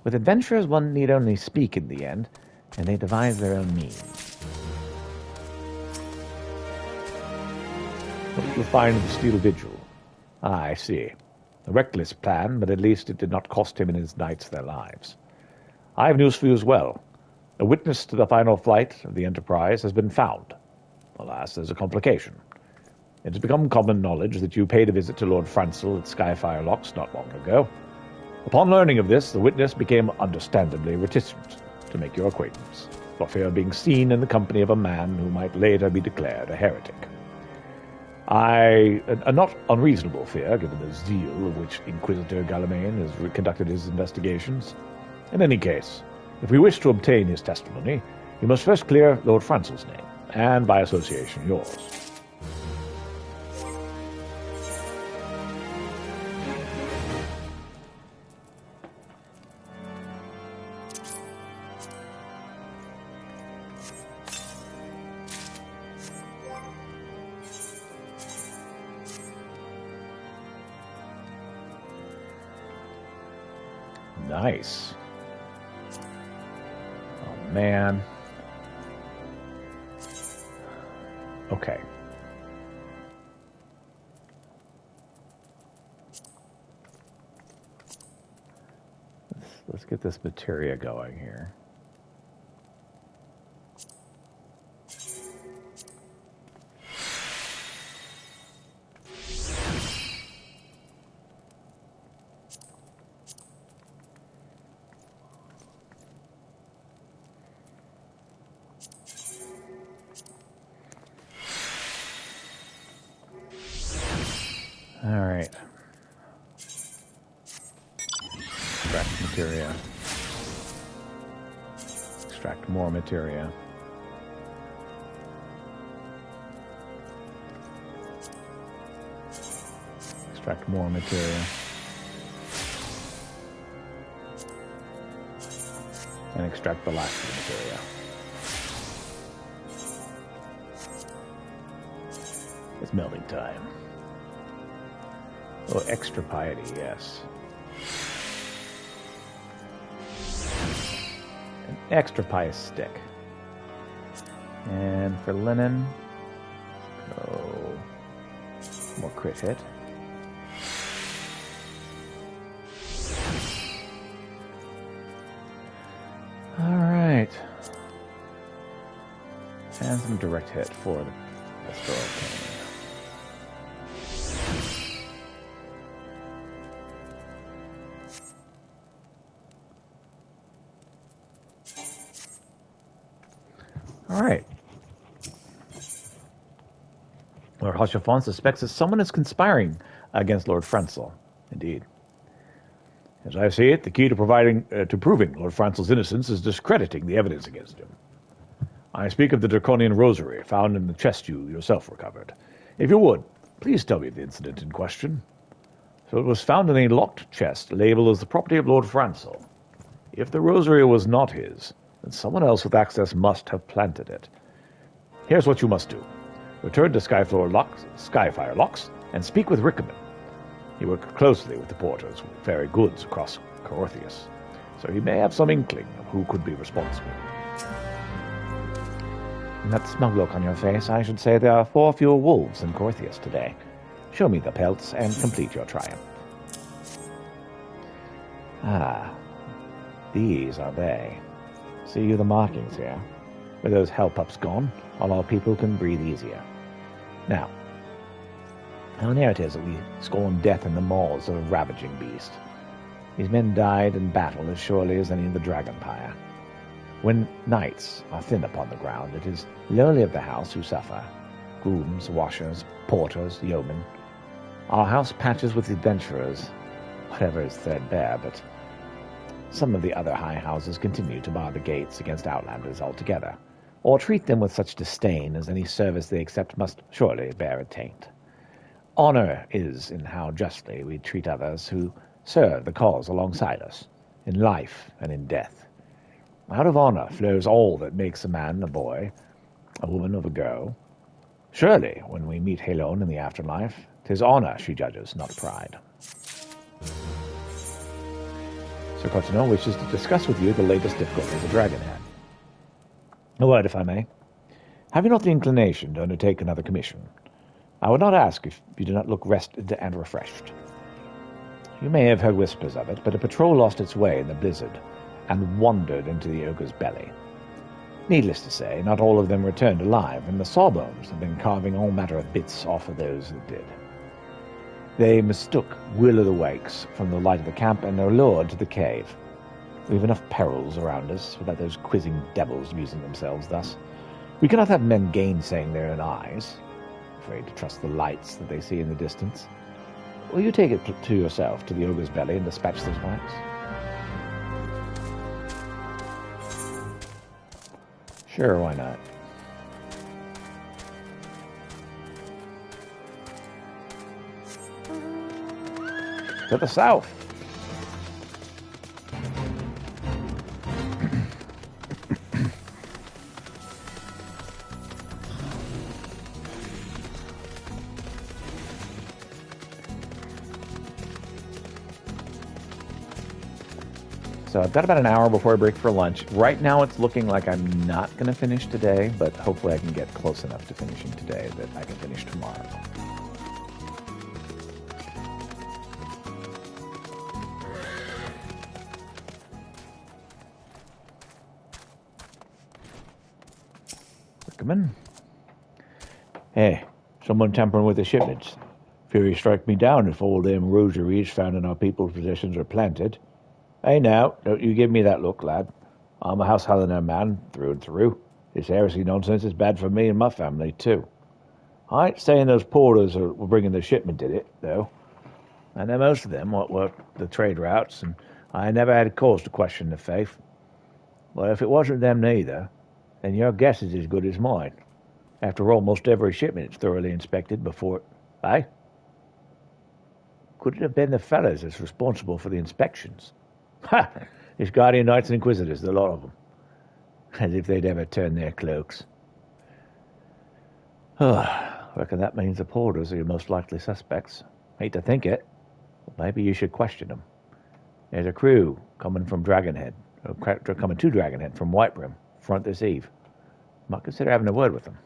With adventurers, one need only speak in the end, and they devise their own means. What did you find of the Steel Vigil? Ah, I see. A reckless plan, but at least it did not cost him and his knights their lives. I have news for you as well. A witness to the final flight of the Enterprise has been found. Alas, there's a complication. It has become common knowledge that you paid a visit to Lord Francel at Skyfire Locks not long ago. Upon learning of this, the witness became understandably reticent to make your acquaintance, for fear of being seen in the company of a man who might later be declared a heretic. A not unreasonable fear, given the zeal of which Inquisitor Galamain has conducted his investigations. In any case, if we wish to obtain his testimony, you must first clear Lord Francel's name, and by association yours. Nice. Oh, man. Okay. Let's get this materia going here. All right. Extract materia. Extract more materia. Extract more materia. And extract the last materia. It's melting time. Oh, extra piety, yes. An extra pious stick. And for linen, oh, more crit hit. Alright. And some direct hit for the pastoral cane. Alright. Lord Hushafon suspects that someone is conspiring against Lord Frenzel. Indeed. As I see it, the key to proving Lord Francel's innocence is discrediting the evidence against him. I speak of the Draconian rosary found in the chest you yourself recovered. If you would, please tell me the incident in question. So it was found in a locked chest labeled as the property of Lord Francel. If the rosary was not his, then someone else with access must have planted it. Here's what you must do. Return to Skyfire Locks and speak with Rickaman. He worked closely with the porters who ferry goods across Corothius, so he may have some inkling of who could be responsible. In that smug look on your face, I should say there are 4 fewer wolves in Corothius today. Show me the pelts and complete your triumph. Ah, these are they. See you the markings here? With those hellpups gone, all our people can breathe easier. Now, how near it is that we scorn death in the maws of a ravaging beast. These men died in battle as surely as any of the Dragonpire. When knights are thin upon the ground, it is lowly of the house who suffer. Grooms, washers, porters, yeomen. Our house patches with adventurers, whatever is threadbare, but some of the other high houses continue to bar the gates against outlanders altogether, or treat them with such disdain as any service they accept must surely bear a taint. Honor is in how justly we treat others who serve the cause alongside us, in life and in death. Out of honor flows all that makes a man a boy, a woman of a girl. Surely, when we meet Helon in the afterlife, 'tis honor she judges, not pride. Sir Cotonneau wishes to discuss with you the latest difficulties the dragon had. A word, if I may. Have you not the inclination to undertake another commission? I would not ask if you do not look rested and refreshed. You may have heard whispers of it, but a patrol lost its way in the blizzard and wandered into the ogre's belly. Needless to say, not all of them returned alive, and the sawbones have been carving all manner of bits off of those that did. They mistook will-o'-the-wakes from the light of the camp and are lured to the cave. We have enough perils around us without those quizzing devils amusing themselves thus. We cannot have men gainsaying their own eyes, afraid to trust the lights that they see in the distance. Will you take it to yourself to the ogre's belly and dispatch those wakes? Sure, why not? To the south. So I've got about an hour before I break for lunch. Right now it's looking like I'm not going to finish today, but hopefully I can get close enough to finishing today that I can finish tomorrow. Come in. Hey, someone tampering with the shipments. Fury strike me down if all them rosaries found in our people's possessions are planted. Hey now, don't you give me that look, lad. I'm a house Halliner man, through and through. This heresy nonsense is bad for me and my family, too. I ain't saying those porters were bringing the shipment did it, though. I know most of them what worked the trade routes, and I never had cause to question the faith. But if it wasn't them neither, then your guess is as good as mine. After almost every shipment is thoroughly inspected before... Eh? Could it have been the fellas that's responsible for the inspections? Ha! These Guardian Knights and Inquisitors, the lot of them. As if they'd ever turn their cloaks. Oh, I reckon that means the porters are your most likely suspects. Hate to think it, but maybe you should question them. There's a crew coming from Dragonhead, or coming to Dragonhead from Whitebrim, front this eve. Might consider having a word with them.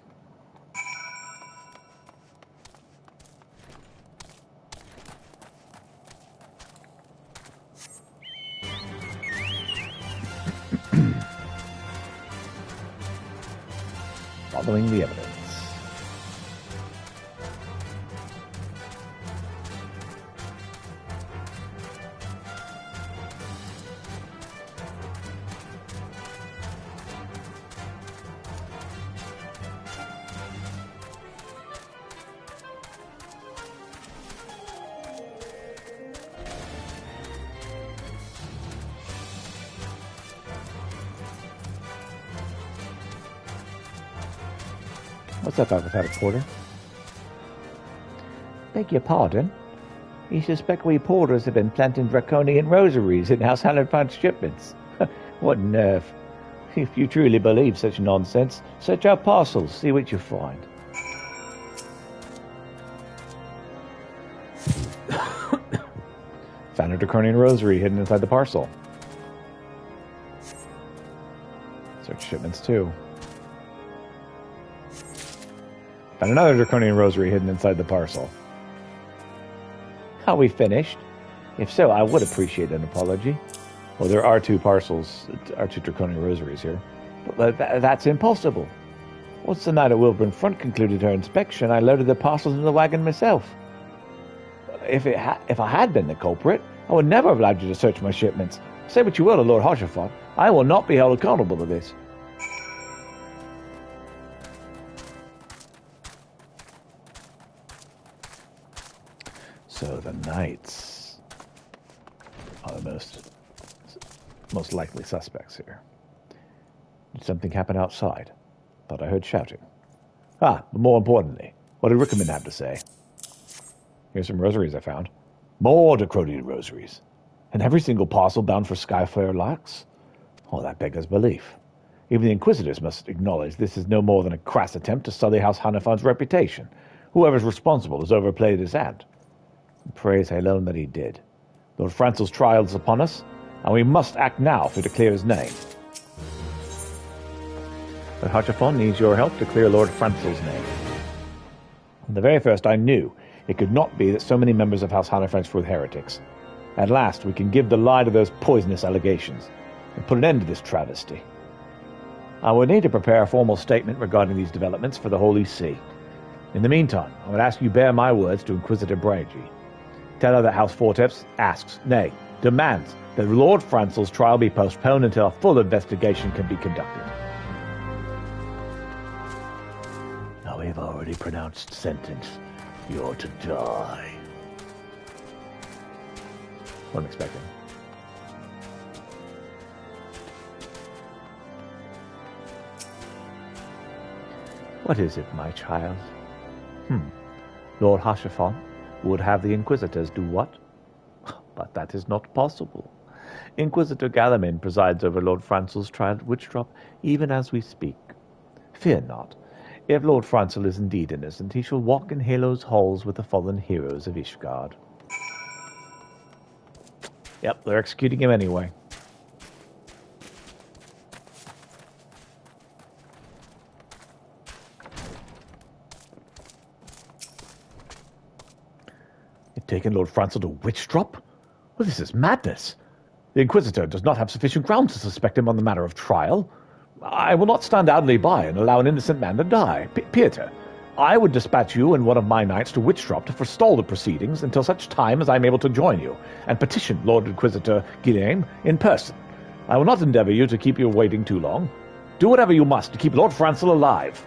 Following the evidence. What's up, Alphabet Porter? Beg your pardon? You suspect we porters have been planting draconian rosaries in House Halifax shipments? What nerve! If you truly believe such nonsense, search our parcels, see what you find. Found a draconian rosary hidden inside the parcel. Search shipments too. Found another draconian rosary hidden inside the parcel. Are we finished? If so, I would appreciate an apology. Well, there are two parcels, are two draconian rosaries here. But that's impossible. Once the night at Wilburn Front concluded her inspection, I loaded the parcels in the wagon myself. If I had been the culprit, I would never have allowed you to search my shipments. Say what you will of Lord Hoshafot, I will not be held accountable to this. So the knights are the most likely suspects here. Did something happen outside? Thought I heard shouting. But more importantly, what did Rickerman have to say? Here's some rosaries I found. More draconian rosaries. And every single parcel bound for Skyfire Locks? Oh, that beggars belief. Even the Inquisitors must acknowledge this is no more than a crass attempt to sully House Hanafon's reputation. Whoever's responsible has overplayed his hand. Praise alone that he did. Lord Francel's trial is upon us, and we must act now to clear his name. But Hachafon needs your help to clear Lord Francel's name. From the very first, I knew it could not be that so many members of House Hannafranc were heretics. At last, we can give the lie to those poisonous allegations and put an end to this travesty. I would need to prepare a formal statement regarding these developments for the Holy See. In the meantime, I would ask you bear my words to Inquisitor Bragi. Tell her that House Forteps asks, nay, demands, that Lord Francel's trial be postponed until a full investigation can be conducted. Now we've already pronounced sentence. You're to die. What I'm expecting. What is it, my child? Lord Hashafon would have the Inquisitors do what? But that is not possible. Inquisitor Galamin presides over Lord Francel's trial at Witchdrop even as we speak. Fear not. If Lord Francel is indeed innocent, he shall walk in Halo's halls with the fallen heroes of Ishgard. Yep, they're executing him anyway. You've taken Lord Francel to Witchdrop? Well, this is madness. The Inquisitor does not have sufficient grounds to suspect him on the matter of trial. I will not stand idly by and allow an innocent man to die. Pieter, I would dispatch you and one of my knights to Witchdrop to forestall the proceedings until such time as I am able to join you, and petition Lord Inquisitor Guillaume in person. I will not endeavour you to keep you waiting too long. Do whatever you must to keep Lord Francel alive.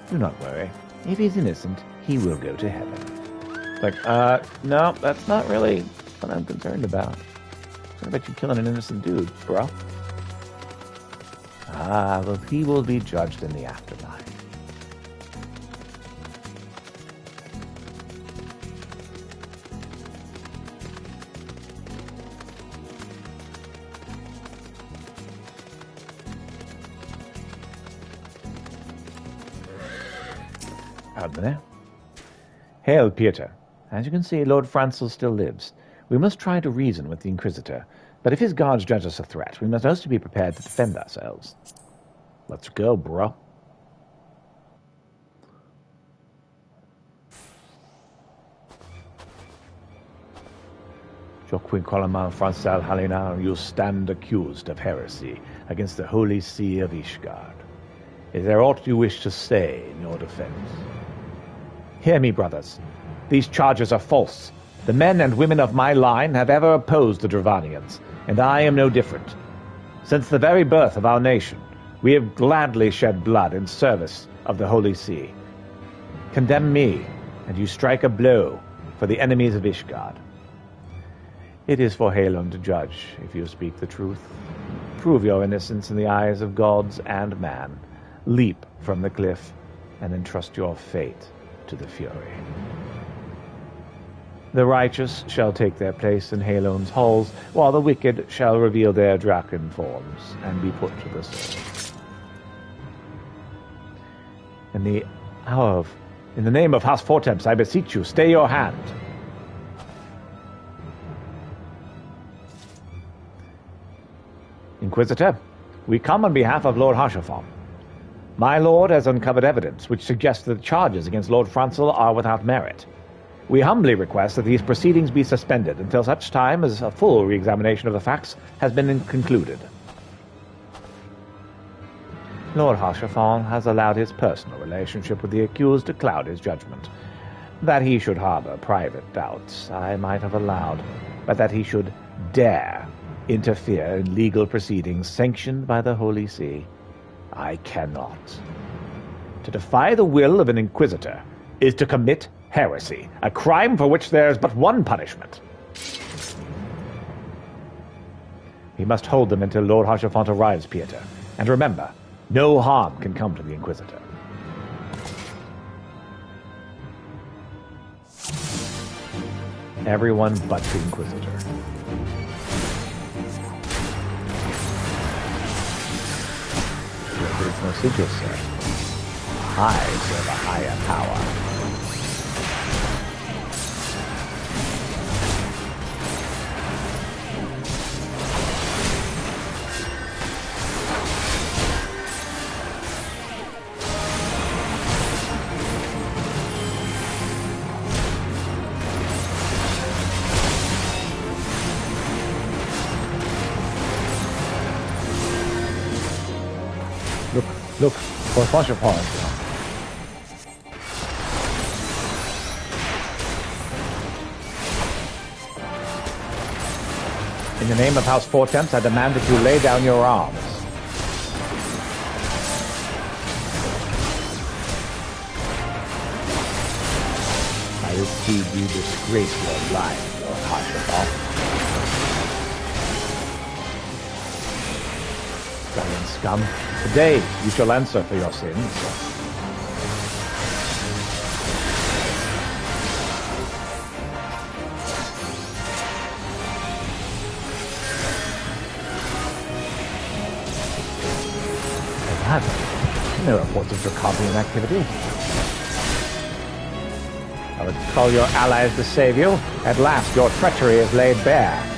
Do not worry. If he's innocent, he will go to heaven. Like, no, that's not really what I'm concerned about. I'm concerned about you killing an innocent dude, bro. Well, he will be judged in the afterlife. Pardon me. Hail, Pieter. As you can see, Lord Francis still lives. We must try to reason with the Inquisitor, but if his guards judge us a threat, we must also be prepared to defend ourselves. Let's go, bro. Joaquin Coloman Francel Halina, you stand accused of heresy against the Holy See of Ishgard. Is there aught you wish to say in your defense? Hear me, brothers. These charges are false. The men and women of my line have ever opposed the Dravanians, and I am no different. Since the very birth of our nation, we have gladly shed blood in service of the Holy See. Condemn me, and you strike a blow for the enemies of Ishgard. It is for Halon to judge if you speak the truth. Prove your innocence in the eyes of gods and man. Leap from the cliff and entrust your fate to the Fury. The righteous shall take their place in Halon's halls, while the wicked shall reveal their Draken forms and be put to the sword. In the name of House Fortemps, I beseech you, stay your hand. Inquisitor, we come on behalf of Lord Harshaphon. My lord has uncovered evidence which suggests that the charges against Lord Francel are without merit. We humbly request that these proceedings be suspended until such time as a full re-examination of the facts has been concluded. Lord Harshaphon has allowed his personal relationship with the accused to cloud his judgment. That he should harbor private doubts I might have allowed, but that he should dare interfere in legal proceedings sanctioned by the Holy See, I cannot. To defy the will of an inquisitor is to commit heresy, a crime for which there is but one punishment. We must hold them until Lord Harshaphon arrives, Pieter. And remember, no harm can come to the Inquisitor. Everyone but the Inquisitor. There's no sigil, sir. I serve a higher power. Look, for a bunch of horns. In the name of House Fortemps, I demand that you lay down your arms. I will see you disgrace your life, Lord Harshaphon. Dragon scum. Today you shall answer for your sins. No reports of Dracovian activity. I would call your allies to save you. At last your treachery is laid bare.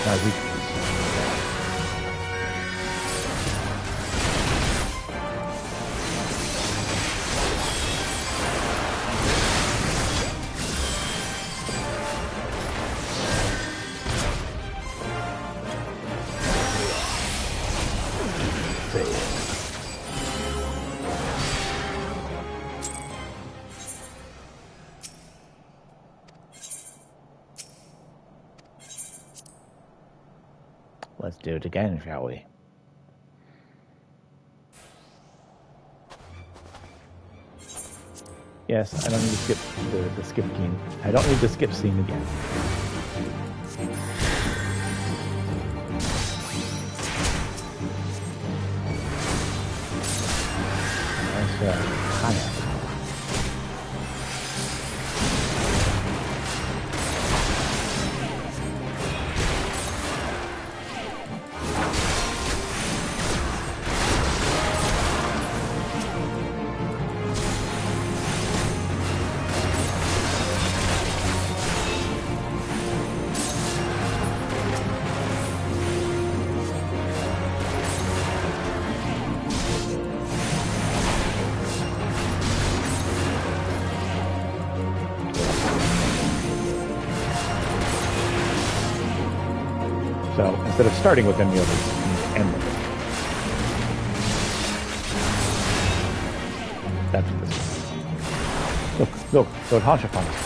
My weakness. Let's do it again, shall we? Yes, I don't need to skip the skip scene. I don't need to skip scene again. Pineapple. So instead of starting with them, you'll end with them. That's what this is. Look, don't hunch upon us.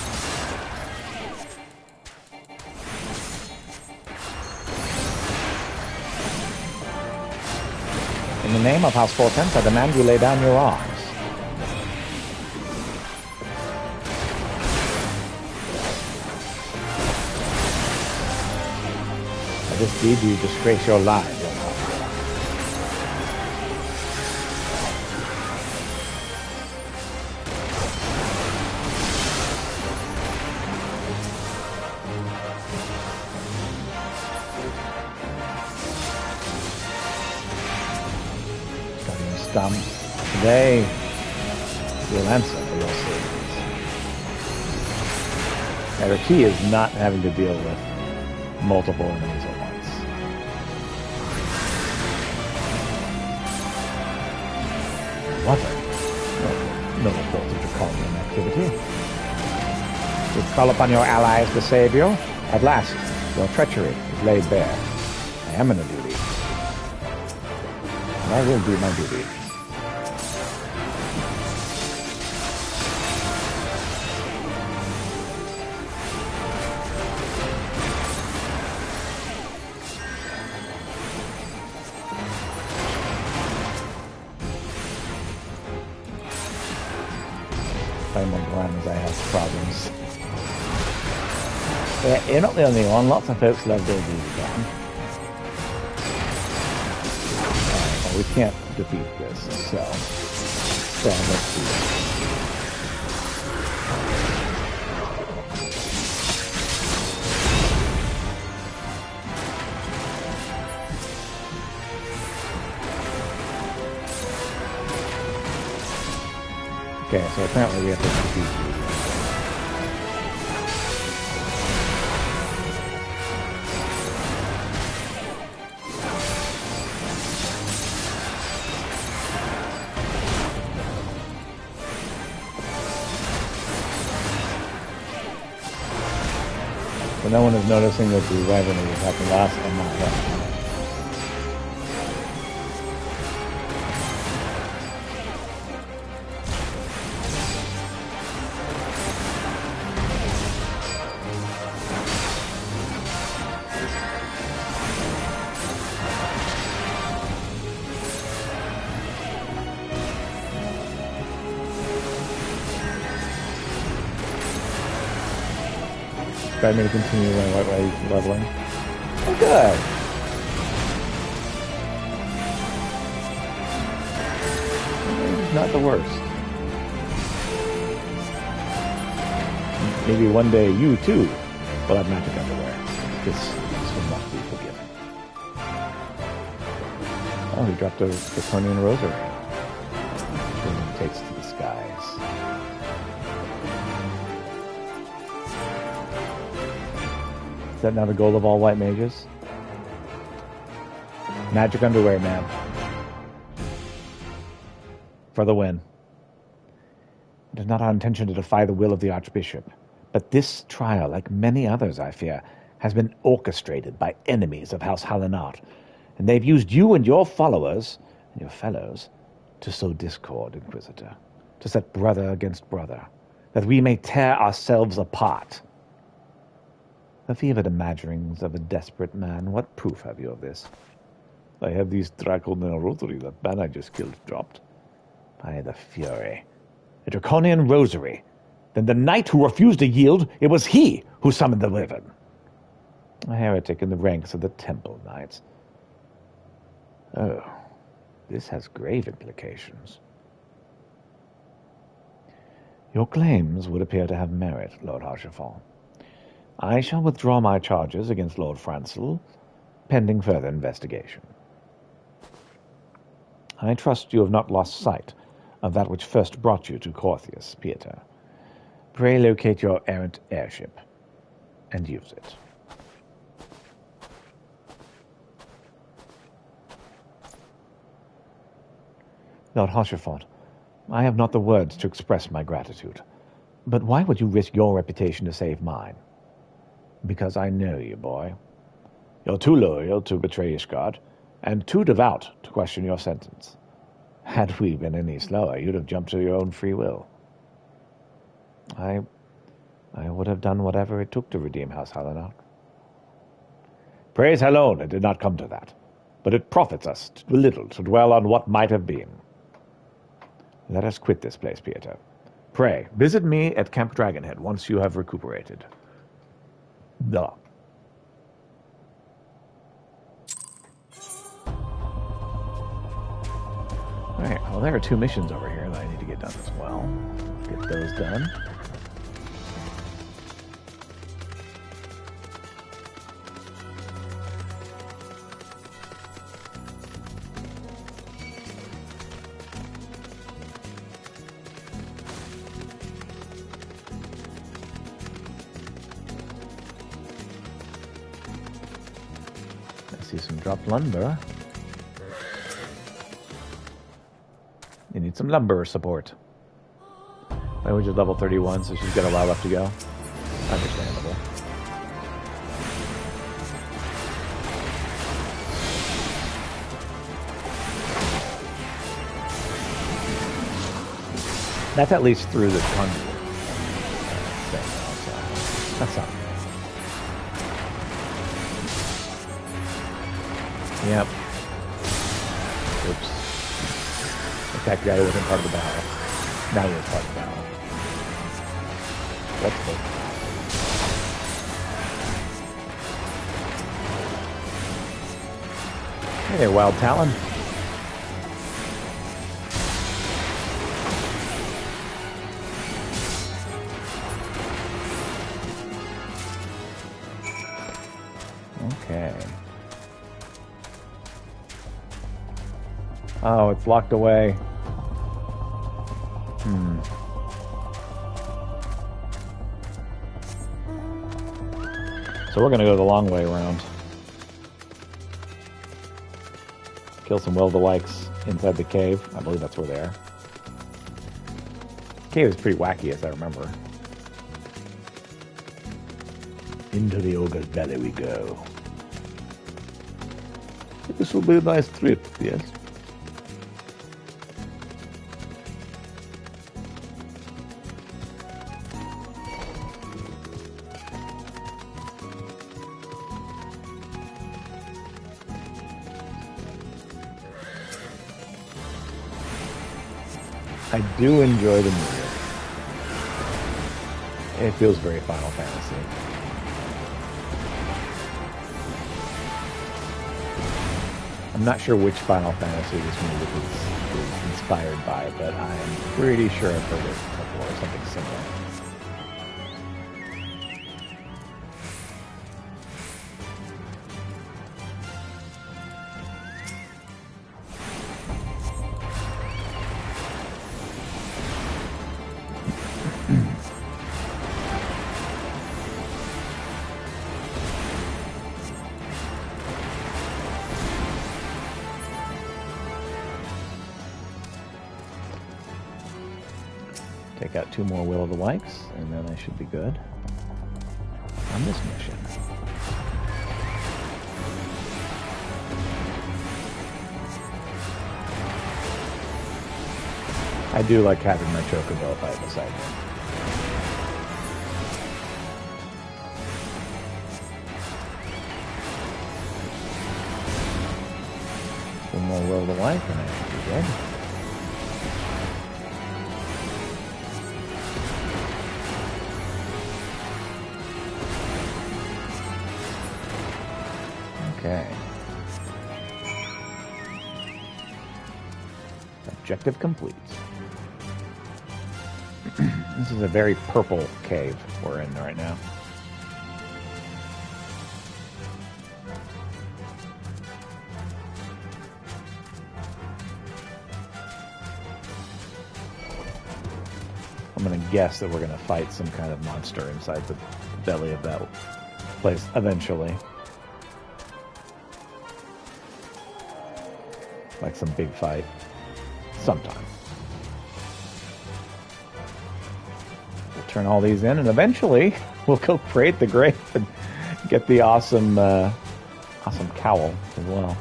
In the name of House Fortens, I demand you lay down your arms. By this deed, you disgrace your lives. Today, you'll answer for your sins. Now, the key is not having to deal with multiple enemies at once. What a noble voltage of calling in activity. You call upon your allies to save you. At last, your treachery is laid bare. I am in a duty. And I will do my duty. Sometimes I have problems. Yeah, you're not the only one. Lots of folks love their duty down. Well, we can't defeat this, so let's do it. Okay, so apparently we have to defeat these. So no one is noticing that the wagon is attacking us and not them. Expect me to continue my white way leveling. Oh, good. It's not the worst. Maybe one day you too will have magic underwear. This will not be forgiven. Oh, he dropped a draconian rosary. Which takes to the skies. Is that now the goal of all white mages? Magic underwear, man. For the win. It is not our intention to defy the will of the Archbishop, but this trial, like many others, I fear, has been orchestrated by enemies of House Hallinat, and they've used you and your followers, and your fellows, to sow discord, Inquisitor, to set brother against brother, that we may tear ourselves apart. The fevered imaginings of a desperate man. What proof have you of this? I have these Draconel rosary that man I just killed dropped. By the Fury. A Draconian rosary. Then the knight who refused to yield, it was he who summoned the Wyvern. A heretic in the ranks of the Temple Knights. Oh, this has grave implications. Your claims would appear to have merit, Lord Archifald. I shall withdraw my charges against Lord Francel, pending further investigation. I trust you have not lost sight of that which first brought you to Corthius, Pieter. Pray locate your errant airship and use it. Lord Hoshefort, I have not the words to express my gratitude. But why would you risk your reputation to save mine? Because I know you, boy. You're too loyal to betray Ishgard, and too devout to question your sentence. Had we been any slower, you'd have jumped to your own free will. I would have done whatever it took to redeem House Hallinarch. Praise Hallone, it did not come to that. But it profits us too little to dwell on what might have been. Let us quit this place, Pieter. Pray, visit me at Camp Dragonhead once you have recuperated. Duh. Alright, well there are 2 missions over here that I need to get done as well. Get those done. I see some dropped lumber. You need some lumber support. Language is level 31, so she's got a while left to go. Understandable. That's at least through the conduit thing, so that's something. Yep. Oops. Attack guy wasn't part of the battle. Now he is part of the battle. That's cool. Hey there, Wild Talon. Okay. Oh, it's locked away. So we're going to go the long way around. Kill some will-to-likes inside the cave. I believe that's where they are. The cave is pretty wacky, as I remember. Into the ogre's belly we go. This will be a nice trip, yes. I do enjoy the music. It feels very Final Fantasy. I'm not sure which Final Fantasy this music is inspired by, but I'm pretty sure I've heard it before, something similar. Take out 2 more will-o'-the-wisps, and then I should be good on this mission. I do like having my chocobo fight beside me. will of the wife, and I should be dead. Okay. Objective complete. This is a very purple cave we're in right now. I'm going to guess that we're going to fight some kind of monster inside the belly of that place eventually. Like some big fight. Sometime. We'll turn all these in, and eventually we'll go create the grave and get the awesome cowl as well.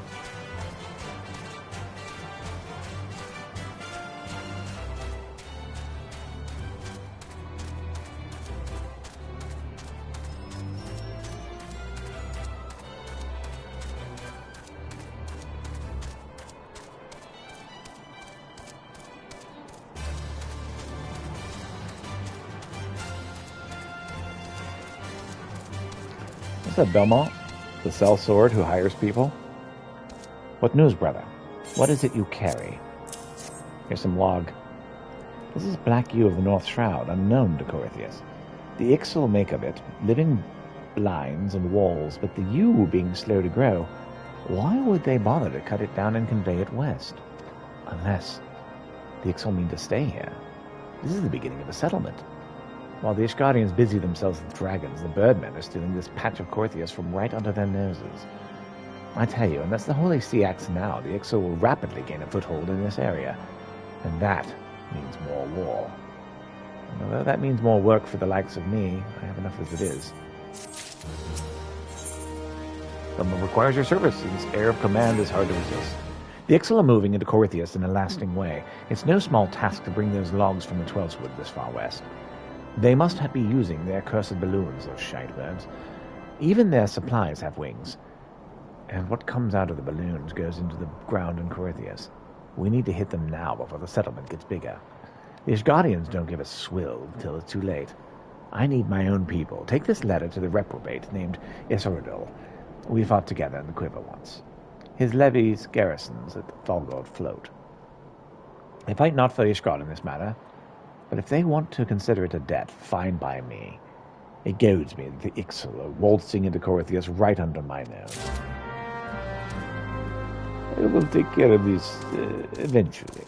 Is that Belmont, the sellsword who hires people? What news, brother? What is it you carry? Here's some log. This is Black Yew of the North Shroud, unknown to Corythius. The Ixal make of it living blinds and walls, but the yew being slow to grow, why would they bother to cut it down and convey it west? Unless the Ixal mean to stay here. This is the beginning of a settlement. While the Ishgardians busy themselves with dragons, the birdmen are stealing this patch of Corythius from right under their noses. I tell you, unless the Holy See acts now, the Ixal will rapidly gain a foothold in this area. And that means more war. And although that means more work for the likes of me, I have enough as it is. Someone requires your services. Air of command is hard to resist. The Ixal are moving into Corythius in a lasting way. It's no small task to bring those logs from the Twelveswood this far west. They must be using their cursed balloons, those shite birds. Even their supplies have wings. And what comes out of the balloons goes into the ground in Corythius. We need to hit them now before the settlement gets bigger. The Ishgardians don't give a swill until it's too late. I need my own people. Take this letter to the reprobate named Isoridol. We fought together in the Quiver once. His levies garrisons at the Thalgord float. They fight not for Ishgard in this matter, but if they want to consider it a debt, fine by me. It goads me that the Ixal are waltzing into Corythius right under my nose. I will take care of this eventually.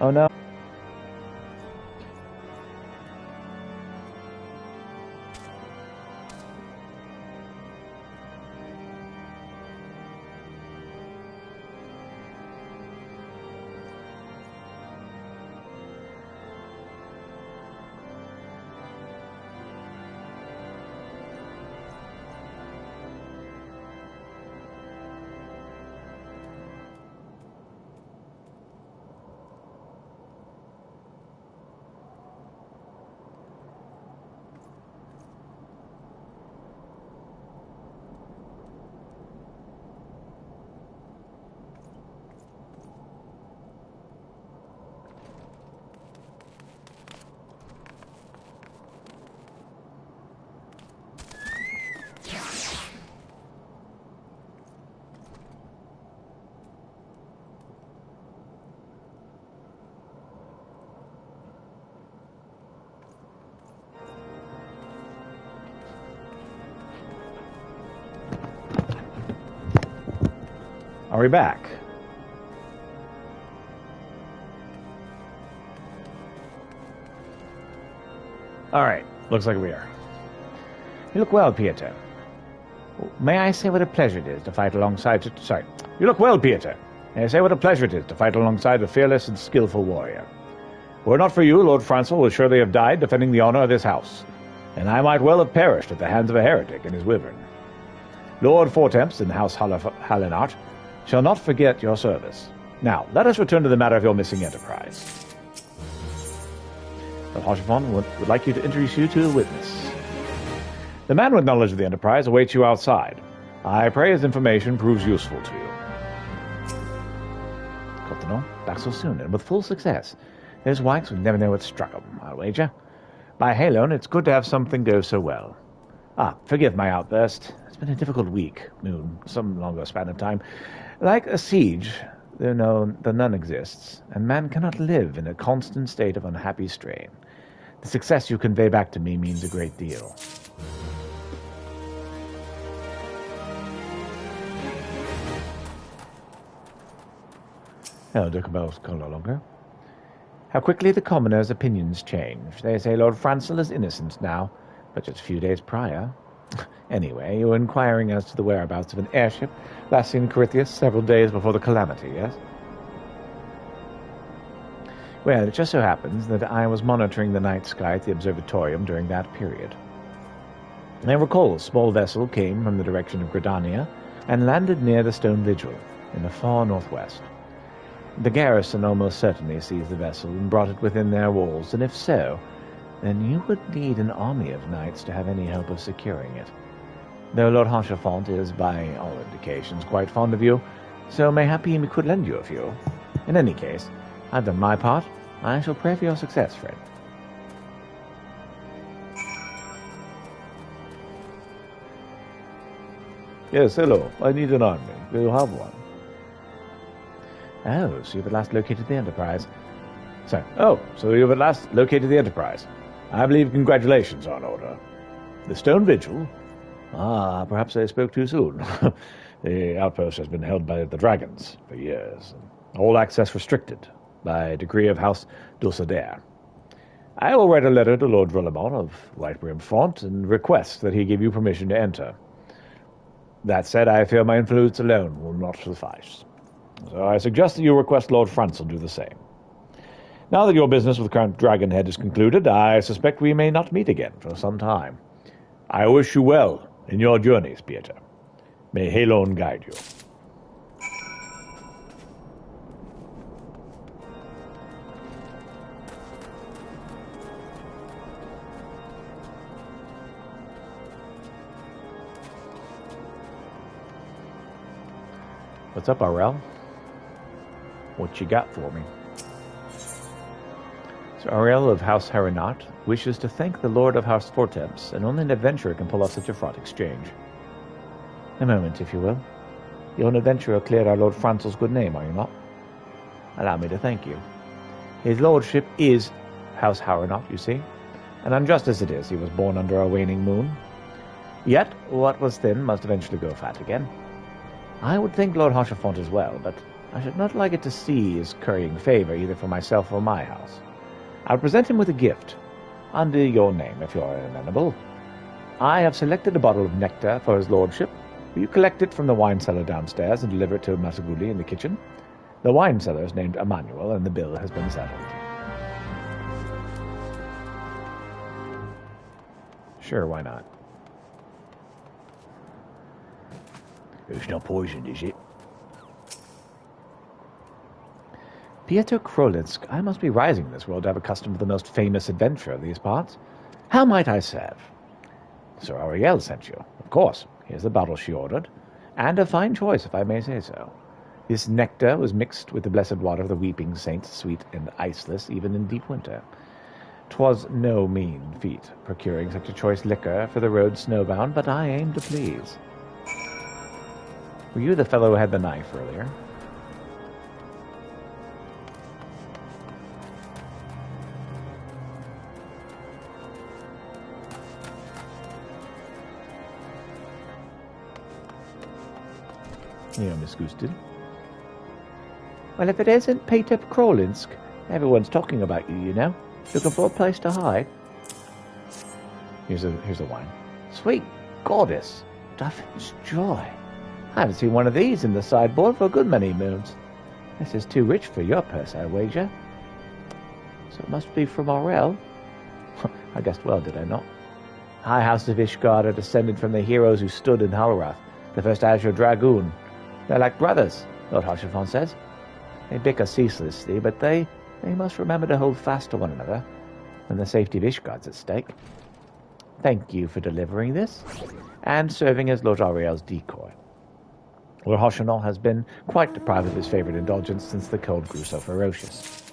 Oh no. Are we back? All right, looks like we are. You look well, Pieter. May I say what a pleasure it is to fight alongside... Sorry. You look well, Pieter. May I say what a pleasure it is to fight alongside a fearless and skillful warrior. Were it not for you, Lord Francel would surely have died defending the honor of this house, and I might well have perished at the hands of a heretic and his wyvern. Lord Fortemps and House Hallenart shall not forget your service. Now, let us return to the matter of your missing enterprise. Lord Harshafon would like you to introduce you to a witness. The man with knowledge of the enterprise awaits you outside. I pray his information proves useful to you. Got to know, back so soon, and with full success. Those Wykes would never know what struck them, I'll wager. By Halon, it's good to have something go so well. Forgive my outburst. It's been a difficult week, Moon, some longer span of time. Like a siege, though none exists, and man cannot live in a constant state of unhappy strain. The success you convey back to me means a great deal. Hello, Ducabel's call no longer. How quickly the commoners' opinions change. They say Lord Francel is innocent now, but just a few days prior. Anyway, you were inquiring as to the whereabouts of an airship last seen in Corythius several days before the calamity, yes? Well, it just so happens that I was monitoring the night sky at the observatorium during that period. I recall a small vessel came from the direction of Gridania and landed near the Stone Vigil in the far northwest. The garrison almost certainly seized the vessel and brought it within their walls, and if so, then you would need an army of knights to have any hope of securing it. Though Lord Harshafont is, by all indications, quite fond of you, so mayhap he could lend you a few. In any case, I've done my part. I shall pray for your success, friend. Yes, hello. I need an army. Do you have one? Oh, so you've at last located the Enterprise. So you've at last located the Enterprise. I believe congratulations are in order. The Stone Vigil? Perhaps I spoke too soon. The outpost has been held by the dragons for years. All access restricted by decree of House Dulcedare. I will write a letter to Lord Vrelamon of Whitebrim Font and request that he give you permission to enter. That said, I fear my influence alone will not suffice. So I suggest that you request Lord Francel do the same. Now that your business with Count Dragonhead is concluded, I suspect we may not meet again for some time. I wish you well in your journeys, Pieter. May Halon guide you. What's up, Aurel? What you got for me? Sir Aurel of House Harinat wishes to thank the Lord of House Fortemps, and only an adventurer can pull off such a fraught exchange. A moment, if you will. You're an adventurer cleared our Lord Francel's good name, are you not? Allow me to thank you. His lordship is House Harinat, you see, and unjust as it is, he was born under a waning moon. Yet, what was thin must eventually go fat again. I would thank Lord Harshafont as well, but I should not like it to see his currying favor either for myself or my house. I'll present him with a gift, under your name, if you're amenable. I have selected a bottle of nectar for his lordship. Will you collect it from the wine cellar downstairs and deliver it to Masaguli in the kitchen? The wine cellar is named Emmanuel, and the bill has been settled. Sure, why not? It's not poisoned, is it? Pietro Krolinsk, I must be rising in this world to have a custom of the most famous adventurer of these parts. How might I serve? Sir Auriel sent you. Of course. Here's the bottle she ordered. And a fine choice, if I may say so. This nectar was mixed with the blessed water of the weeping saints, sweet and iceless, even in deep winter. 'Twas no mean feat, procuring such a choice liquor for the road snowbound, but I aim to please. Were you the fellow who had the knife earlier? You're Miss Gusted. Well, if it isn't Peter Krolinsk, everyone's talking about you, you know. Looking for a place to hide. Here's a wine. Sweet goddess, Duffin's joy. I haven't seen one of these in the sideboard for a good many moons. This is too rich for your purse, I wager. So it must be from Aurel. I guessed well, did I not? High House of Ishgard are descended from the heroes who stood in Halrath, the first Azure Dragoon. They're like brothers, Lord Harshafon says. They bicker ceaselessly, but they must remember to hold fast to one another when the safety of Ishgard's at stake. Thank you for delivering this, and serving as Lord Ariel's decoy. Lord Harshanol has been quite deprived of his favorite indulgence since the cold grew so ferocious.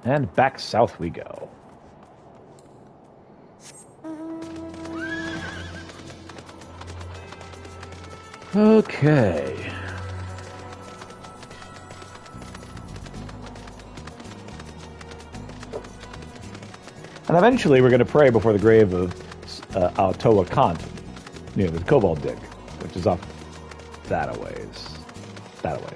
And back south we go. Okay. And eventually we're going to pray before the grave of Altoa Kant, near the Cobalt Dig, which is off that a ways. That a ways.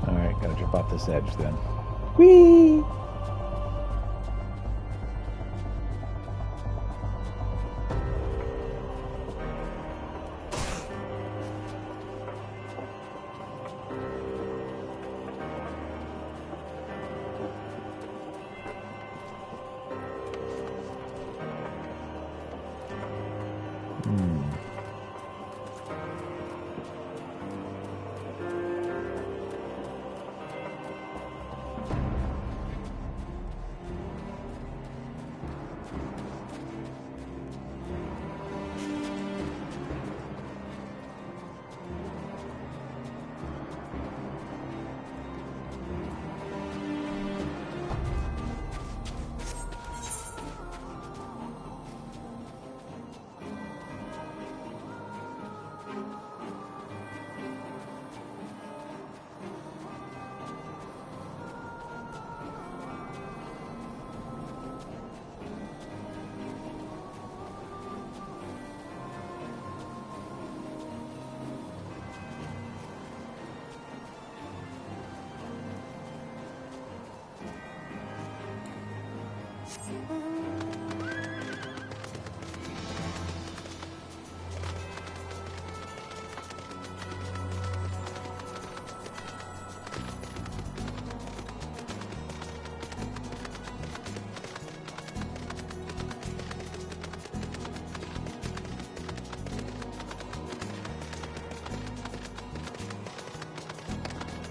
Alright, gotta jump off this edge then. Whee!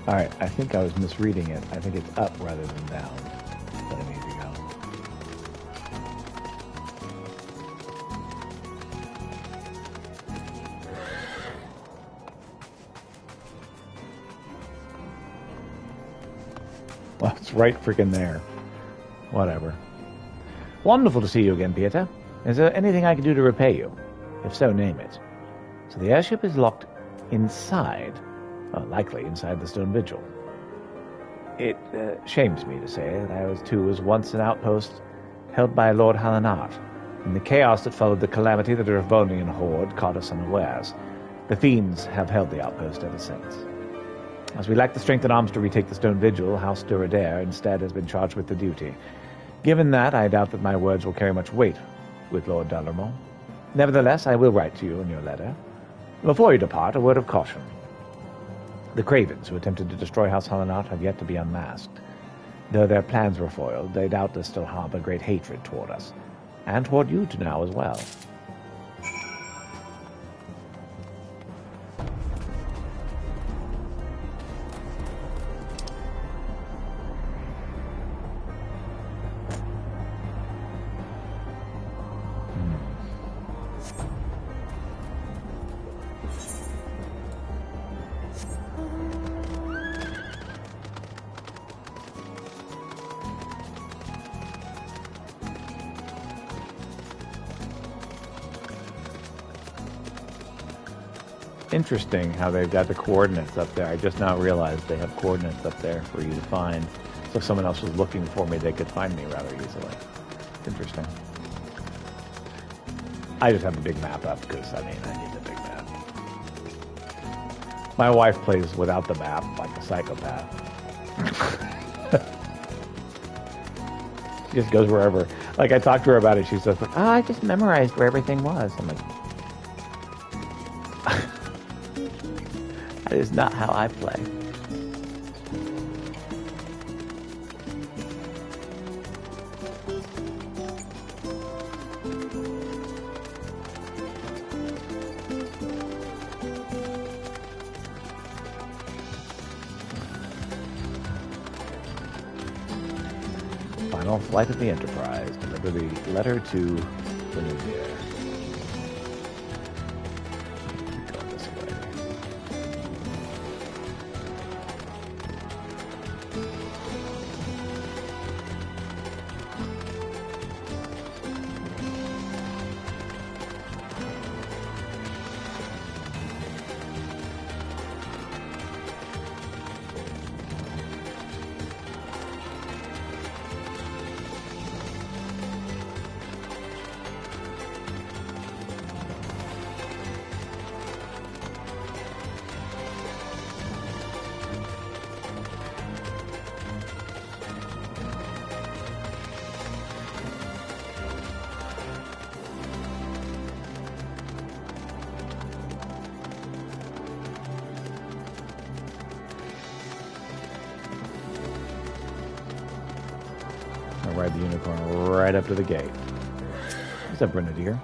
Alright, I think I was misreading it. I think it's up rather than down that I need to go. Well, it's right freaking there. Whatever. Wonderful to see you again, Peter. Is there anything I can do to repay you? If so, name it. So the airship is locked inside. Well, likely inside the stone vigil. It shames me to say that I was once an outpost held by Lord Halanat. In the chaos that followed the calamity, the Dravonian horde caught us unawares. The fiends have held the outpost ever since. As we lack the strength and arms to retake the stone vigil, House Durader instead has been charged with the duty. Given that, I doubt that my words will carry much weight with Lord Dallermont. Nevertheless, I will write to you in your letter. Before you depart, a word of caution. The Cravens, who attempted to destroy House Halanat, have yet to be unmasked. Though their plans were foiled, they doubtless still harbor great hatred toward us, and toward you two now as well. Interesting how they've got the coordinates up there. I just now realized they have coordinates up there for you to find. So if someone else was looking for me, they could find me rather easily. Interesting. I just have a big map up because, I need a big map. My wife plays without the map like a psychopath. She just goes wherever. Like, I talked to her about it. She's just like, I just memorized where everything was. I'm like, that is not how I play. Final flight of the Enterprise. Deliver the letter to Benuvia. Go this way. I'll ride the unicorn right up to the gate. What's up, Grenadier?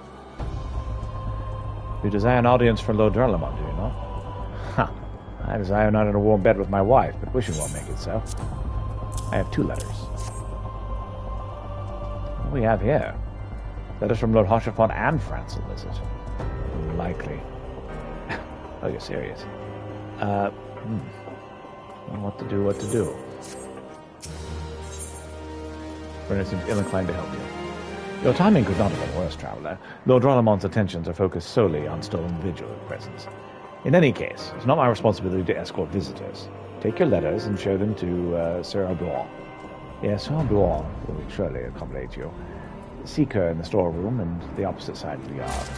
You desire an audience for Lord Durlamont, do you not? Ha! I desire not in a warm bed with my wife, but wishing won't make it so. I have 2 letters. What do we have here? Letters from Lord Harshafon and Francel, is it? Unlikely. Oh, you're serious? What to do? Brennan seems ill-inclined to help you. Your timing could not have been worse, traveler. Lord Durlamont's attentions are focused solely on stolen vigil at present. In any case, it's not my responsibility to escort visitors. Take your letters and show them to Sir Abdouan. Yes, Sir Abdouan will surely accommodate you. Seek her in the storeroom and the opposite side of the yard.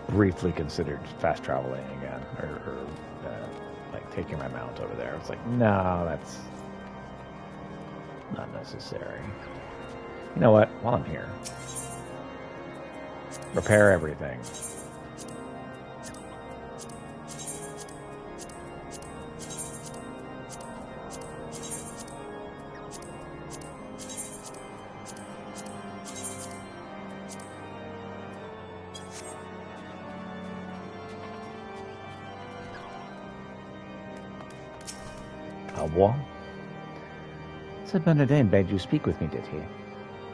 Briefly considered fast traveling again, or like taking my mount over there. It's like, no, that's not necessary. You know what? While I'm here, repair everything. What? Sir Bernardin begged you speak with me, did he?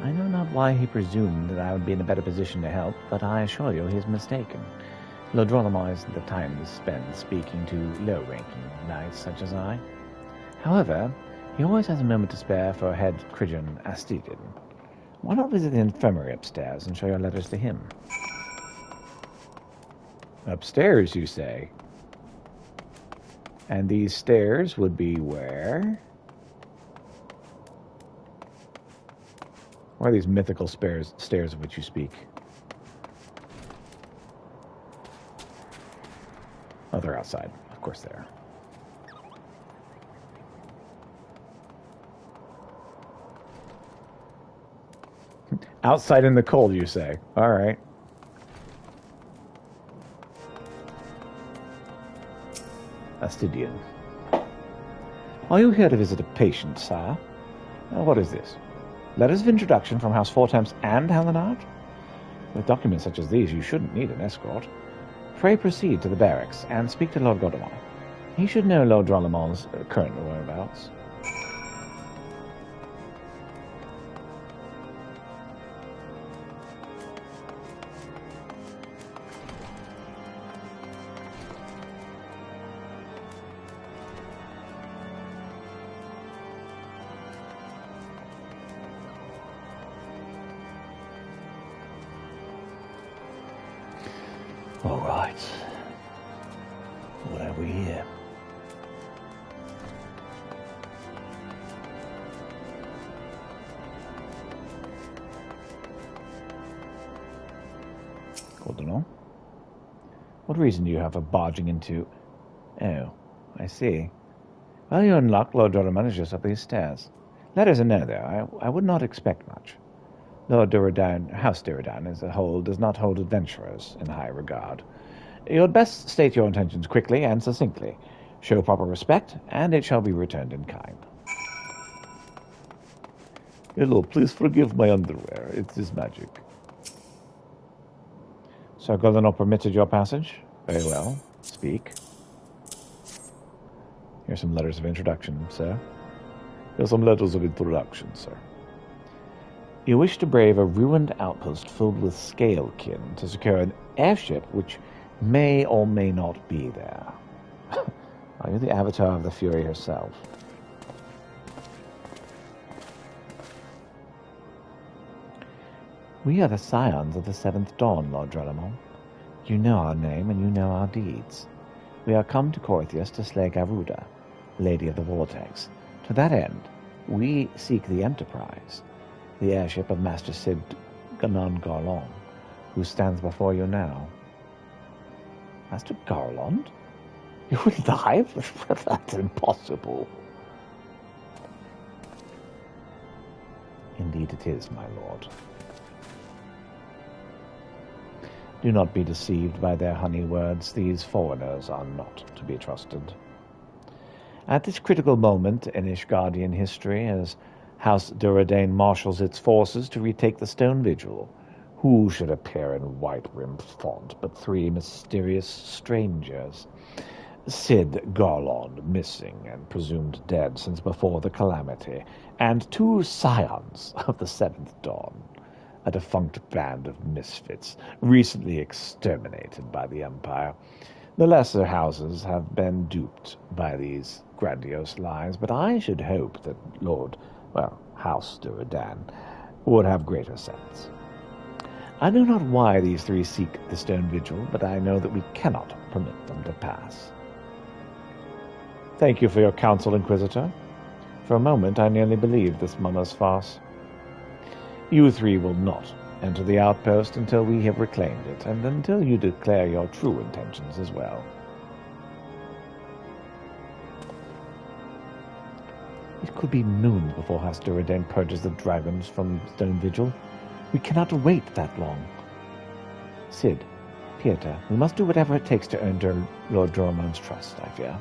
I know not why he presumed that I would be in a better position to help, but I assure you he is mistaken. Lord Rollamore isn't the time to spend speaking to low-ranking knights such as I. However, he always has a moment to spare for head Cridgeon Astidin. Why not visit the infirmary upstairs and show your letters to him? Upstairs, you say? And these stairs would be where? Where are these mythical stairs of which you speak? Oh, they're outside. Of course they are. Outside in the cold, you say? All right. Astidian. Are you here to visit a patient, sire? What is this? Letters of introduction from House Fortemps and Hellenard? With documents such as these, you shouldn't need an escort. Pray proceed to the barracks and speak to Lord Godemar. He should know Lord Drollamont's current whereabouts. All right. we're here. Hold on. What reason do you have for barging into... Oh, I see. Well, you unlocked Lord Doraemon is just up these stairs. Let us know, though. I would not expect much. Lord Duradan, House Duradan as a whole, does not hold adventurers in high regard. You had best state your intentions quickly and succinctly. Show proper respect, and it shall be returned in kind. Hello, please forgive my underwear. It is magic. Sir Godano permitted your passage? Very well. Speak. Here's some letters of introduction, sir. Here's some letters of introduction, sir. You wish to brave a ruined outpost filled with scalekin to secure an airship which may or may not be there. Are you the avatar of the Fury herself? We are the scions of the Seventh Dawn, Lord Drelamon. You know our name and you know our deeds. We are come to Corthius to slay Garuda, Lady of the Vortex. To that end, we seek the Enterprise, the airship of Master Sid Ganon Garlon, who stands before you now. Master Garland? You will die? That's impossible. Indeed it is, my lord. Do not be deceived by their honey words. These foreigners are not to be trusted. At this critical moment in Ishgardian history, as House Duradane marshals its forces to retake the Stone Vigil, who should appear in white-rimmed font but three mysterious strangers? Sid Garland, missing and presumed dead since before the Calamity, and two scions of the Seventh Dawn, a defunct band of misfits, recently exterminated by the Empire. The lesser houses have been duped by these grandiose lies, but I should hope that House Duradan would have greater sense. I know not why these three seek the Stone Vigil, but I know that we cannot permit them to pass. Thank you for your counsel, Inquisitor. For a moment I nearly believed this mummer's farce. You three will not enter the outpost until we have reclaimed it, and until you declare your true intentions as well. It could be moons before House Duradane purges the dragons from Stone Vigil. We cannot wait that long. Sid, Pieter, we must do whatever it takes to earn Lord Doraemon's trust, I fear.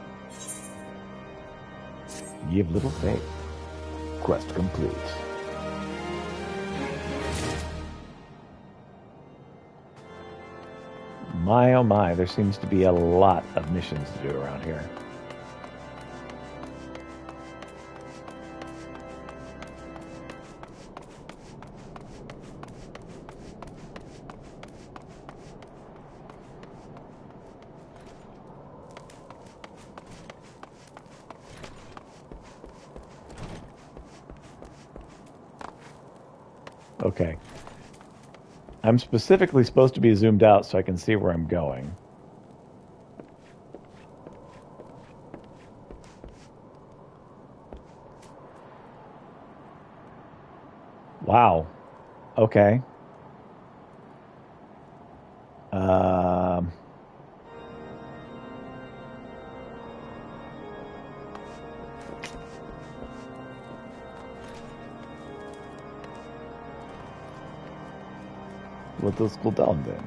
Ye have little faith. Quest complete. My oh my, there seems to be a lot of missions to do around here. Okay. I'm specifically supposed to be zoomed out so I can see where I'm going. Wow. Okay. Let us go down then.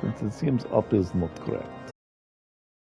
Since it seems up is not correct.